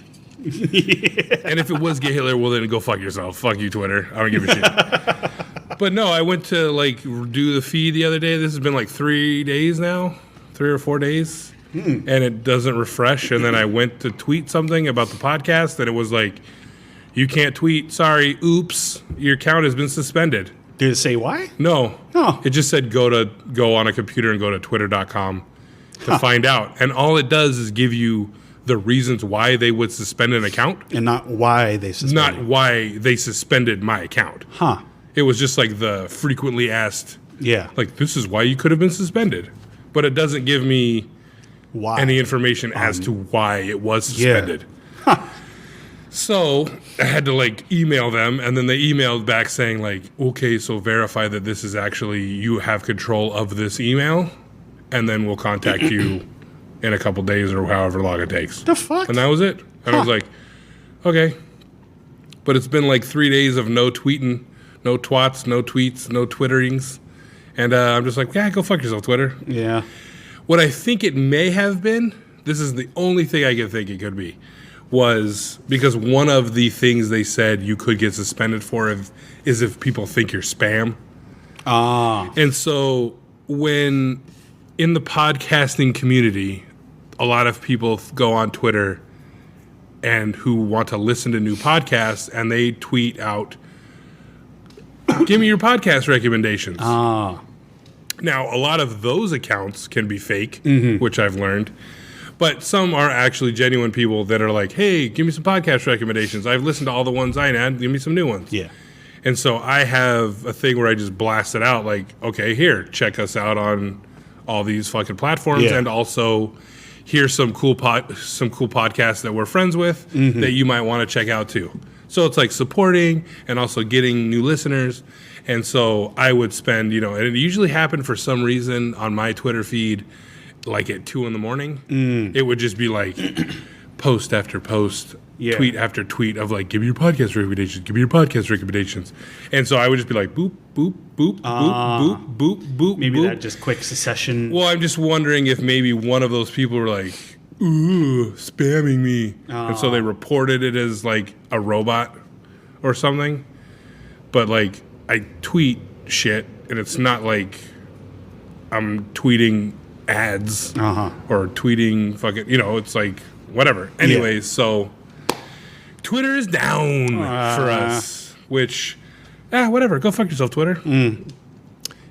And if it was Gay Hitler, well then go fuck yourself. Fuck you, Twitter. I don't give a shit. But no, I went to like do the feed the other day. This has been like 3 days now, 3 or 4 days. And it doesn't refresh. And then I went to tweet something about the podcast, and it was like, you can't tweet. Sorry. Oops. Your account has been suspended. Did it say why? No. Oh. It just said go on a computer and go to twitter.com to find out. And all it does is give you the reasons why they would suspend an account, And not why they suspended. not why they suspended my account. Huh. It was just like the frequently asked, Yeah. like, this is why you could have been suspended. But it doesn't give me Why? any information as to why it was suspended. So I had to like email them, and then they emailed back saying like, okay, so verify that this is actually, you have control of this email, and then we'll contact you in a couple days or however long it takes. The fuck? And that was it. And I was like, okay. But it's been like 3 days of no tweeting, no twats, no tweets, no twitterings. And I'm just like, yeah, go fuck yourself, Twitter. Yeah. What I think it may have been, this is the only thing I can think it could be, was because one of the things they said you could get suspended for is if people think you're spam. Ah. And so when in the podcasting community, a lot of people go on Twitter and who want to listen to new podcasts, and they tweet out, "Give me your podcast recommendations." Ah. Now, a lot of those accounts can be fake, which I've learned. But some are actually genuine people that are like, "Hey, give me some podcast recommendations. I've listened to all the ones I had. Give me some new ones." Yeah. And so I have a thing where I just blast it out like, "Okay, here, check us out on all these fucking platforms, Yeah. and also here's some cool podcasts that we're friends with that you might want to check out too." So it's like supporting and also getting new listeners. And so I would spend, and it usually happened for some reason on my Twitter feed, like at 2 a.m. It would just be like post after post, Yeah. tweet after tweet of like, "Give me your podcast recommendations, give me your podcast recommendations." And so I would just be like, boop, boop, boop, boop, boop, boop, boop, Maybe boop. that just quick succession. Well, I'm just wondering if maybe one of those people were like, "Ooh, spamming me." And so they reported it as like a robot or something. But like, I tweet shit, and it's not like I'm tweeting ads or tweeting fucking, it's like whatever. Anyways, so Twitter is down for us, which, whatever. Go fuck yourself, Twitter.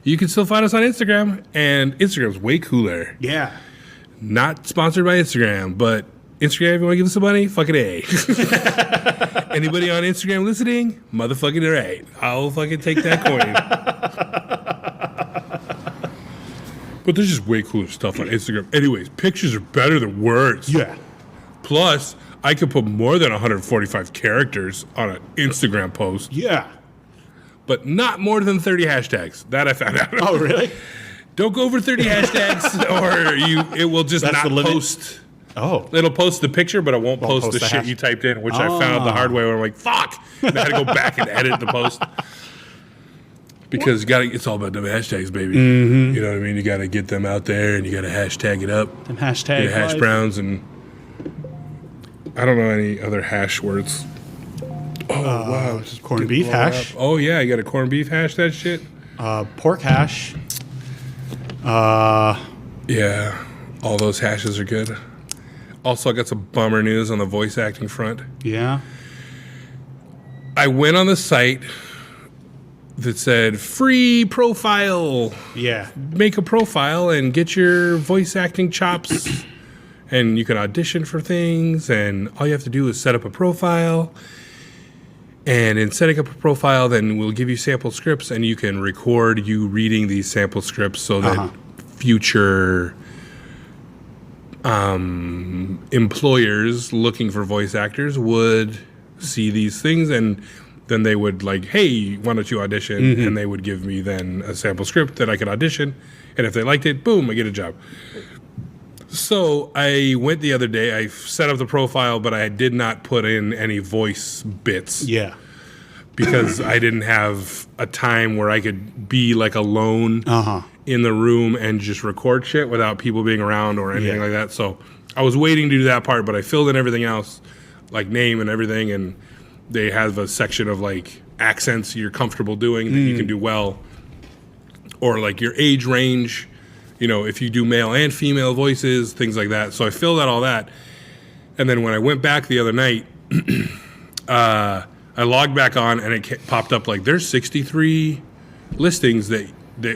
You can still find us on Instagram, and Instagram's way cooler. Yeah. Not sponsored by Instagram, but Instagram, if you want to give us some money, fucking A. Anybody on Instagram listening? Motherfucking right. I'll fucking take that coin. But there's just way cooler stuff on Instagram. Anyways, pictures are better than words. Yeah. Plus, I could put more than 145 characters on an Instagram post, Yeah. but not more than 30 hashtags. That I found out. Oh, really? Don't go over 30 hashtags, or it will just That's not the limit? post. Oh. It'll post the picture, but it won't post post the the shit hash- you typed in, which I found the hard way where I'm like, fuck. And I had to go back and edit the post. Because it's all about them hashtags, baby. You know what I mean? You got to get them out there, and you got to hashtag it up. Them hashtag Get hash life. browns, and I don't know any other hash words. Oh, wow. it's just corned getting beef blown hash. up. Oh, yeah. You got a corned beef hash, that shit? Pork hash. Yeah. All those hashes are good. Also, I got some bummer news on the voice acting front. Yeah. I went on the site that said free profile. Yeah. Make a profile and get your voice acting chops. And you can audition for things, and all you have to do is set up a profile. And in setting up a profile, then we'll give you sample scripts, and you can record you reading these sample scripts so that future employers looking for voice actors would see these things, and then they would like, "Hey, why don't you audition?" And they would give me then a sample script that I could audition, and if they liked it, boom, I get a job. So I went the other day, I set up the profile, but I did not put in any voice bits Yeah. because I didn't have a time where I could be like alone in the room and just record shit without people being around or anything like that. So I was waiting to do that part, but I filled in everything else, like name and everything, and they have a section of like accents you're comfortable doing that you can do well, or like your age range, if you do male and female voices, things like that. So I filled out all that. And then when I went back the other night, I logged back on, and it popped up like there's 63 listings that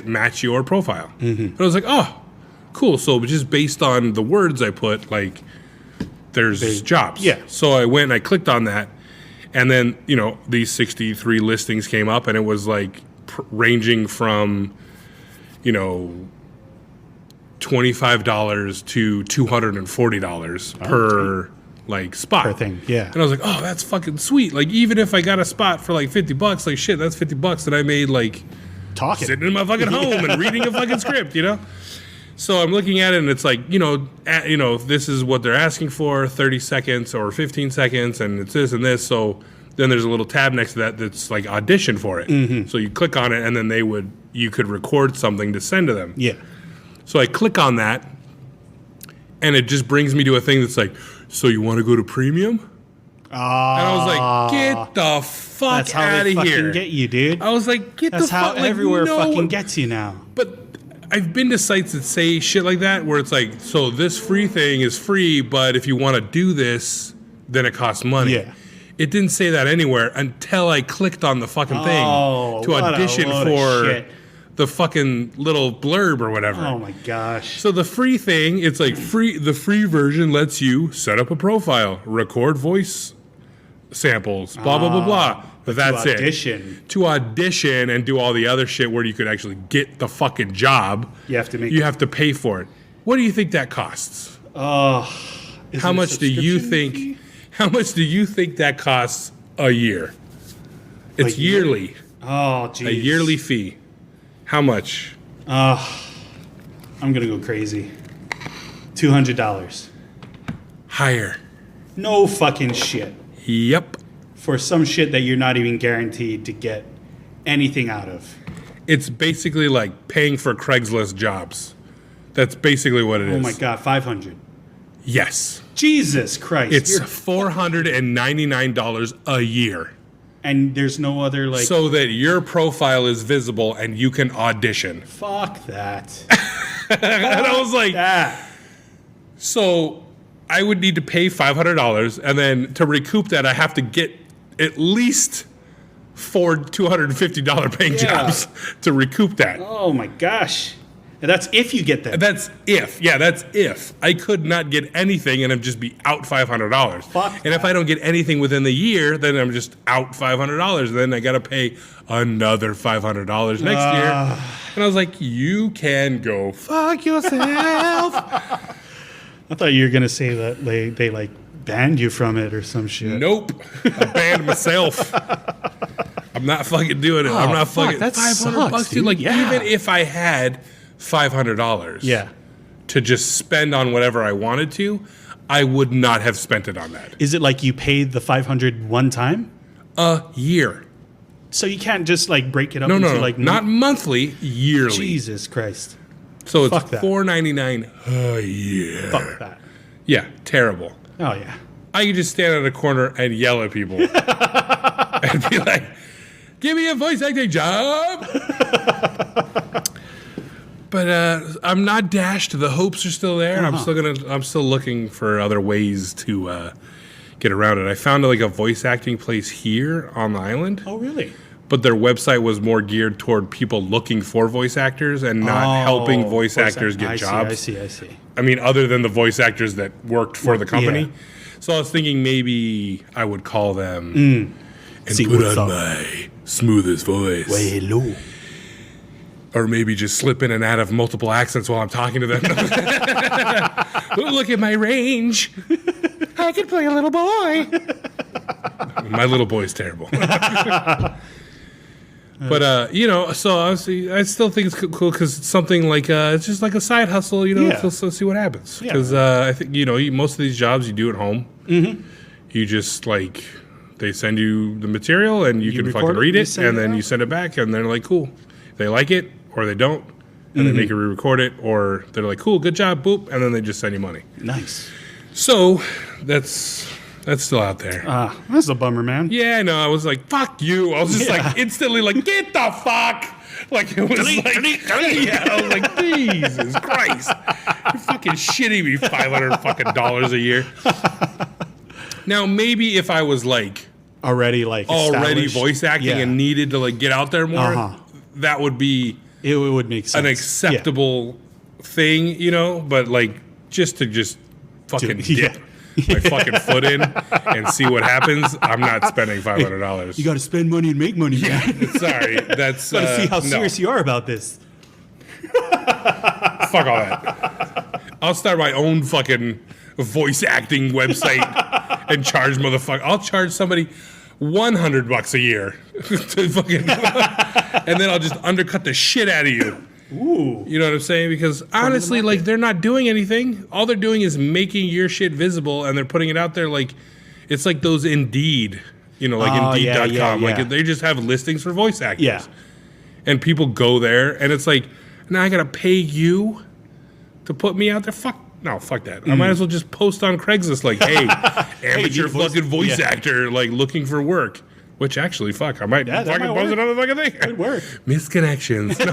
match your profile. And I was like, oh, cool. So just based on the words I put, like there's jobs. Yeah. So I went and I clicked on that. And then, these 63 listings came up, and it was like ranging from, $25 to $240 per like spot. Per thing, yeah. And I was like, oh, that's fucking sweet. Like, even if I got a spot for like $50, like shit, that's $50 that I made like Talking. sitting in my fucking home and reading a fucking script, So I'm looking at it, and it's like, this is what they're asking for, 30 seconds or 15 seconds, and it's this and this. So then there's a little tab next to that that's like audition for it. So you click on it, and then you could record something to send to them. Yeah. So I click on that, and it just brings me to a thing that's like, so you want to go to premium? And I was like, get the fuck That's how out they of fucking here. get you, dude. I was like, get That's the how fuck. Like, everywhere no fucking one- gets you now. But I've been to sites that say shit like that, where it's like, so this free thing is free, but if you want to do this, then it costs money. Yeah. It didn't say that anywhere until I clicked on the fucking thing to what a audition load of for shit. the fucking little blurb or whatever. Oh my gosh. So the free thing, it's like free. The free version lets you set up a profile, record voice samples, blah blah blah blah. But that's to audition. it. To audition and do all the other shit where you could actually get the fucking job. You have to make. You have to pay for it. What do you think that costs? How How much do you think? How much do you think that costs a year? It's year? yearly. Oh, geez. A yearly fee. How much? I'm gonna go crazy. $200. Higher. No fucking shit. Yep. For some shit that you're not even guaranteed to get anything out of. It's basically like paying for Craigslist jobs. That's basically what it is. Oh my god, 500. Yes. Jesus Christ. It's $499 a year. And there's no other like. So that your profile is visible and you can audition. Fuck that. And I was like, That. so I would need to pay $500, and then to recoup that, I have to get at least 4 $250 paying jobs to recoup that. Oh my gosh. And that's if you get that. That's if. Yeah, that's if. I could not get anything and I'd just be out $500. Fuck and if I don't get anything within the year, then I'm just out $500. Then I got to pay another $500 next year. And I was like, you can go fuck yourself. I thought you were gonna say that they like banned you from it or some shit. Nope. I banned myself. I'm not fucking doing it. I'm not fuck, fucking. that $500 sucks, dude. Like, dude. Yeah. even if I had $500 Yeah. to just spend on whatever I wanted to, I would not have spent it on that. Is it like you paid the 500 one time? A year. So you can't just like break it up No, into no, like not monthly, yearly. Jesus Christ. So it's Fuck that. $499 a year. Fuck that. Yeah, terrible. Oh yeah. I could just stand at a corner and yell at people and be like, "Give me a voice acting job." But I'm not dashed. The hopes are still there. I'm still looking for other ways to get around it. I found like a voice acting place here on the island. Oh really? But their website was more geared toward people looking for voice actors and not helping voice actors get jobs. I see. I mean, other than the voice actors that worked for the company. Yeah. So I was thinking maybe I would call them and See put what's on up. my smoothest voice. Hello. Or maybe just slip in and out of multiple accents while I'm talking to them. Look at my range. I could play a little boy. My little boy's terrible. But, so obviously, I still think it's cool because it's something like, it's just like a side hustle, Yeah. to see what happens. Yeah. Because I think, most of these jobs you do at home. Mm-hmm. You just, like, they send you the material and you can record fucking it, read you it, send and it then out. you send it back, and they're like, cool. They like it, or they don't, and they make you re-record it, or they're like, cool, good job, boop, and then they just send you money. Nice. So, that's still out there. That's a bummer, man. Yeah, I know. I was like, fuck you. I was just like instantly like, get the fuck. Like it was yeah, I was like, Jesus Christ. You're fucking shitting me $500 fucking dollars a year. Now, maybe if I was like Already established. voice acting Yeah. and needed to like get out there more, that would be It would make sense. an acceptable thing, but like just fucking Yeah. dip my fucking foot in and see what happens, I'm not spending $500. You got to spend money and make money. Yeah. Sorry, that's Got to see how no. serious you are about this. Fuck all that. I'll start my own fucking voice acting website and charge motherfucker. I'll charge somebody $100 a year to fucking, and then I'll just undercut the shit out of you. Ooh. You know what I'm saying? Because honestly, like they're not doing anything. All they're doing is making your shit visible, and they're putting it out there. Like it's like those Indeed, like Indeed.com. yeah. Like they just have listings for voice actors. Yeah. And people go there, and it's like, now I gotta pay you to put me out there. Fuck that. I might as well just post on Craigslist like, hey, amateur fucking voice actor, like looking for work. Which actually, fuck, I might that fucking might post work. another fucking thing. Good work. Misconnections. I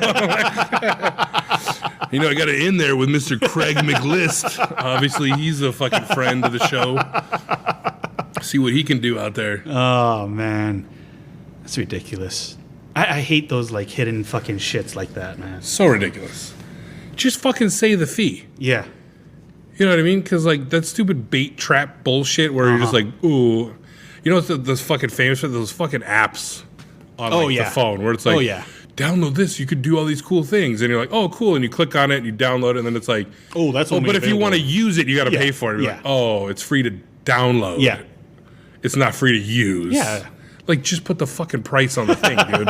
got it in there with Mr. Craig McList. Obviously, he's a fucking friend of the show. See what he can do out there. Oh man, that's ridiculous. I hate those like hidden fucking shits like that, man. So ridiculous. Just fucking say the fee. Yeah. You know what I mean? Because like that stupid bait trap bullshit where you're just like, ooh, you know what's those fucking famous for? Those fucking apps on the phone where it's like, download this, you could do all these cool things, and you're like, oh, cool, and you click on it and you download it, and then it's like, but if you want to use it, you got to pay for it. You're like, oh, it's free to download. Yeah. It's not free to use. Yeah. Like, just put the fucking price on the thing, dude.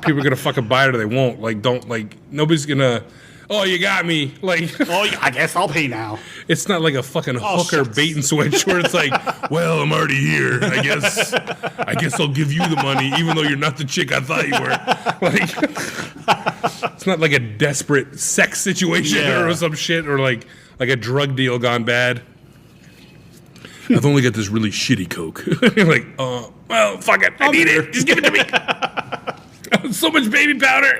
People are gonna fucking buy it or they won't. Like, don't like nobody's gonna. Oh, you got me. Like, I guess I'll pay now. it's not like a fucking hooker bait and switch where it's like, well, I'm already here. I guess I'll give you the money, even though you're not the chick I thought you were. Like, it's not like a desperate sex situation or some shit or like a drug deal gone bad. I've only got this really shitty Coke. You're like, well, fuck it. I need it. Just give it to me. So much baby powder.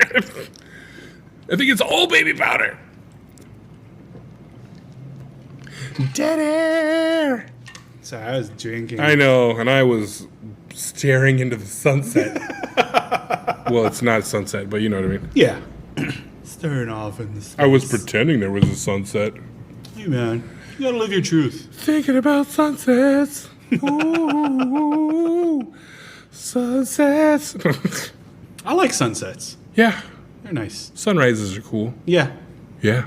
I think it's all baby powder. Dead air. Sorry, I was drinking. I know, and I was staring into the sunset. Well, it's not sunset, but you know what I mean. Yeah. Staring off in the space. I was pretending there was a sunset. Hey, man. You gotta live your truth. Thinking about sunsets. Ooh, sunsets. I like sunsets. Yeah. They're nice. Sunrises are cool. Yeah. Yeah.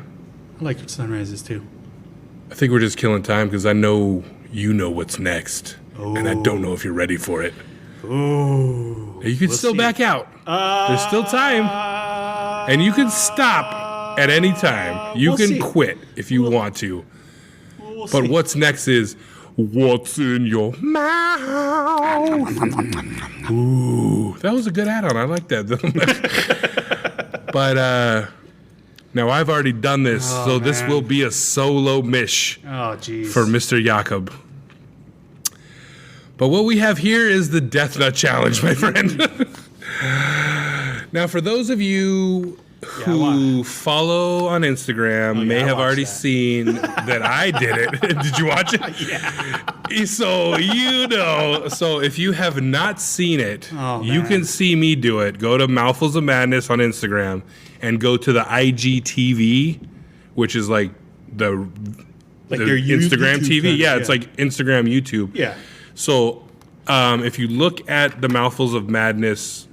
I like sunrises too. I think we're just killing time because I know you know what's next. And I don't know if you're ready for it. Oh. You can still back out. There's still time. And you can stop at any time. You can quit if you want to. But what's next is what's in your mouth. Ooh, that was a good add-on. I like that. But now I've already done this, so this will be a solo mish for Mr. Jakob. But what we have here is the Death Nut Challenge, my friend. Now, for those of you who follow on Instagram may have already seen that I did it. Did you watch it? Yeah. So you know. So if you have not seen it, you can see me do it. Go to Mouthfuls of Madness on Instagram and go to the IGTV, which is like the Instagram TV. Yeah, it's like Instagram, YouTube. Yeah. So if you look at the Mouthfuls of Madness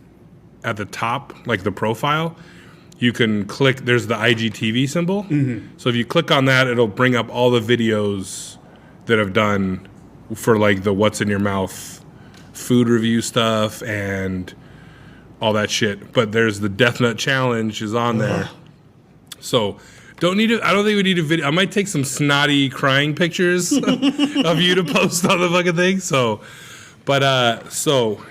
at the top, like the profile, you can click, there's the IGTV symbol. Mm-hmm. So if you click on that, it'll bring up all the videos that I've done for like the what's in your mouth food review stuff and all that shit. But there's the Death Nut Challenge is on there. So I don't think we need a video. I might take some snotty crying pictures of you to post on the fucking thing. So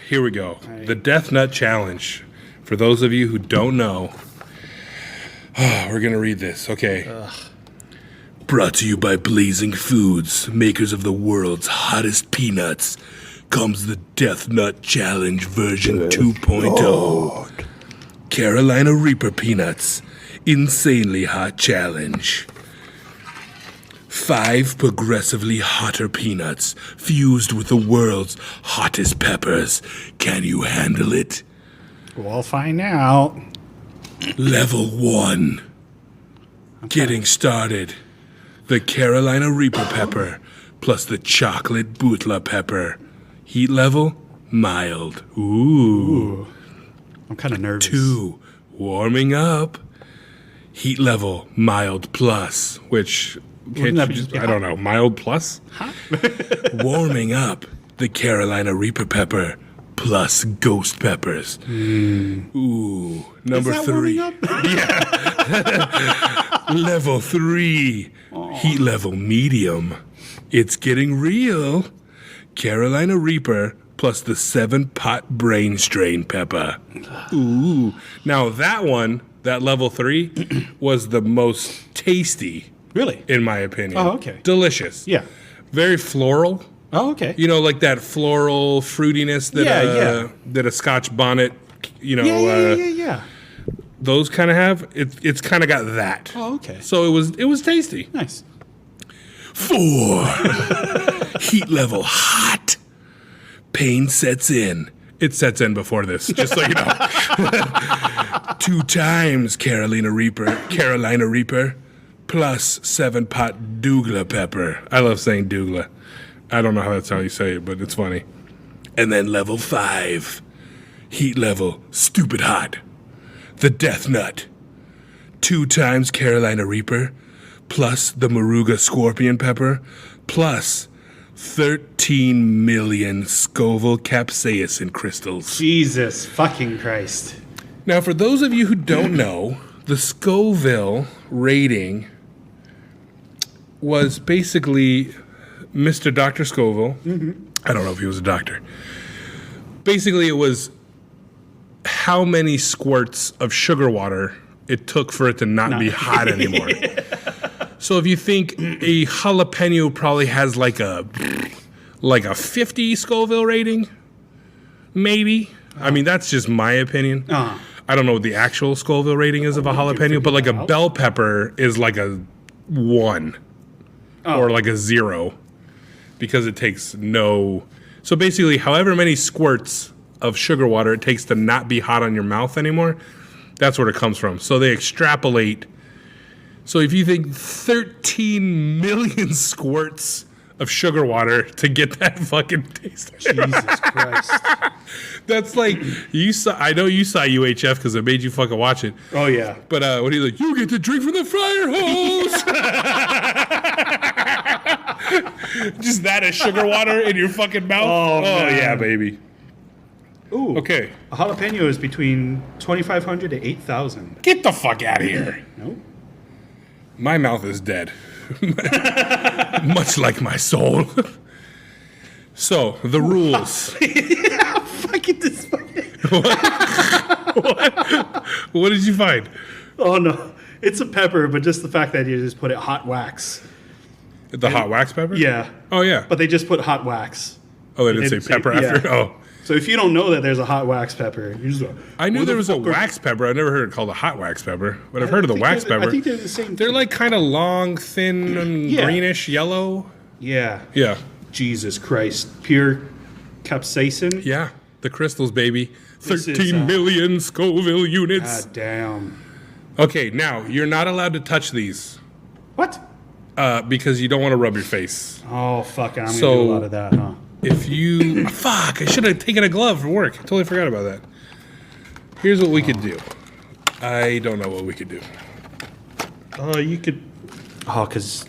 here we go. Right. The Death Nut Challenge. For those of you who don't know, we're going to read this. Okay. Brought to you by Blazing Foods, makers of the world's hottest peanuts, comes the Death Nut Challenge version 2.0. Carolina Reaper Peanuts, insanely hot challenge. 5 progressively hotter peanuts fused with the world's hottest peppers. Can you handle it? We'll find out. Level 1. Okay. Getting started. The Carolina Reaper pepper plus the chocolate Butler pepper. Heat level, mild. Ooh. I'm kind of nervous. 2. Warming up. Heat level, mild plus, which... I don't know, mild plus? Huh? Warming up. The Carolina Reaper pepper plus ghost peppers. Ooh. Number 3. Yeah. Level 3. Heat level medium. It's getting real. Carolina Reaper plus the 7-pot brain strain pepper. Ooh. Now that one, that level 3, was the most tasty. Really? In my opinion. Oh, okay. Delicious. Yeah. Very floral. Oh, okay. You know, like that floral fruitiness that a Scotch bonnet, Yeah. Those kind of have. It's kind of got that. Oh, okay. So it was tasty. Nice. 4. Heat level hot. pain sets in. It sets in before this, just so you know. 2 times Carolina Reaper, plus 7-pot Douglas pepper. I love saying Douglas. I don't know how that's how you say it, but it's funny. And then level 5, heat level, stupid hot. The Death Nut. 2 times Carolina Reaper, plus the Moruga Scorpion Pepper, plus 13 million Scoville capsaicin crystals. Jesus fucking Christ. Now, for those of you who don't know, the Scoville rating was basically Mr. Dr. Scoville. I don't know if he was a doctor. Basically, it was how many squirts of sugar water it took for it to not be hot anymore. So if you think a jalapeno probably has like a 50 Scoville rating, maybe. I mean, that's just my opinion. I don't know what the actual Scoville rating is of a jalapeno, but like a bell pepper is like a 1 or like a 0 because it takes no. So basically, however many squirts of sugar water it takes to not be hot on your mouth anymore, that's where it comes from. So they extrapolate. So if you think 13 million squirts of sugar water to get that fucking taste. Jesus Christ. That's like, you saw. I know you saw UHF because it made you fucking watch it. Oh, yeah. But when he's like, you get to drink from the fire hose. Just that as sugar water in your fucking mouth. Oh, man. Yeah, baby. Ooh. Okay. A jalapeno is between 2,500 to 8,000. Get the fuck out of here. No? My mouth is dead. Much like my soul. So, the rules. Fucking this. What did you find? Oh, no. It's a pepper, but just the fact that you just put it hot wax. The hot wax pepper? Yeah. Oh, yeah. But they just put hot wax. Oh, they didn't say pepper after? Yeah. Oh. So if you don't know that there's a hot wax pepper, you just go, I knew "Where there the was a fuck are-" wax pepper. I never heard it called a hot wax pepper, but I've heard of the I think wax they're- pepper. I think they're the same. They're thing. like kind of long, thin, and Yeah. greenish yellow. Yeah. Yeah. Jesus Christ. Pure capsaicin? Yeah. The crystals, baby. This is, 13 million Scoville units. God damn. Okay, now, you're not allowed to touch these What? because you don't want to rub your face. Oh, fuck. I'm going to So- do a lot of that, huh? If you... Fuck, I should have taken a glove for work. I totally forgot about that. Here's what we could do. I don't know what we could do. Oh, you could... Oh, because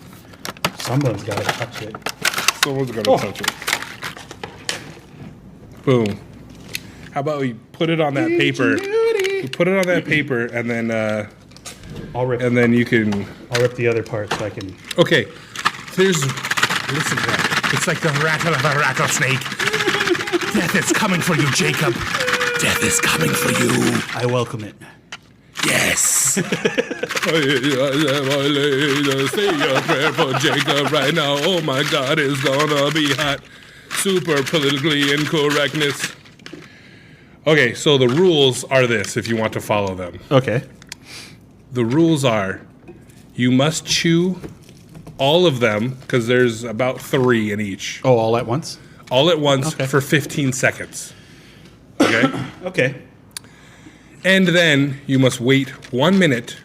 someone's got to touch it. Someone's going to touch it. Boom. How about we put it on that paper? We put it on that paper, and then I'll rip you can... I'll rip the other part so I can... Okay, there's... Listen to that. It's like the rattle of a rattlesnake. Death is coming for you, Jacob. Death is coming for you. I welcome it. Yes. Say a prayer for Jacob right now. Oh my God, it's gonna be hot. Super politically incorrectness. Okay, so the rules are this if you want to follow them. Okay. The rules are you must chew all of them, because there's about 3 in each. Oh, all at once? All at once Okay. for 15 seconds. Okay? Okay. And then you must wait 1 minute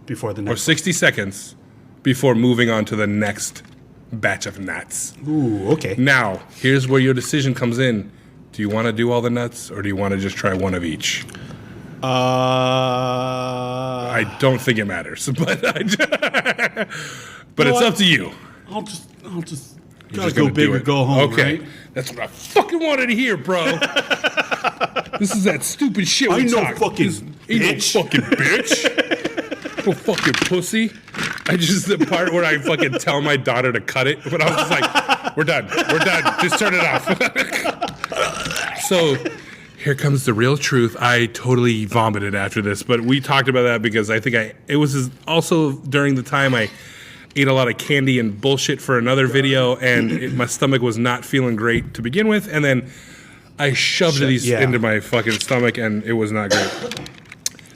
Before the or next 60 seconds before moving on to the next batch of nuts. Ooh, okay. Now, here's where your decision comes in. Do you want to do all the nuts, or do you want to just try one of each? I don't think it matters, but it's up to you. I'll just You're gotta just go gonna big do or it. go home, Okay, right? that's what I fucking wanted to hear, bro. This is that stupid shit we I know, talk. fucking Ain't no bitch. fucking bitch. No fucking pussy. I just, the part where I fucking tell my daughter to cut it, but I was just like, we're done. Just turn it off. So, here comes the real truth. I totally vomited after this, but we talked about that because I think it was also during the time I ate a lot of candy and bullshit for another video, and my stomach was not feeling great to begin with, and then I shoved these into my fucking stomach, and it was not great.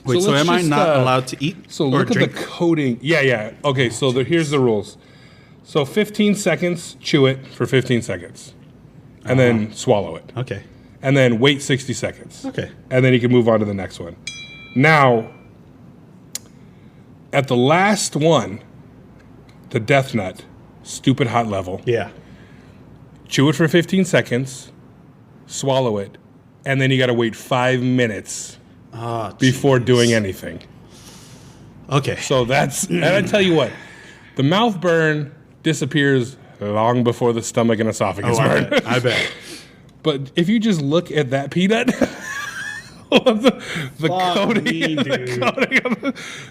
Wait, so let's am I just, not allowed to eat? So or look drink? at the coating. Yeah. Okay, so here's the rules. So 15 seconds, chew it for 15 seconds. and then swallow it. Okay. And then wait 60 seconds. Okay. And then you can move on to the next one. Now, at the last one, the death nut, stupid hot level, Yeah. chew it for 15 seconds, swallow it, and then you got to wait 5 minutes before doing anything. Okay. So that's, and I tell you what, the mouth burn disappears long before the stomach and esophagus burn. I bet. But if you just look at that peanut, the coating,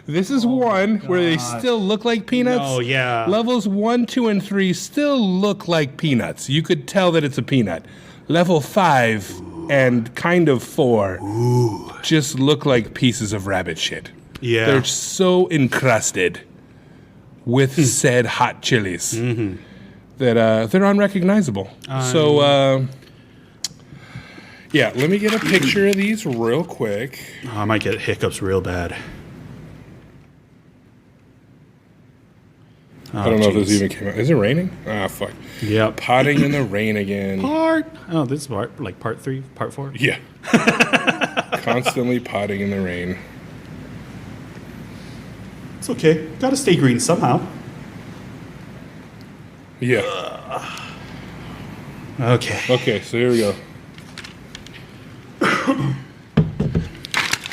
this is one where they still look like peanuts. Oh, yeah. Levels 1, 2, and 3 still look like peanuts. You could tell that it's a peanut. Level 5 and kind of 4 just look like pieces of rabbit shit. Yeah. They're so encrusted with said hot chilies that they're unrecognizable. Yeah, let me get a picture of these real quick. Oh, I might get hiccups real bad. I don't know if this even came out. Is it raining? Ah, fuck. Yep. Potting in the rain again. This is part 3, part 4. Yeah. Constantly potting in the rain. It's okay. Gotta stay green somehow. Yeah. Okay. Okay, so here we go.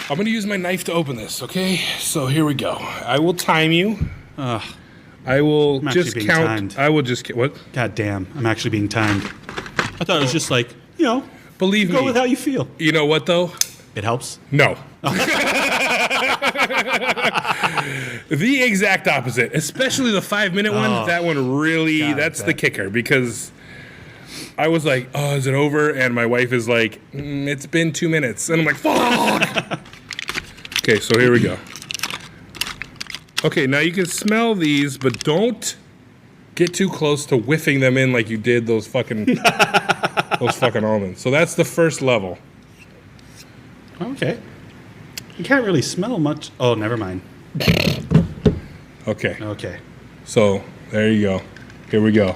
I'm going to use my knife to open this, okay? So here we go. I will time you. I will I'm actually just being count. timed. I will just what? God damn. I'm actually being timed. I thought it was just like, Believe go me. with how you feel. You know what though? It helps. No. The exact opposite, especially the 5-minute one. That one really, God, that's the kicker because I was like, oh, is it over? And my wife is like, it's been 2 minutes. And I'm like, fuck. Okay, so here we go. Okay, now you can smell these, but don't get too close to whiffing them in like you did those fucking almonds. So that's the first level. Okay. You can't really smell much. Oh, never mind. Okay. Okay. So there you go. Here we go.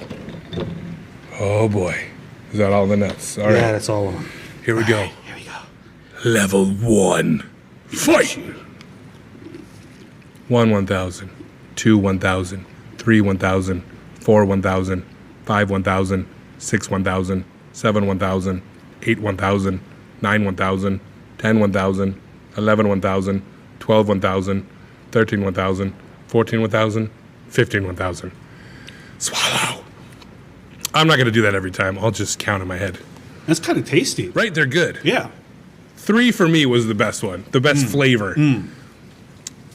Oh boy. Is that all the nuts? All right. Yeah, that's all. Here we go. Here we go. Level 1. Fight! 1, 1,000. 2, 1,000. 3, 1,000. 4, 1,000. 5, 1,000. 6, 1,000. 7, 1,000. 8, 1,000. 9, 1,000. 10, 1,000. 11, 1,000. 12, 1,000. 13, 1,000. 14, 1,000. 15, 1,000. Swallow. I'm not going to do that every time. I'll just count in my head. That's kind of tasty. Right? They're good. Yeah. 3 for me was the best one. The best flavor.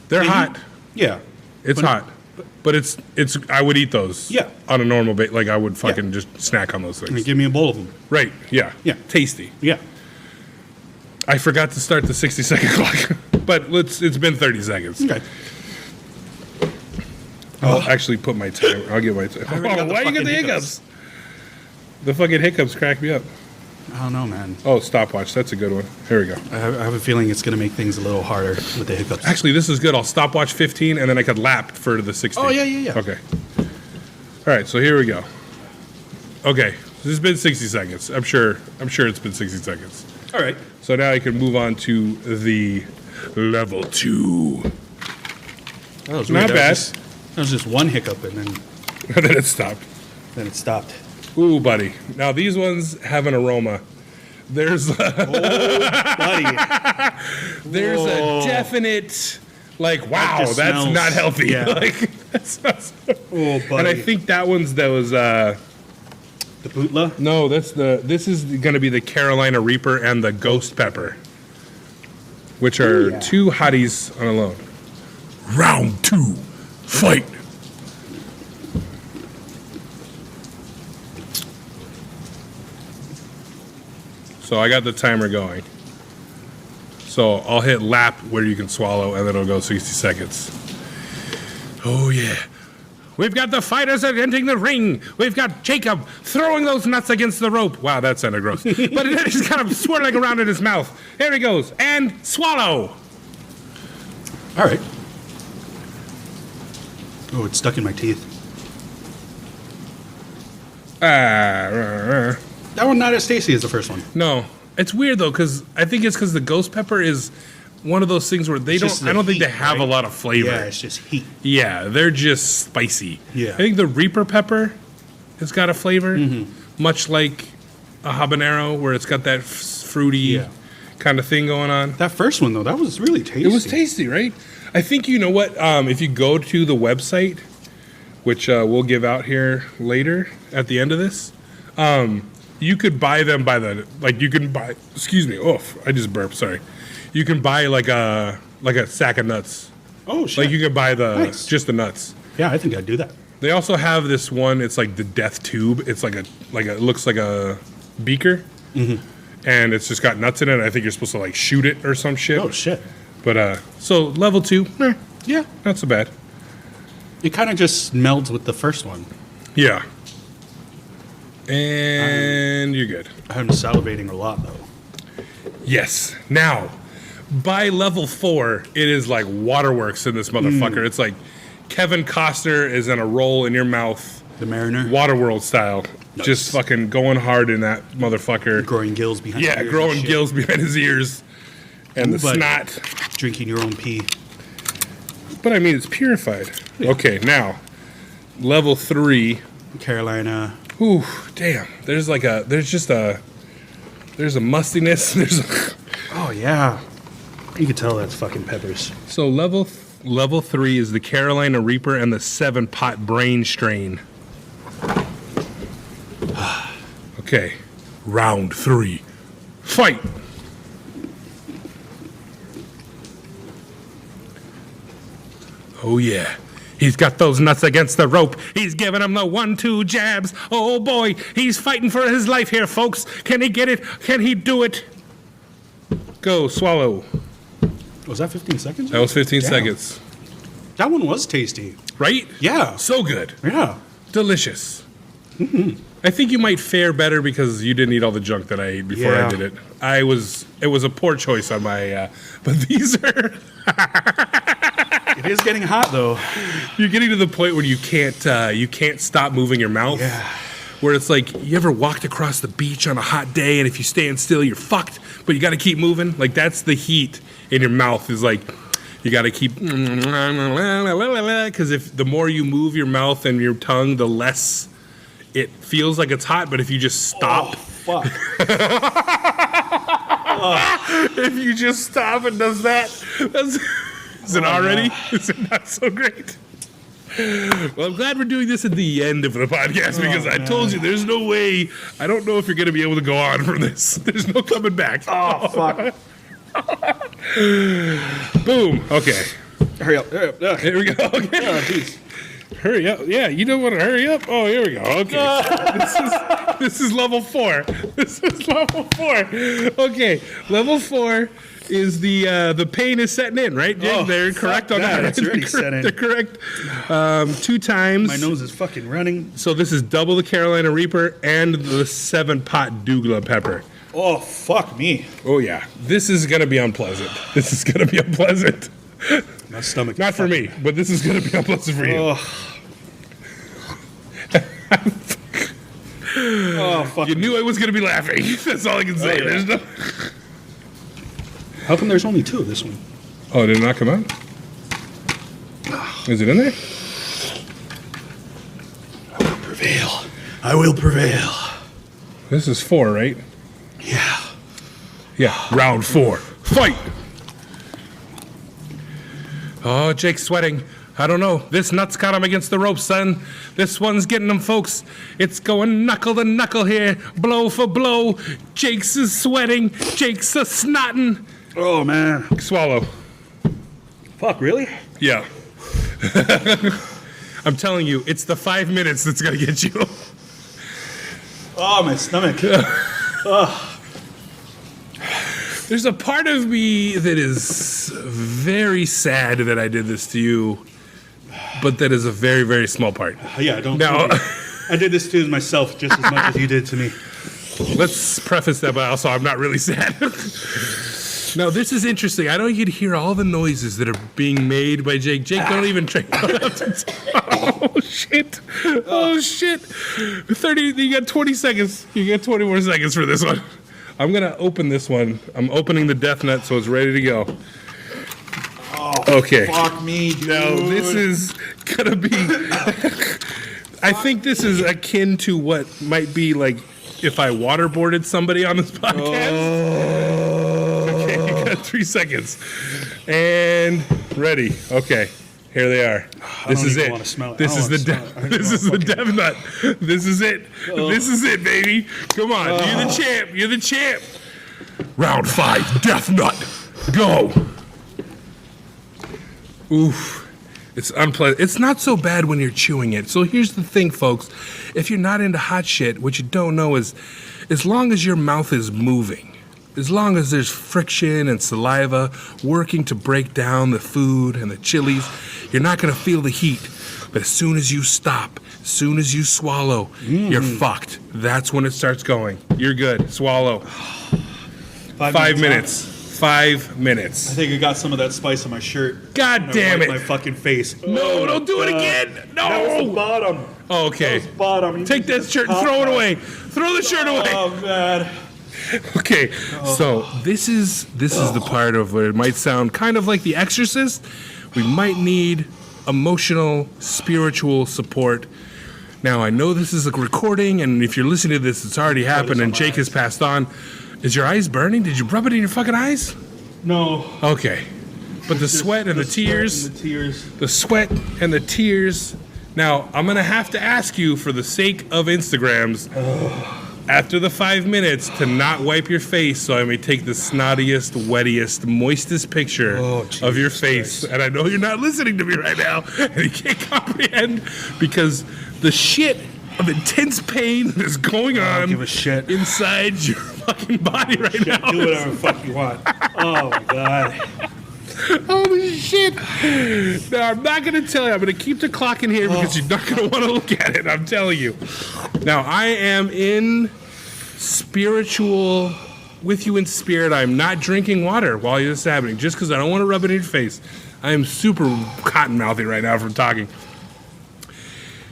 They're hot. Yeah. It's hot. But it's I would eat those Yeah. on a normal basis. Like I would fucking just snack on those things. Give me a bowl of them. Right. Yeah. Yeah. Tasty. Yeah. I forgot to start the 60-second clock. But it's been 30 seconds. Okay. I'll actually put my timer. I'll get my timer. already got the Why you get fucking the hiccups. hiccups? The fucking hiccups crack me up. I don't know, man. Oh, stopwatch. That's a good one. Here we go. I have a feeling it's going to make things a little harder with the hiccups. Actually, this is good. I'll stopwatch 15, and then I could lap for the 60. Oh, yeah. Okay. All right, so here we go. Okay, this has been 60 seconds. I'm sure it's been 60 seconds. All right. So now I can move on to the level 2. That was Not weird. bad. That was just one hiccup, and then And then it stopped. it stopped. Ooh, buddy. Now these ones have an aroma. There's Buddy. there's a definite wow, just that's smells- not healthy. yeah. That smells- Oh, buddy. and I think that one's the Bootla. no, this is going to be the Carolina Reaper and the Ghost Pepper, which are two hotties on alone. Round 2, fight. So I got the timer going. So I'll hit lap where you can swallow, and then it'll go 60 seconds. Oh yeah. We've got the fighters entering the ring. We've got Jacob throwing those nuts against the rope. Wow, that sounded gross. But then he's kind of swirling around in his mouth. Here he goes. And swallow. All right. Oh, it's stuck in my teeth. That one not as tasty as the first one. No, it's weird though because I think it's because the ghost pepper is one of those things where they just don't. the I don't think heat, they have right? a lot of flavor. Yeah, it's just heat. Yeah, they're just spicy. Yeah. I think the Reaper pepper has got a flavor, much like a habanero, where it's got that fruity Yeah. kind of thing going on. That first one though, that was really tasty. It was tasty, right? I think you know what? If you go to the website, which we'll give out here later at the end of this, you could buy them by the you can buy. Excuse me. Oh, I just burped. Sorry. You can buy like a sack of nuts. Oh shit. Like you can buy Nice. just the nuts. Yeah, I think I'd do that. They also have this one. It's like the death tube. It's like a it looks like a beaker, and it's just got nuts in it. I think you're supposed to like shoot it or some shit. Oh shit. But so level 2, Yeah. not so bad. It kind of just melds with the first one. Yeah. And you're good. I'm salivating a lot though. Yes. Now, by level 4, it is like waterworks in this motherfucker. It's like Kevin Costner is in a roll in your mouth, The Mariner. Waterworld style. Nice. Just fucking going hard in that motherfucker. Growing gills behind Yeah, your ears and growing shit. gills behind his ears. And the But- snot. Drinking your own pee. But I mean, it's purified. Okay, now, level 3. Carolina. Ooh, damn. There's just a mustiness. Oh yeah. You can tell that's fucking peppers. So level 3 is the Carolina Reaper and the 7-pot brain strain. Okay, round 3. Fight! Oh yeah. He's got those nuts against the rope. He's giving them the 1-2 jabs. Oh boy, he's fighting for his life here, folks. Can he get it? Can he do it? Go, swallow. Was that 15 seconds? That was 15 Damn. seconds. That one was tasty. Right? Yeah. So good. Yeah. Delicious. I think you might fare better because you didn't eat all the junk that I ate before I Yeah. did it. It was a poor choice on my, but these are, It is getting hot though. you're getting to the point where you can't stop moving your mouth. Yeah. Where it's like, you ever walked across the beach on a hot day and if you stand still, you're fucked, but you got to keep moving? Like, that's the heat in your mouth is like, you got to keep, because if the more you move your mouth and your tongue, the less it feels like it's hot, but if you just stop, Fuck. if you just stop and does that, is it already? yeah. Is it not so great? Well, I'm glad we're doing this at the end of the podcast because I told you there's no way. I don't know if you're going to be able to go on from this. There's no coming back. Oh fuck. Boom. Okay. Hurry up. Hurry up. Here we go. Okay. Oh, jeez. Hurry up. Yeah, you don't want to hurry up? Oh, here we go. Okay. This is level 4. This is level 4. Okay. Level 4 is the pain is setting in, right, Jake? Oh, They're fuck correct on that. that. It's already They're set in. They're correct. 2 times. My nose is fucking running. So this is double the Carolina Reaper and the 7-pot Douglas pepper. Oh fuck me. Oh yeah, this is gonna be unpleasant. This is gonna be unpleasant. My stomach. Not for me, but this is gonna be unpleasant for you. Oh fuck. You knew I was gonna be laughing. That's all I can say. Oh, yeah. There's no. How come there's only 2 of this one? Oh, did it not come out? Is it in there? Prevail. I will prevail. This is 4, right? Yeah. Yeah. Round 4. Fight. Oh, Jake's sweating. I don't know. This nut's got him against the ropes, son. This one's getting him, folks. It's going knuckle to knuckle here, blow for blow. Jake's is sweating. Jake's a snotting. Oh man. Swallow. Fuck, really? Yeah. I'm telling you, it's the 5 minutes that's gonna get you. Oh, my stomach. There's a part of me that is very sad that I did this to you, but that is a very, very small part. Yeah, don't. Now, I did this to myself just as much as you did to me. let's preface that, but also I'm not really sad. Now, this is interesting. I know you can hear all the noises that are being made by Jake. Jake, don't even try. Oh, shit. Oh, shit. 30, you got 20 seconds. You got 20 more seconds for this one. I'm going to open this one. I'm opening the death nut so it's ready to go. Okay. Fuck me, dude. Now, this is going to be... I think this is akin to what might be like if I waterboarded somebody on this podcast. Okay, you got 3 seconds. And ready. Okay, here they are. This is it. This is the this is the death nut. This is it. This is it, baby. Come on, you're the champ. You're the champ. Round 5, death nut. Go. Oof. It's unpleasant. It's not so bad when you're chewing it. So here's the thing, folks. If you're not into hot shit, what you don't know is as long as your mouth is moving, as long as there's friction and saliva working to break down the food and the chilies, you're not going to feel the heat. But as soon as you stop, as soon as you swallow, you're fucked. That's when it starts going. You're good. Swallow. 5 minutes. 5 minutes. I think I got some of that spice on my shirt. God damn it. My fucking face. No, don't do it again. No. That was the bottom. Oh, okay. That was bottom. Take that shirt and throw it away. Throw the shirt away. Oh, man. Okay, so this is the part of where it might sound kind of like The Exorcist. We might need emotional, spiritual support. Now, I know this is a recording, and if you're listening to this, it's already happened, and Jake has passed on. Is your eyes burning? Did you rub it in your fucking eyes? No. Okay. But the sweat and the tears. The sweat and the tears. Now, I'm going to have to ask you, for the sake of Instagrams, after the 5 minutes, to not wipe your face so I may take the snottiest, wettiest, moistest picture of your face. Christ. And I know you're not listening to me right now, and you can't comprehend, because the shit of intense pain that is going on give a shit. inside your fucking body right now. Do whatever the fuck you want. Oh, my God. Holy shit. Now, I'm not going to tell you. I'm going to keep the clock in here because you're not going to want to look at it. I'm telling you. Now, I am in spiritual, with you in spirit. I'm not drinking water while this is happening just because I don't want to rub it in your face. I am super cotton-mouthy right now from talking.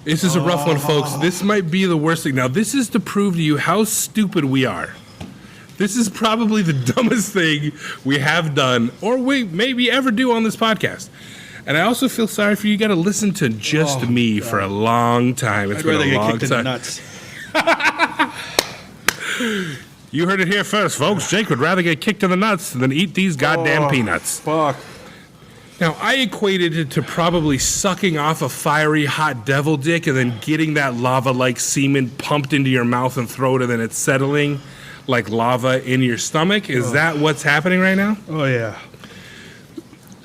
This is a rough one, folks. This might be the worst thing. Now, this is to prove to you how stupid we are. This is probably the dumbest thing we have done, or we maybe ever do on this podcast. And I also feel sorry for you. You got to listen to just me for a long time. It's been a long time. Nuts. You heard it here first, folks. Jake would rather get kicked in the nuts than eat these goddamn peanuts. Fuck. Now, I equated it to probably sucking off a fiery hot devil dick and then getting that lava-like semen pumped into your mouth and throat, and then it's settling like lava in your stomach. Is that what's happening right now? Oh, yeah.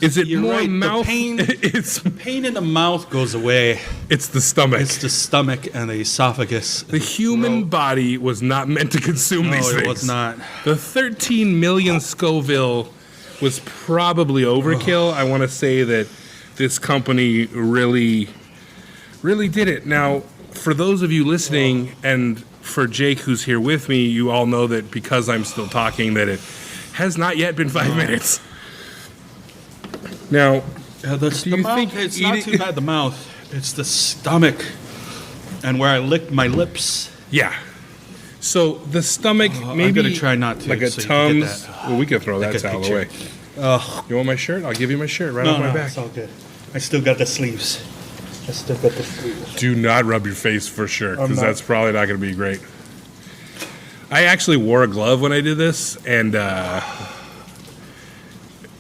Is it You're more right. mouth? The pain in the mouth goes away. It's the stomach. It's the stomach and the esophagus. The human body was not meant to consume these things. No, it was not. The 13 million Scoville was probably overkill. I want to say that this company really did it. Now, for those of you listening, and for Jake who's here with me, you all know that because I'm still talking that it has not yet been 5 minutes. Now, do you think it's not too bad the mouth. It's the stomach and where I licked my lips. Yeah. So the stomach, maybe I'm gonna try not to. like a so you can get Tums. that. Well, we can throw that Like a out of the picture. way. You want my shirt? I'll give you my shirt right off my back. It's all good. I still got the sleeves. Do not rub your face for sure, because not. that's probably not going to be great. I actually wore a glove when I did this, and I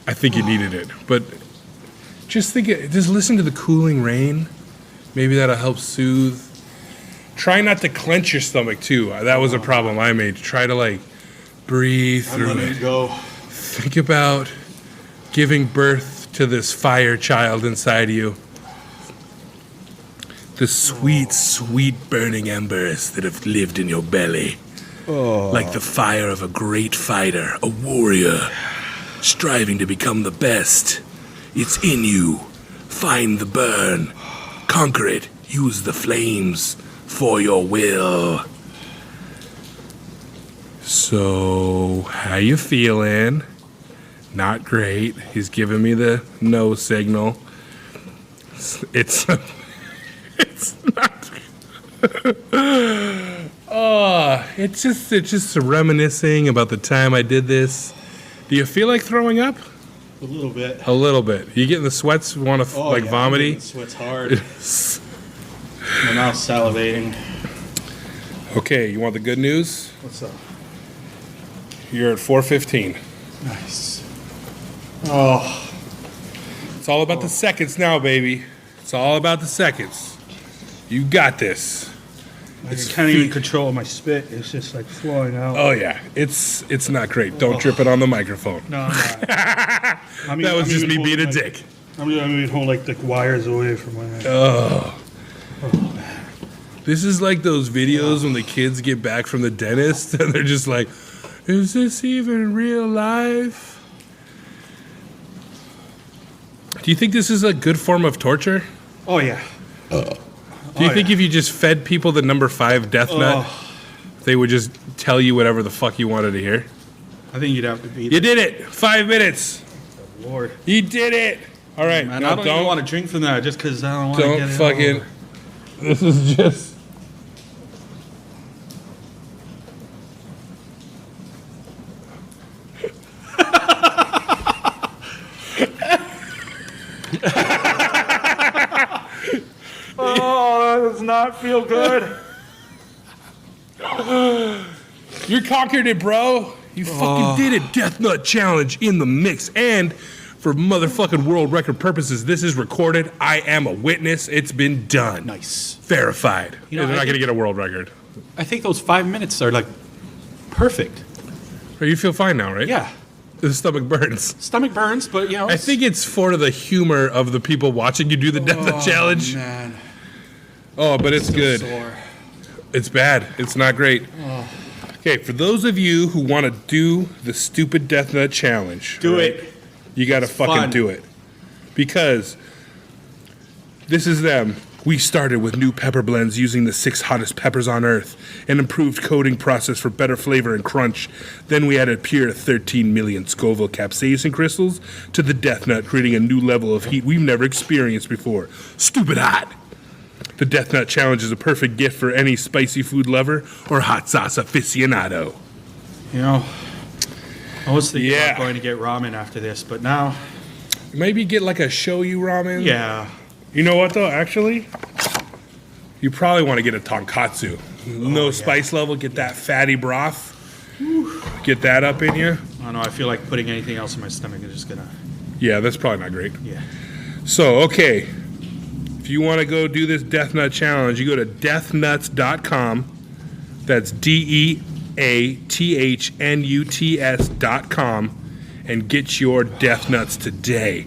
think you needed it. But just listen to the cooling rain. Maybe that'll help soothe. Try not to clench your stomach too. That was a problem I made. Try to breathe through I'm letting it. it go. Think about giving birth to this fire child inside you. The sweet, sweet burning embers that have lived in your belly. Like the fire of a great fighter, a warrior, striving to become the best. It's in you. Find the burn. Conquer it. Use the flames for your will. So, how you feeling? Not great. He's giving me the no signal. It's not. Oh, it's just reminiscing about the time I did this. Do you feel like throwing up? A little bit. A little bit. You getting the sweats? Want to vomity? Sweats hard. My mouth's salivating. Okay, you want the good news? What's up? You're at 4:15. Nice. Oh, It's all about the seconds now, baby. It's all about the seconds. You got this. I can't even control my spit. It's just like flowing out. Oh yeah, it's not great. Don't drip it on the microphone. No, that That was just me being a dick. I'm even hold like the wires away from my head. This is like those videos when the kids get back from the dentist and they're just like, "Is this even real life?" Do you think this is a good form of torture? Oh yeah. Do you think if you just fed people the number 5 death nut, they would just tell you whatever the fuck you wanted to hear? I think you'd have to be. You did it. 5 minutes. Lord. You did it. All right. Man, now I don't even want to drink from that just because I don't want to Don't get it fucking. all. This is just. Oh, that does not feel good. You conquered it, bro. You fucking did it. Death Nut Challenge in the mix. And for motherfucking world record purposes, this is recorded. I am a witness. It's been done. Nice. Verified. You know, They're I not going to think- get a world record. I think those 5 minutes are like perfect. Oh, you feel fine now, right? Yeah. The stomach burns. Stomach burns, but you know. I think it's for the humor of the people watching you do the Death Nut Challenge. Man. Oh, but it's good. Sore. It's bad. It's not great. Okay, for those of you who want to do the stupid Death Nut Challenge, Do right, it. You got to fucking fun. do it. Because this is them. We started with new pepper blends using the 6 hottest peppers on Earth, an improved coating process for better flavor and crunch. Then we added pure 13 million Scoville capsaicin crystals to the Death Nut, creating a new level of heat we've never experienced before. Stupid hot! The Death Nut Challenge is a perfect gift for any spicy food lover or hot sauce aficionado. You know, I was thinking Yeah. about going to get ramen after this, but now, Maybe get like a shoyu ramen. yeah. You know what though? Actually, you probably want to get a tonkatsu. No spice level. Get that fatty broth. Get that up in you. I don't know. I feel like putting anything else in my stomach is just gonna. Yeah, that's probably not great. Yeah. So, okay. If you want to go do this Death Nut Challenge, you go to deathnuts.com. That's DEATHNUTS.com and get your Death Nuts today.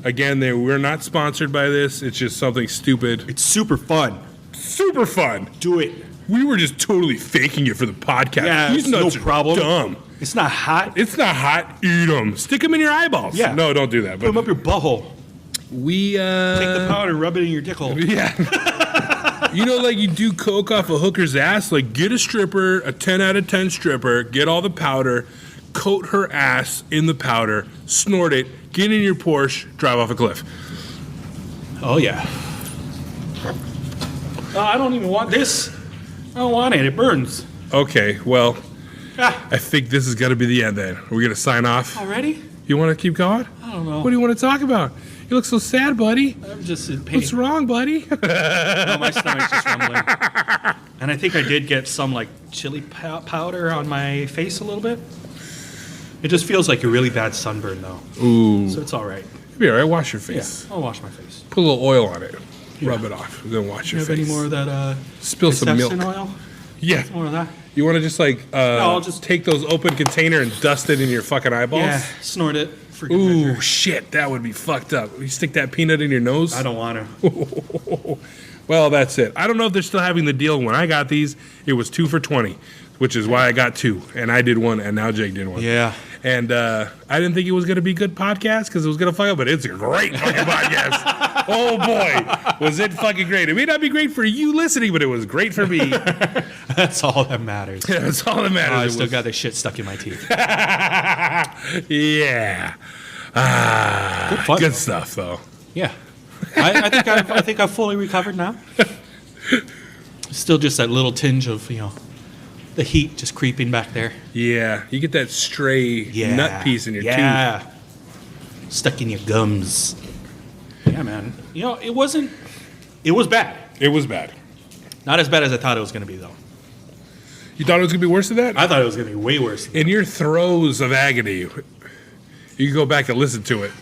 Again, we're not sponsored by this. It's just something stupid. It's super fun. Super fun. Do it. We were just totally faking it for the podcast. Yeah, These it's no nuts are problem. dumb. It's not hot. It's not hot. Eat them. Stick them in your eyeballs. Yeah. No, don't do that. Put them But up your butthole. we, Take the powder, rub it in your dick hole. yeah. You know, like you do coke off a hooker's ass? Like, get a stripper, a 10 out of 10 stripper, get all the powder, coat her ass in the powder, snort it, get in your Porsche, drive off a cliff. Oh yeah. Oh, I don't even want this. I don't want it. It burns. Okay, well, Ah, I think this is going to be the end then. We're going to sign off. already? You want to keep going? I don't know. What do you want to talk about? You look so sad, buddy. I'm just in pain. What's wrong, buddy? No, my stomach's just rumbling. And I think I did get some like chili powder on my face a little bit. It just feels like a really bad sunburn though. Ooh. So it's all right. Be all right. Wash your Yeah, face. I'll wash my face. Put a little oil on it. Rub it off. Then wash Do your you have face. any more of that Spill some milk. Pepsin oil? Yeah. More of that? You want to just like I'll just- take those open container and dust it in your fucking eyeballs? Yeah, snort it for good Ooh, measure. shit. That would be fucked up. You stick that peanut in your nose? I don't want to. Well, that's it. I don't know if they're still having the deal. When I got these, it was 2 for $20, which is why I got 2. And I did 1, and now Jake did 1. Yeah. And I didn't think it was going to be a good podcast because it was going to fuck up, but it's a great fucking podcast. Oh boy, was it fucking great. It may not be great for you listening, but it was great for me. That's all that matters. That's all that matters. I It still was- got the shit stuck in my teeth. Yeah. fun, Good though. stuff, though. Yeah, I think I've fully recovered now. Still just that little tinge of the heat just creeping back there. Yeah, you get that stray nut piece in your tooth. Stuck in your gums. Yeah, man. It was bad. It was bad. Not as bad as I thought it was going to be, though. You thought it was gonna be worse than that? I thought it was going to be way worse. In your throes of agony, you can go back and listen to it.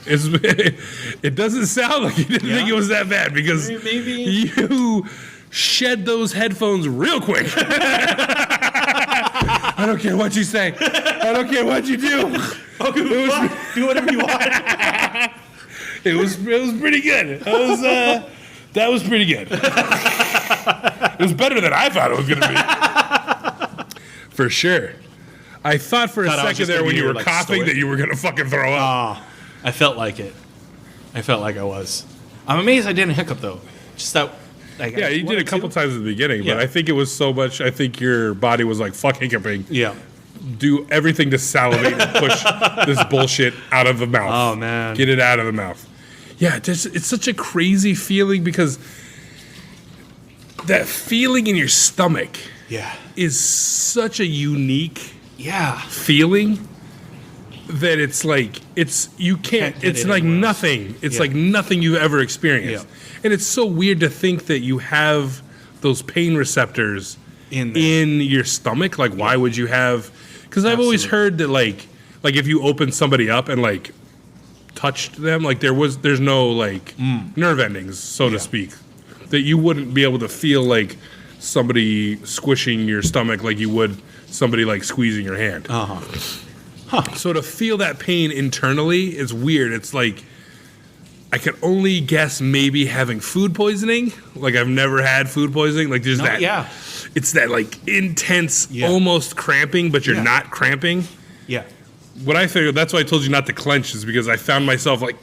It doesn't sound like you didn't think it was that bad because Maybe. you shed those headphones real quick. I don't care what you say. I don't care what you do. Do whatever you want. It was pretty good. That was pretty good. It was better than I thought it was gonna be. For sure. I thought for a Thought I was second just there gonna when be you were like coughing stoic. that you were gonna fucking throw up. I felt like it. I felt like I was. I'm amazed I didn't hiccup, though. Just that. Yeah, you did a couple times at the beginning, but Yeah. I think it was so much. I think your body was like, fuck hiccuping. Yeah. Do everything to salivate and push this bullshit out of the mouth. Oh, man. Get it out of the mouth. Yeah, it's such a crazy feeling because that feeling in your stomach Yeah. is such a unique Yeah. feeling that it's like you can't Can't get it's it like anywhere else. nothing. It's Yeah. like nothing you've ever experienced. Yeah. And it's so weird to think that you have those pain receptors In there. in your stomach. Like why would you have because I've always heard that like if you open somebody up and like touched them, like there's no like nerve endings, so to speak, that you wouldn't be able to feel like somebody squishing your stomach like you would somebody like squeezing your hand. So to feel that pain internally is weird. It's like I could only guess maybe having food poisoning. Like I've never had food poisoning. Like there's that. Yeah. It's that like intense, Yeah. almost cramping, but you're Yeah. not cramping. Yeah. What I figured, that's why I told you not to clench, is because I found myself like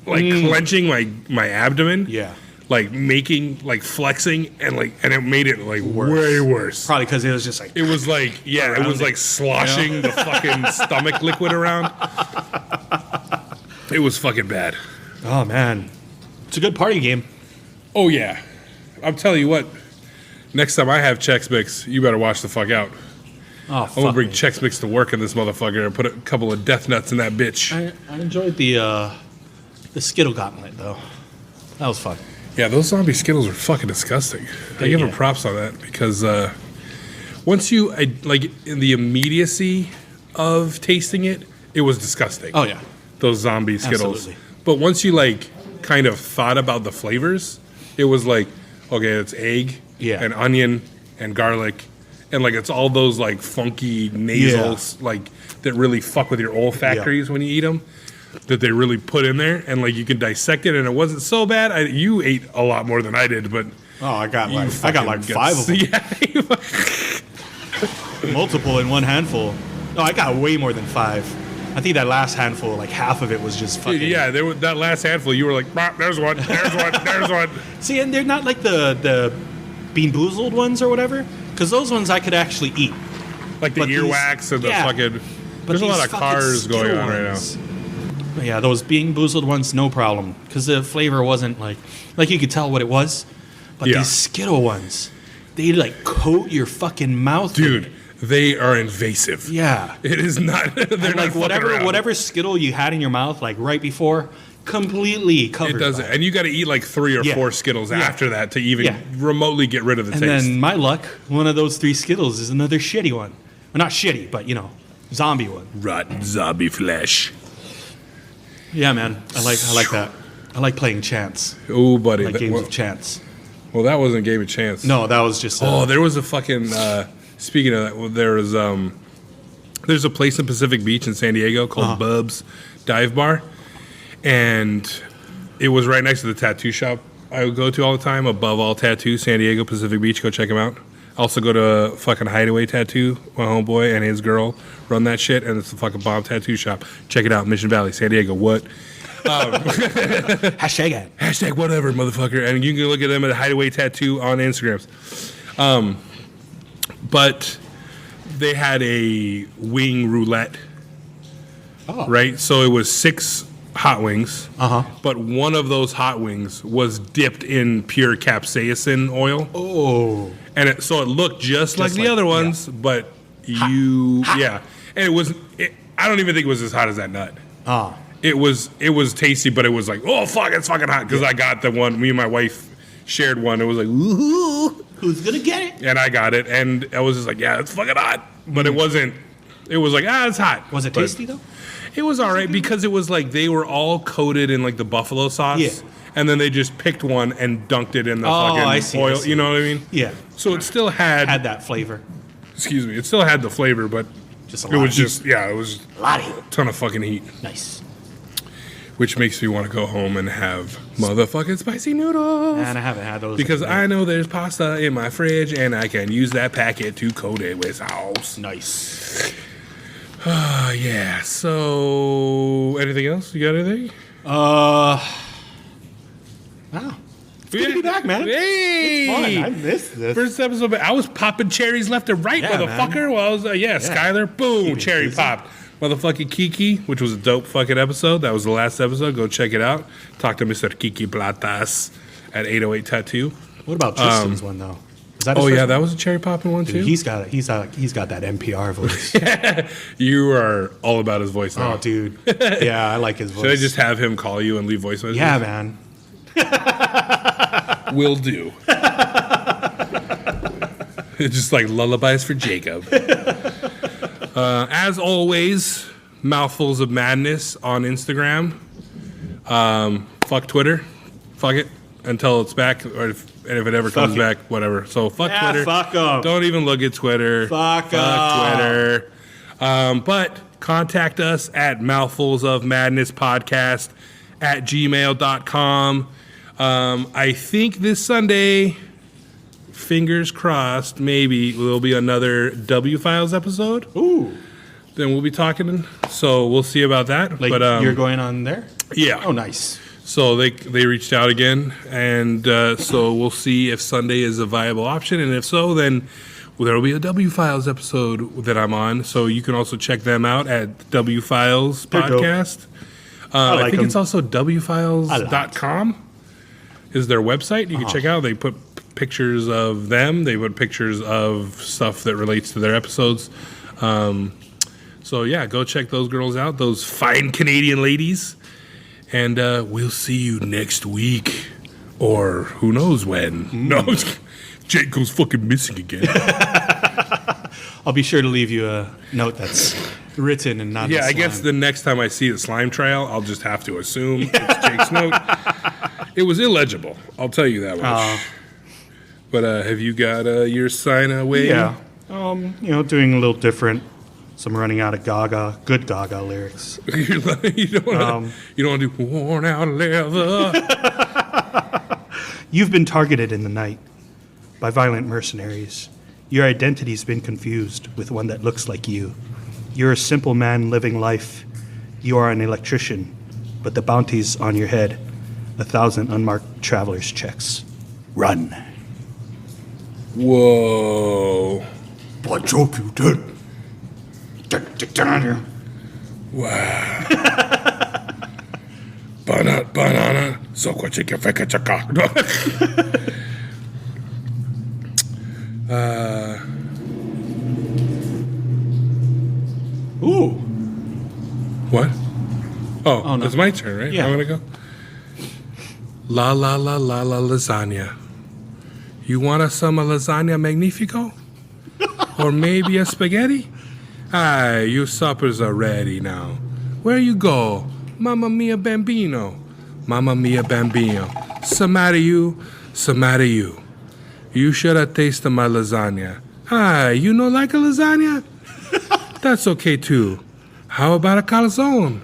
clenching my abdomen. Yeah. Like making flexing and it made it like way worse. Probably because it was just like. It was like it was like sloshing the fucking stomach liquid around. It was fucking bad. Oh, man. It's a good party game. Oh yeah, I'm telling you what. Next time I have Chex Mix, you better watch the fuck out. Oh, I'm gonna fuck bring me. Chex Mix to work in this motherfucker and put a couple of death nuts in that bitch. I enjoyed the Skittle Gauntlet, though. That was fun. Yeah, those zombie Skittles were fucking disgusting. I give them Yeah. props on that because once like in the immediacy of tasting it, it was disgusting. Oh, yeah. Those zombie Skittles. Absolutely. But once you like kind of thought about the flavors, it was like, okay, it's egg Yeah. and onion and garlic and like it's all those like funky nasals like that really fuck with your olfactories when you eat them. That they really put in there, and like you can dissect it, and it wasn't so bad. You ate a lot more than I did, but Oh, I got you like fucking five of them. Yeah, Multiple in one handful. No, I got way more than 5. I think that last handful, like half of it was just fucking. yeah. There was that last handful. You were like, "Bah, there's one, there's one, there's one. See, and they're not like the Bean Boozled ones or whatever, because those ones I could actually eat. Like the But these- earwax and the yeah. fucking. But There's a lot these of fucking cars going Skittle on right now. ones- Yeah, those Bean Boozled ones, no problem, because the flavor wasn't like you could tell what it was. But Yeah. these Skittle ones, they like coat your fucking mouth, with Dude, it. they are invasive. Yeah. It is not. They're And not like fucking around. whatever Skittle you had in your mouth, like right before, completely covered. It doesn't, by and you got to eat like 3 or Yeah. 4 Skittles Yeah. after that to even Yeah. remotely get rid of the And taste. then my luck, one of those 3 Skittles is another shitty one. Well, not shitty, but zombie one. Rotten zombie flesh. Yeah, man, I like that. I like playing chance, Oh, buddy. like games of chance. Well, that wasn't Game of Chance. No, that was just. Oh, there was a fucking. Speaking of that, well, there's a place in Pacific Beach in San Diego called Bub's Dive Bar, and it was right next to the tattoo shop I would go to all the time. Above All Tattoo, San Diego, Pacific Beach. Go check them out. Also go to fucking Hideaway Tattoo. My homeboy and his girl run that shit, and it's a fucking bomb tattoo shop. Check it out, Mission Valley, San Diego. What? Hashtag ad. Hashtag whatever, motherfucker. And you can look at them at Hideaway Tattoo on Instagrams. But they had a wing roulette. Oh. Right? So it was 6 hot wings. Uh-huh. But one of those hot wings was dipped in pure capsaicin oil. Oh. And so it looked just like the like- other ones, but yeah. And I don't even think it was as hot as that nut. Ah. It was tasty, but it was like, oh fuck, it's fucking hot. Because I got the one, me and my wife shared one. It was like, ooh. Who's gonna get it? And I got it, and I was just like, yeah, it's fucking hot. But it wasn't, it was like, it's hot. Was it But tasty though? It was all right because it was like they were all coated in like the buffalo sauce. Yeah. And then they just picked one and dunked it in the Oh, fucking I see, oil. I see. You know what I mean? Yeah. So it still had that flavor. excuse me, it still had the flavor, but Just a it lot was of heat. just, yeah, it was A lot of heat. a ton of fucking heat, Nice. which makes me want to go home and have motherfucking spicy noodles. And I haven't had those. Because I know there's pasta in my fridge and I can use that packet to coat it with sauce. Nice. Yeah, so anything else? You got anything? Wow. It's good to be back, man. Hey! Fun. I missed this. First episode, I was popping cherries left and right, Yeah, motherfucker. While I was, Skylar, boom, Keep it cherry busy. popped. Motherfucking Kiki, which was a dope fucking episode. That was the last episode. Go check it out. Talk to Mr. Kiki Platas at 808 Tattoo. What about Tristan's one though? Is that Oh his yeah, first that was a cherry popping one one? too. He's got that NPR voice. You are all about his voice now. Oh, dude. Yeah, I like his voice. Should I just have him call you and leave voice messages? Yeah, man. Will do. It's just like lullabies for Jacob. As always, Mouthfuls of Madness on Instagram. Fuck Twitter. Fuck it until it's back, or if it ever comes it. back, whatever. So fuck Yeah, Twitter. fuck 'em. Don't even look at Twitter. Fuck 'em. Twitter. But contact us at mouthfulsofmadnesspodcast at gmail.com. I think this Sunday, fingers crossed, maybe there'll be another W Files episode. Ooh. Then we'll be talking. So we'll see about that. Like but you're going on there? yeah. Oh, nice. So they reached out again, and so we'll see if Sunday is a viable option, and if so, then there will be a W Files episode that I'm on. So you can also check them out at W Files They're dope. Podcast. I I like think 'em. it's also wfiles.com is their website. You can check out. They put pictures of them. They put pictures of stuff that relates to their episodes. So yeah, go check those girls out. Those fine Canadian ladies. And we'll see you next week. Or who knows when. No, Jake goes fucking missing again. I'll be sure to leave you a note that's written and not. Yeah, in I guess slime. the next time I see the slime trail, I'll just have to assume it's Jake's note. It was illegible. I'll tell you that much. But have you got your sign away? Yeah. Doing a little different. So I'm running out of good Gaga lyrics. you don't want to do worn out leather. You've been targeted in the night by violent mercenaries. Your identity's been confused with one that looks like you. You're a simple man living life. You are an electrician, but the bounty's on your head. 1,000 unmarked traveler's checks. Run. Whoa. What joke you did? Get down here. Wow. Banana. Sokwa chika feka chaka. Ooh. What? Oh, no. it's my turn, right? Yeah. I'm gonna go. La lasagna. You want some lasagna magnifico? Or maybe a spaghetti? Aye, your suppers are ready now. Where you go? Mamma mia bambino. Mamma mia bambino. Somebody you. You should have tasted my lasagna. Aye, you no like a lasagna? That's okay too. How about a calzone?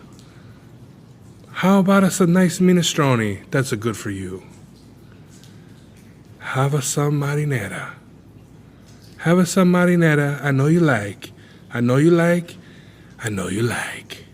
How about a nice minestrone? That's a good for you. Have a some marinara. I know you like.